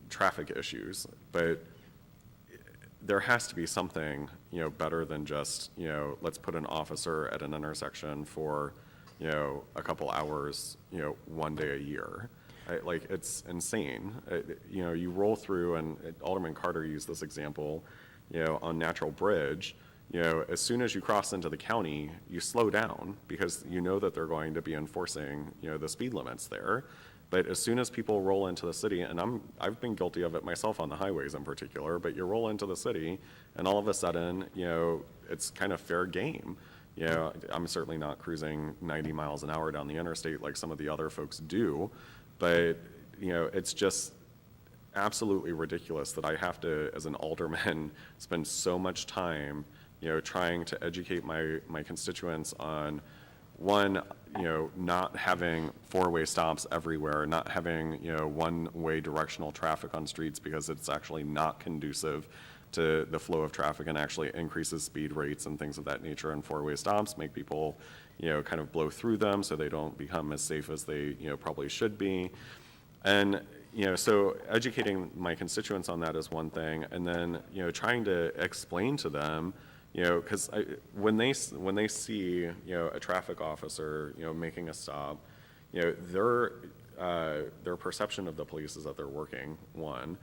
traffic issues. But there has to be something, better than just, let's put an officer at an intersection for, a couple hours, one day a year. It's insane. You roll through, and Alderman Carter used this example, on Natural Bridge. As soon as you cross into the county, you slow down because you know that they're going to be enforcing, the speed limits there. But as soon as people roll into the city, and I've been guilty of it myself on the highways in particular, but you roll into the city and all of a sudden, it's kind of fair game. I'm certainly not cruising 90 miles an hour down the interstate like some of the other folks do, but, it's just absolutely ridiculous that I have to, as an alderman, spend so much time, trying to educate my constituents on, one, not having 4-way stops everywhere, not having, one-way directional traffic on streets because it's actually not conducive to the flow of traffic and actually increases speed rates and things of that nature. And 4-way stops make people, kind of blow through them so they don't become as safe as they, probably should be. And, so educating my constituents on that is one thing. And then, trying to explain to them, because when they see, a traffic officer, making a stop, their perception of the police is that they're working, one.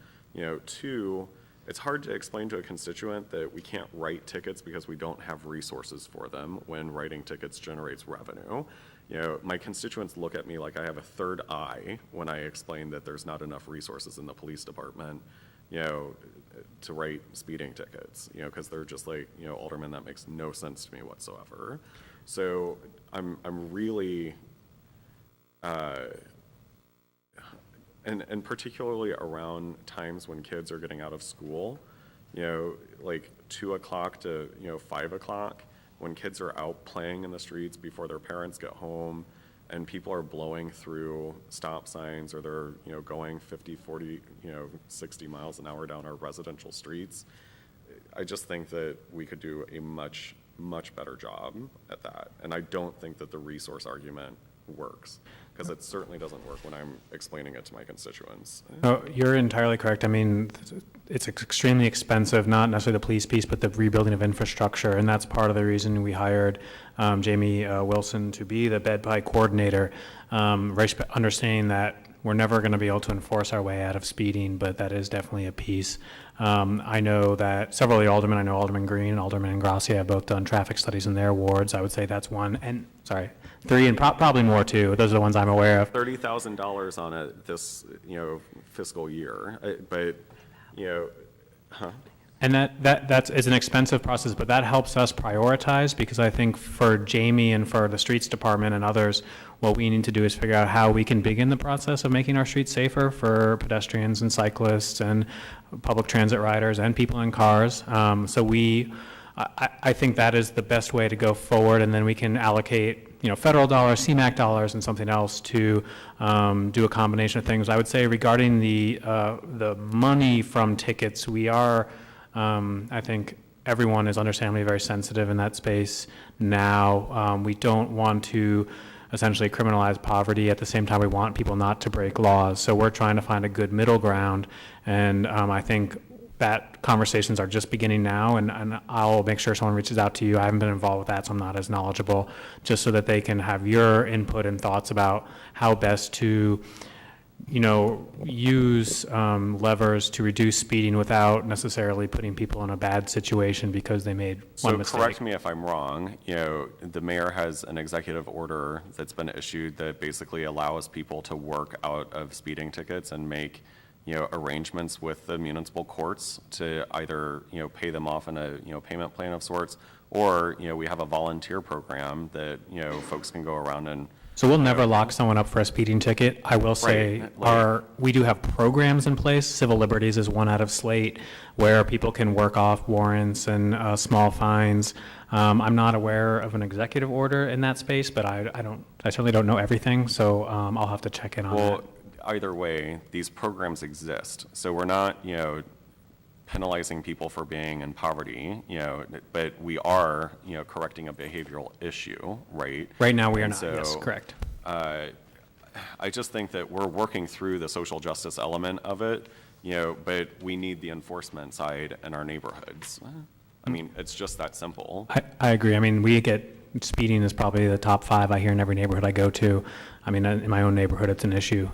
Two, it's hard to explain to a constituent that we can't write tickets because we don't have resources for them when writing tickets generates revenue. My constituents look at me like I have a third eye when I explain that there's not enough resources in the police department, to write speeding tickets, because they're just like, Alderman, that makes no sense to me whatsoever. So I'm really, and particularly around times when kids are getting out of school, like 2 o'clock to, 5 o'clock, when kids are out playing in the streets before their parents get home, and people are blowing through stop signs, or they're, going 50, 40, 60 miles an hour down our residential streets. I just think that we could do a much, much better job at that. And I don't think that the resource argument works, because it certainly doesn't work when I'm explaining it to my constituents. No, you're entirely correct. I mean, it's extremely expensive, not necessarily the police piece, but the rebuilding of infrastructure, and that's part of the reason we hired Jamie Wilson to be the BedPI coordinator, understanding that we're never going to be able to enforce our way out of speeding, but that is definitely a piece. I know that several of the aldermen, I know Alderman Green and Alderman Ingrassia have both done traffic studies in their wards. I would say that's one, and sorry, 3 and probably more too. Those are the ones I'm aware of. $30,000 on it this, fiscal year, but, And that's an expensive process, but that helps us prioritize, because I think for Jamie and for the streets department and others, what we need to do is figure out how we can begin the process of making our streets safer for pedestrians and cyclists and public transit riders and people in cars. I think that is the best way to go forward, and then we can allocate, federal dollars, CMAQ dollars, and something else to do a combination of things. I would say regarding the money from tickets, we are, I think everyone is understandably very sensitive in that space now. We don't want to essentially criminalize poverty. At the same time, we want people not to break laws. So we're trying to find a good middle ground, and I think that conversations are just beginning now, and I'll make sure someone reaches out to you. I haven't been involved with that, so I'm not as knowledgeable, just so that they can have your input and thoughts about how best to, use levers to reduce speeding without necessarily putting people in a bad situation because they made one mistake. So correct me if I'm wrong, the mayor has an executive order that's been issued that basically allows people to work out of speeding tickets and make arrangements with the municipal courts to either, pay them off in a, payment plan of sorts, or, we have a volunteer program that, folks can go around and. So we'll never lock someone up for a speeding ticket. I will say we do have programs in place. Civil Liberties is one out of slate where people can work off warrants and small fines. I'm not aware of an executive order in that space, but I certainly don't know everything. So I'll have to check in on that. Either way, these programs exist. So we're not, penalizing people for being in poverty, but we are, correcting a behavioral issue, right? Right now we are And not, yes, correct. I just think that we're working through the social justice element of it, but we need the enforcement side in our neighborhoods. I mean, it's just that simple. I agree. I mean, speeding is probably the top 5 I hear in every neighborhood I go to. I mean, in my own neighborhood, it's an issue.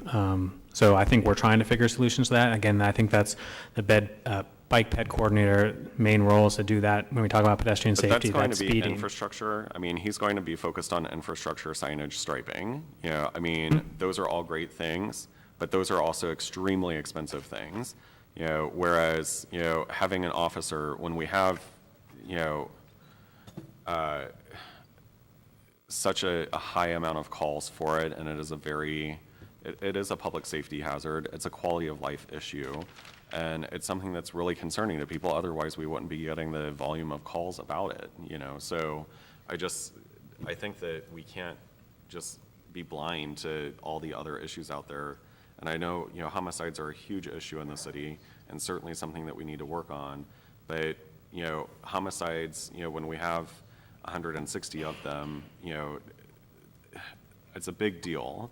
So I think we're trying to figure solutions to that. Again, I think that's the bike ped coordinator main role is to do that when we talk about pedestrian safety. But that's going to be speeding. infrastructure. I mean, he's going to be focused on infrastructure, signage, striping. I mean, those are all great things, but those are also extremely expensive things. Whereas, having an officer, when we have, such a high amount of calls for it, and it is it is a public safety hazard. It's a quality of life issue, and it's something that's really concerning to people. Otherwise, we wouldn't be getting the volume of calls about it, So I think that we can't just be blind to all the other issues out there. And I know, homicides are a huge issue in the city, and certainly something that we need to work on. But, homicides, when we have 160 of them, it's a big deal,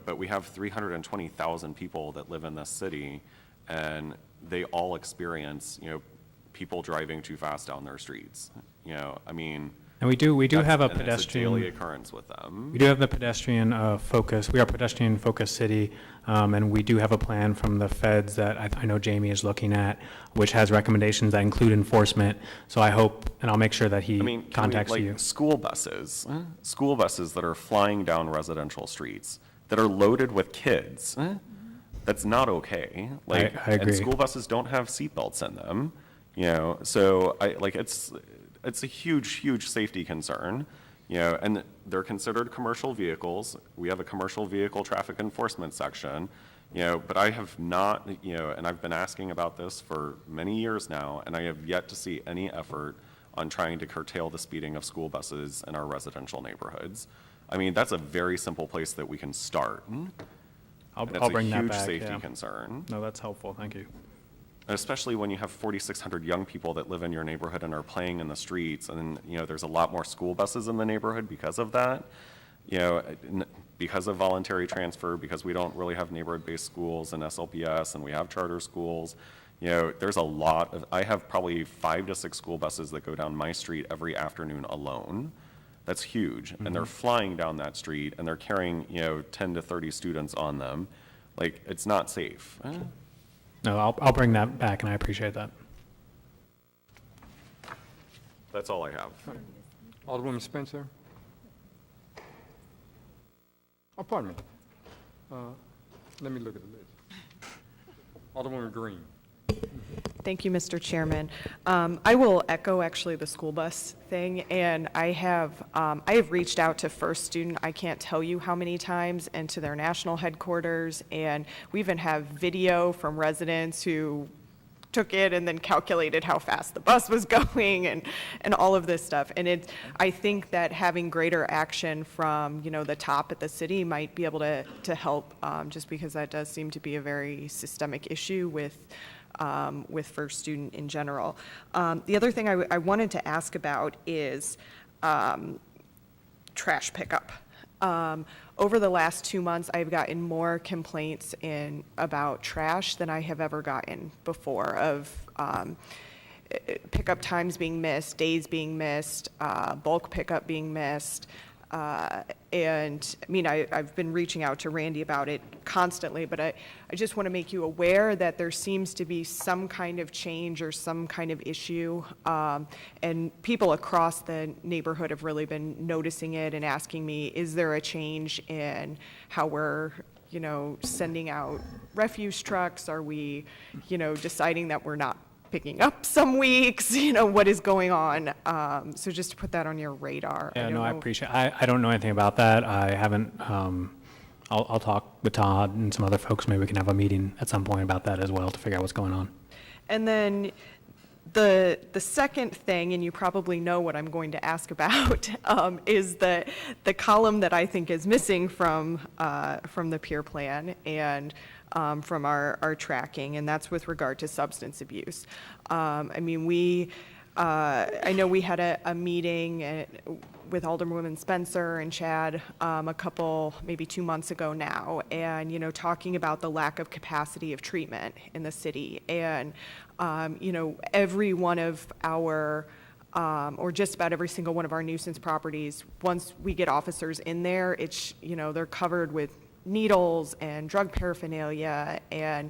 but we have 320,000 people that live in this city, and they all experience, people driving too fast down their streets. I mean. And we do have a pedestrian. It's a daily occurrence with them. We do have the pedestrian focus. We are a pedestrian focused city, and we do have a plan from the feds that I know Jamie is looking at, which has recommendations that include enforcement. So I hope, and I'll make sure that he contacts you. School buses that are flying down residential streets that are loaded with kids. That's not okay. I agree. And school buses don't have seatbelts in them. So it's a huge safety concern, and they're considered commercial vehicles. We have a commercial vehicle traffic enforcement section, but I have not, and I've been asking about this for many years now, and I have yet to see any effort on trying to curtail the speeding of school buses in our residential neighborhoods. I mean, that's a very simple place that we can start. I'll bring that back. It's a huge safety concern. No, that's helpful. Thank you. Especially when you have 4,600 young people that live in your neighborhood and are playing in the streets, and there's a lot more school buses in the neighborhood because of that, because of voluntary transfer, because we don't really have neighborhood-based schools and SLPS, and we have charter schools. There's a lot of, I have probably 5 to 6 school buses that go down my street every afternoon alone. That's huge, and they're flying down that street, and they're carrying 10 to 30 students on them. Like, it's not safe. No, I'll bring that back, and I appreciate that. That's all I have. Alderwoman Spencer? Oh, pardon me. Let me look at the list. Alderwoman Green. Thank you, Mr. Chairman. I will echo actually the school bus thing, and I have reached out to First Student, I can't tell you how many times, and to their national headquarters, and we even have video from residents who took it and then calculated how fast the bus was going and all of this stuff. And I think that having greater action from, the top at the city might be able to help, just because that does seem to be a very systemic issue with First Student in general. The other thing I wanted to ask about is trash pickup. Over the last 2 months, I've gotten more complaints about trash than I have ever gotten before, of pickup times being missed, days being missed, bulk pickup being missed. And I mean, I've been reaching out to Randy about it constantly, but I just want to make you aware that there seems to be some kind of change or some kind of issue. And people across the neighborhood have really been noticing it and asking me, is there a change in how we're, sending out refuse trucks? Are we, deciding that we're not picking up some weeks, what is going on? So just to put that on your radar. Yeah, no, I appreciate, I don't know anything about that. I haven't, I'll talk with Todd and some other folks. Maybe we can have a meeting at some point about that as well to figure out what's going on. And then the second thing, and you probably know what I'm going to ask about, is the column that I think is missing from the peer plan and from our tracking, and that's with regard to substance abuse. I mean, I know we had a meeting with Alderwoman Spencer and Chad maybe 2 months ago now, and, talking about the lack of capacity of treatment in the city. And, every one of our, or just about every single one of our nuisance properties, once we get officers in there, they're covered with needles and drug paraphernalia, and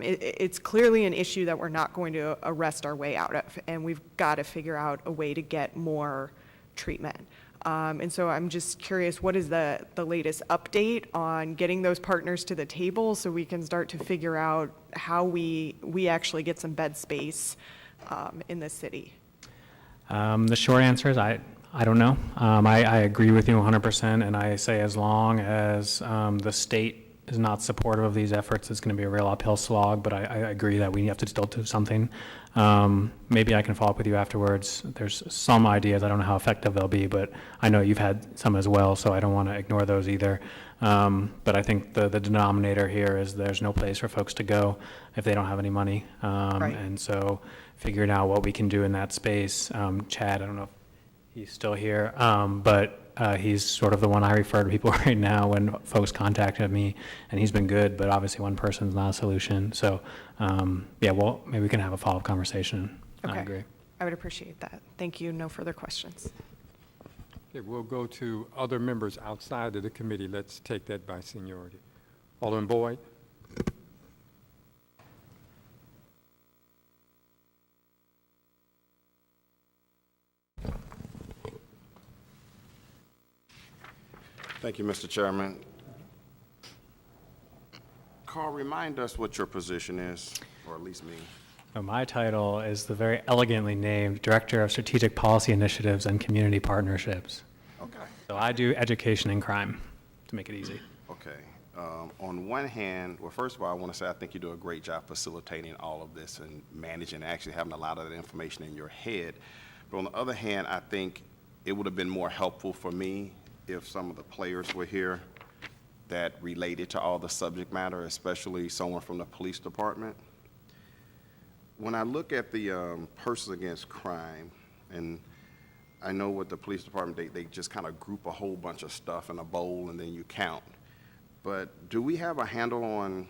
it's clearly an issue that we're not going to arrest our way out of, and we've got to figure out a way to get more treatment. And so I'm just curious, what is the latest update on getting those partners to the table so we can start to figure out how we actually get some bed space in the city? The short answer is I don't know. I agree with you 100%, and I say as long as the state is not supportive of these efforts, it's going to be a real uphill slog, but I agree that we have to still do something. Maybe I can follow up with you afterwards. There's some ideas. I don't know how effective they'll be, but I know you've had some as well, so I don't want to ignore those either. But I think the denominator here is there's no place for folks to go if they don't have any money. Right. And so figuring out what we can do in that space. Chad, I don't know if he's still here, but he's sort of the one I refer to people right now when folks contact me, and he's been good, but obviously one person's not a solution. So, yeah, well, maybe we can have a follow-up conversation. Okay. I agree. I would appreciate that. Thank you. No further questions. Okay, we'll go to other members outside of the committee. Let's take that by seniority. Alderman Boyd. Thank you, Mr. Chairman. Carl, remind us what your position is, or at least me. So my title is the very elegantly named Director of Strategic Policy Initiatives and Community Partnerships. Okay. So I do education and crime, to make it easy. Okay. On one hand, well, first of all, I want to say I think you do a great job facilitating all of this and managing, actually having a lot of that information in your head. But on the other hand, I think it would have been more helpful for me if some of the players were here that related to all the subject matter, especially someone from the police department. When I look at the Persons Against Crime, and I know with the police department, they just kind of group a whole bunch of stuff in a bowl and then you count. But do we have a handle on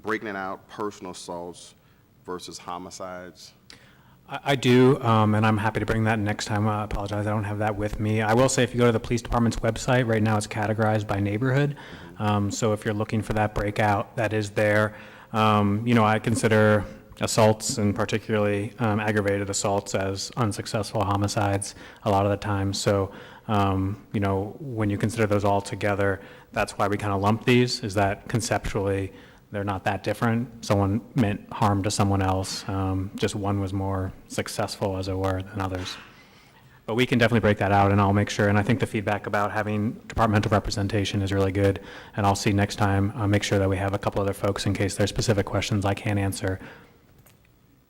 breaking it out, personal assaults versus homicides? I do, and I'm happy to bring that next time. I apologize, I don't have that with me. I will say if you go to the police department's website, right now it's categorized by neighborhood. So if you're looking for that breakout, that is there. I consider assaults, and particularly aggravated assaults, as unsuccessful homicides a lot of the time. So, when you consider those all together, that's why we kind of lump these, is that conceptually they're not that different. Someone meant harm to someone else. Just one was more successful, as it were, than others. But we can definitely break that out, and I'll make sure. And I think the feedback about having departmental representation is really good. And I'll see next time, make sure that we have a couple other folks in case there's specific questions I can't answer.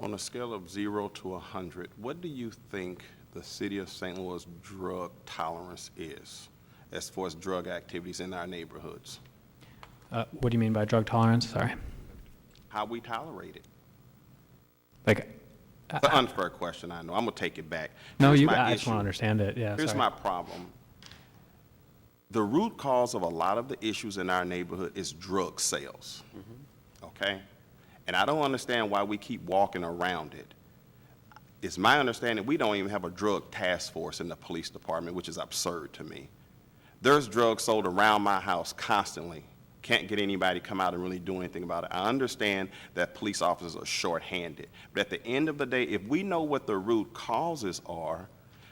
On a scale of 0 to 100, what do you think the city of St. Louis drug tolerance is as far as drug activities in our neighborhoods? What do you mean by drug tolerance? Sorry. How we tolerate it? Like, It's an unfair question, I know. I'm going to take it back. no, Here's you, my I just want to issue. understand it, yeah, Here's sorry. my problem. The root cause of a lot of the issues in our neighborhood is drug sales, okay? And I don't understand why we keep walking around it. It's my understanding we don't even have a drug task force in the police department, which is absurd to me. There's drugs sold around my house constantly. Can't get anybody to come out and really do anything about it. I understand that police officers are short-handed, but at the end of the day, if we know what the root causes are,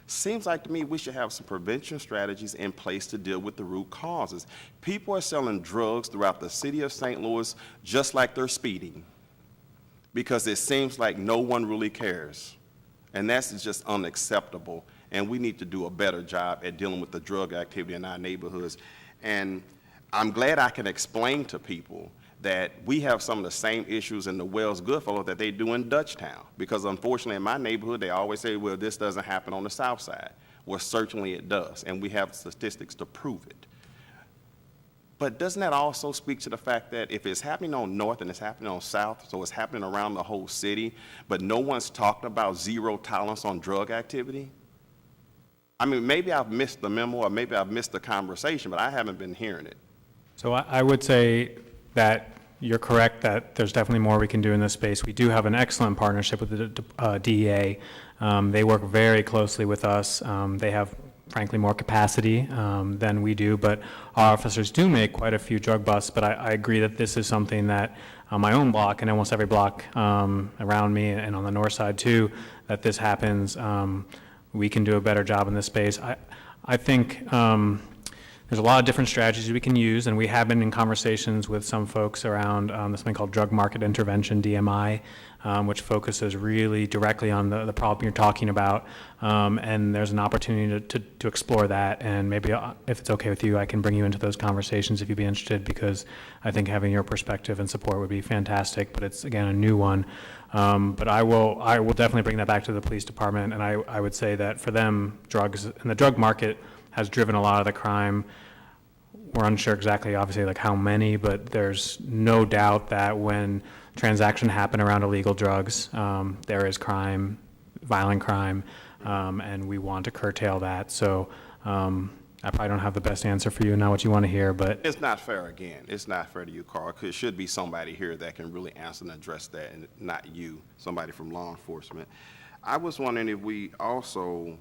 seems like to me we should have some prevention strategies in place to deal with the root causes. People are selling drugs throughout the city of St. Louis just like they're speeding, because it seems like no one really cares. And that's just unacceptable, and we need to do a better job at dealing with the drug activity in our neighborhoods. And I'm glad I can explain to people that we have some of the same issues in the Wells Goodfellow that they do in Dutchtown, because unfortunately in my neighborhood, they always say, well, this doesn't happen on the south side. Well, certainly it does, and we have statistics to prove it. But doesn't that also speak to the fact that if it's happening on north and it's happening on south, so it's happening around the whole city, but no one's talked about zero tolerance on drug activity? I mean, maybe I've missed the memo or maybe I've missed the conversation, but I haven't been hearing it. So I would say that you're correct that there's definitely more we can do in this space. We do have an excellent partnership with the DEA. They work very closely with us. They have, frankly, more capacity than we do, but our officers do make quite a few drug busts. But I agree that this is something that on my own block and almost every block around me and on the north side too, that this happens. We can do a better job in this space. I think there's a lot of different strategies we can use, and we have been in conversations with some folks around this thing called drug market intervention, DMI, which focuses really directly on the problem you're talking about. And there's an opportunity to explore that, and maybe if it's okay with you, I can bring you into those conversations if you'd be interested, because I think having your perspective and support would be fantastic, but it's, again, a new one. But I will definitely bring that back to the police department, and I would say that for them, drugs and the drug market has driven a lot of the crime. We're unsure exactly, obviously, like how many, but there's no doubt that when transactions happen around illegal drugs, there is crime, violent crime, and we want to curtail that. So I probably don't have the best answer for you, not what you want to hear, but It's not fair again. It's not fair to you, Carl, 'cause it should be somebody here that can really answer and address that, and not you, somebody from law enforcement. I was wondering if we also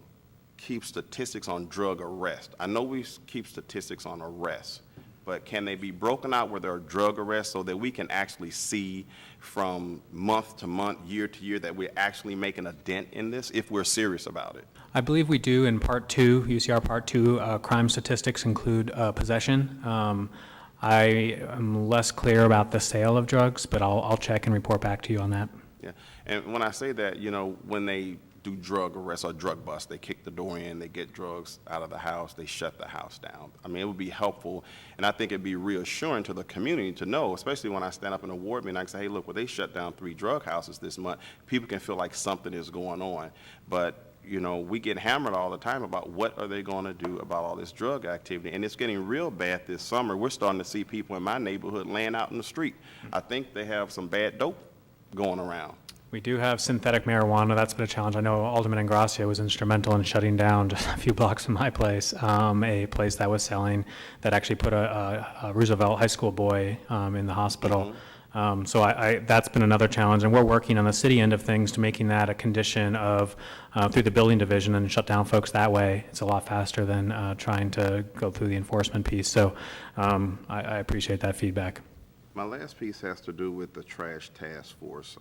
keep statistics on drug arrest. I know we keep statistics on arrests, but can they be broken out where there are drug arrests so that we can actually see from month to month, year to year, that we're actually making a dent in this if we're serious about it? I believe we do in Part 2, UCR Part 2, crime statistics include possession. I am less clear about the sale of drugs, but I'll check and report back to you on that. Yeah, and when I say that, you know, when they do drug arrests or drug busts, they kick the door in, they get drugs out of the house, they shut the house down. I mean, it would be helpful, and I think it'd be reassuring to the community to know, especially when I stand up in a ward meeting, I can say, hey, look, well, they shut down 3 drug houses this month. People can feel like something is going on. But, you know, we get hammered all the time about what are they going to do about all this drug activity, and it's getting real bad this summer. We're starting to see people in my neighborhood laying out in the street. I think they have some bad dope going around. We do have synthetic marijuana. That's been a challenge. I know Alderman Ingracia was instrumental in shutting down just a few blocks from my place, a place that was selling, that actually put a Roosevelt High School boy in the hospital. So that's been another challenge, and we're working on the city end of things to making that a condition of, through the building division, and shut down folks that way. It's a lot faster than trying to go through the enforcement piece. So I appreciate that feedback. My last piece has to do with the trash task force.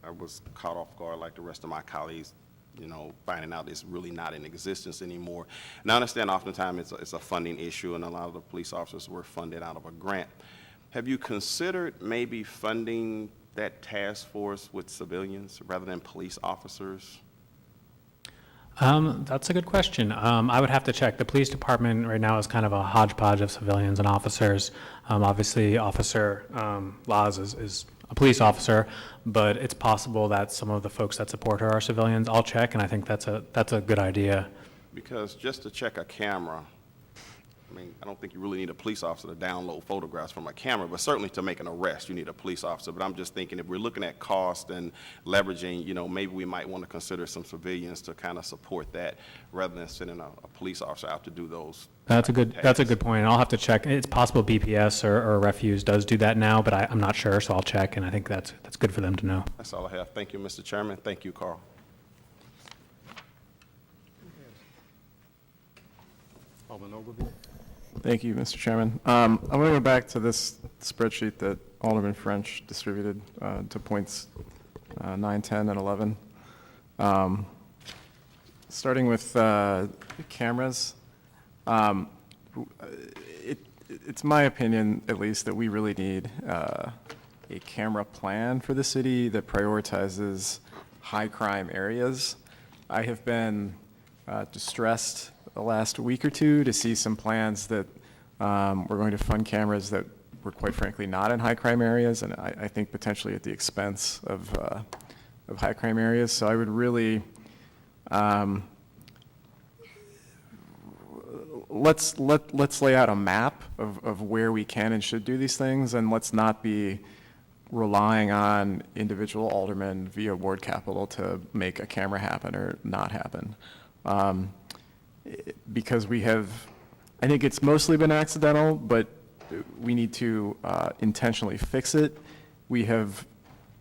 I was caught off guard like the rest of my colleagues, you know, finding out it's really not in existence anymore. And I understand oftentimes it's a funding issue, and a lot of the police officers were funded out of a grant. Have you considered maybe funding that task force with civilians rather than police officers? That's a good question. I would have to check. The police department right now is kind of a hodgepodge of civilians and officers. Obviously, Officer Laws is a police officer, but it's possible that some of the folks that support her are civilians. I'll check, and I think that's a good idea. Because just to check a camera, I mean, I don't think you really need a police officer to download photographs from a camera, but certainly to make an arrest, you need a police officer. But I'm just thinking, if we're looking at cost and leveraging, you know, maybe we might want to consider some civilians to kind of support that rather than sending a police officer out to do those. That's a good point. I'll have to check. It's possible BPS or Refuse does do that now, but I'm not sure, so I'll check, and I think that's good for them to know. That's all I have. Thank you, Mr. Chairman. Thank you, Carl. Alderman Ogilvie. Thank you, Mr. Chairman. I'm going to go back to this spreadsheet that Alderman French distributed to points 9, 10, and 11. Starting with the cameras, it's my opinion, at least, that we really need a camera plan for the city that prioritizes high-crime areas. I have been distressed the last week or two to see some plans that we're going to fund cameras that were quite frankly not in high crime areas, and I think potentially at the expense of high crime areas. So I would really let's lay out a map of where we can and should do these things, and let's not be relying on individual aldermen via ward capital to make a camera happen or not happen. Because we have, I think it's mostly been accidental, but we need to intentionally fix it. We have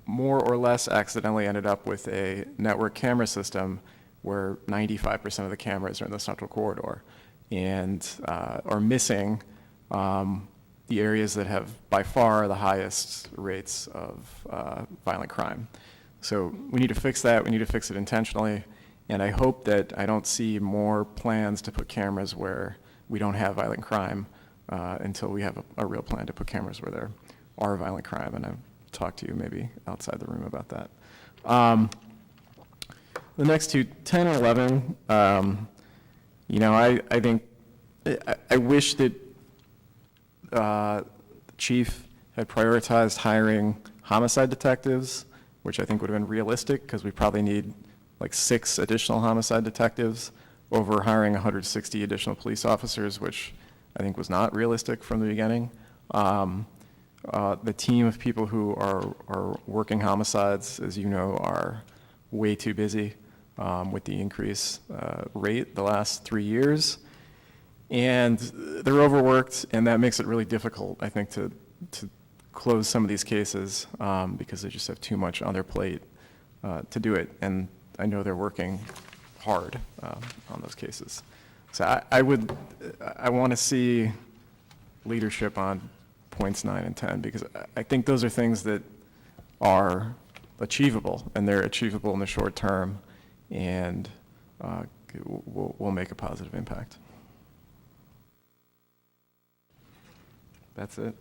more or less accidentally ended up with a network camera system where 95% of the cameras are in the central corridor and are missing the areas that have by far the highest rates of violent crime. So we need to fix that. We need to fix it intentionally. And I hope that I don't see more plans to put cameras where we don't have violent crime until we have a real plan to put cameras where there are violent crime. And I'll talk to you maybe outside the room about that. The next two, 10 and 11, you know, I think, I wish that the chief had prioritized hiring homicide detectives, which I think would have been realistic because we probably need like 6 additional homicide detectives over hiring 160 additional police officers, which I think was not realistic from the beginning. The team of people who are working homicides, as you know, are way too busy with the increase rate the last 3 years. And they're overworked, and that makes it really difficult, I think, to close some of these cases because they just have too much on their plate to do it. And I know they're working hard on those cases. So I want to see leadership on points 9 and 10 because I think those are things that are achievable, and they're achievable in the short term, and will make a positive impact. That's it.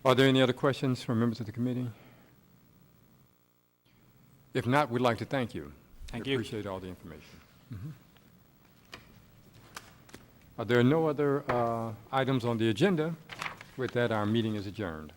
Are there any other questions from members of the committee? If not, we'd like to thank you. Thank we you. Appreciate all the information. Are there no other items on the agenda? With that, our meeting is adjourned.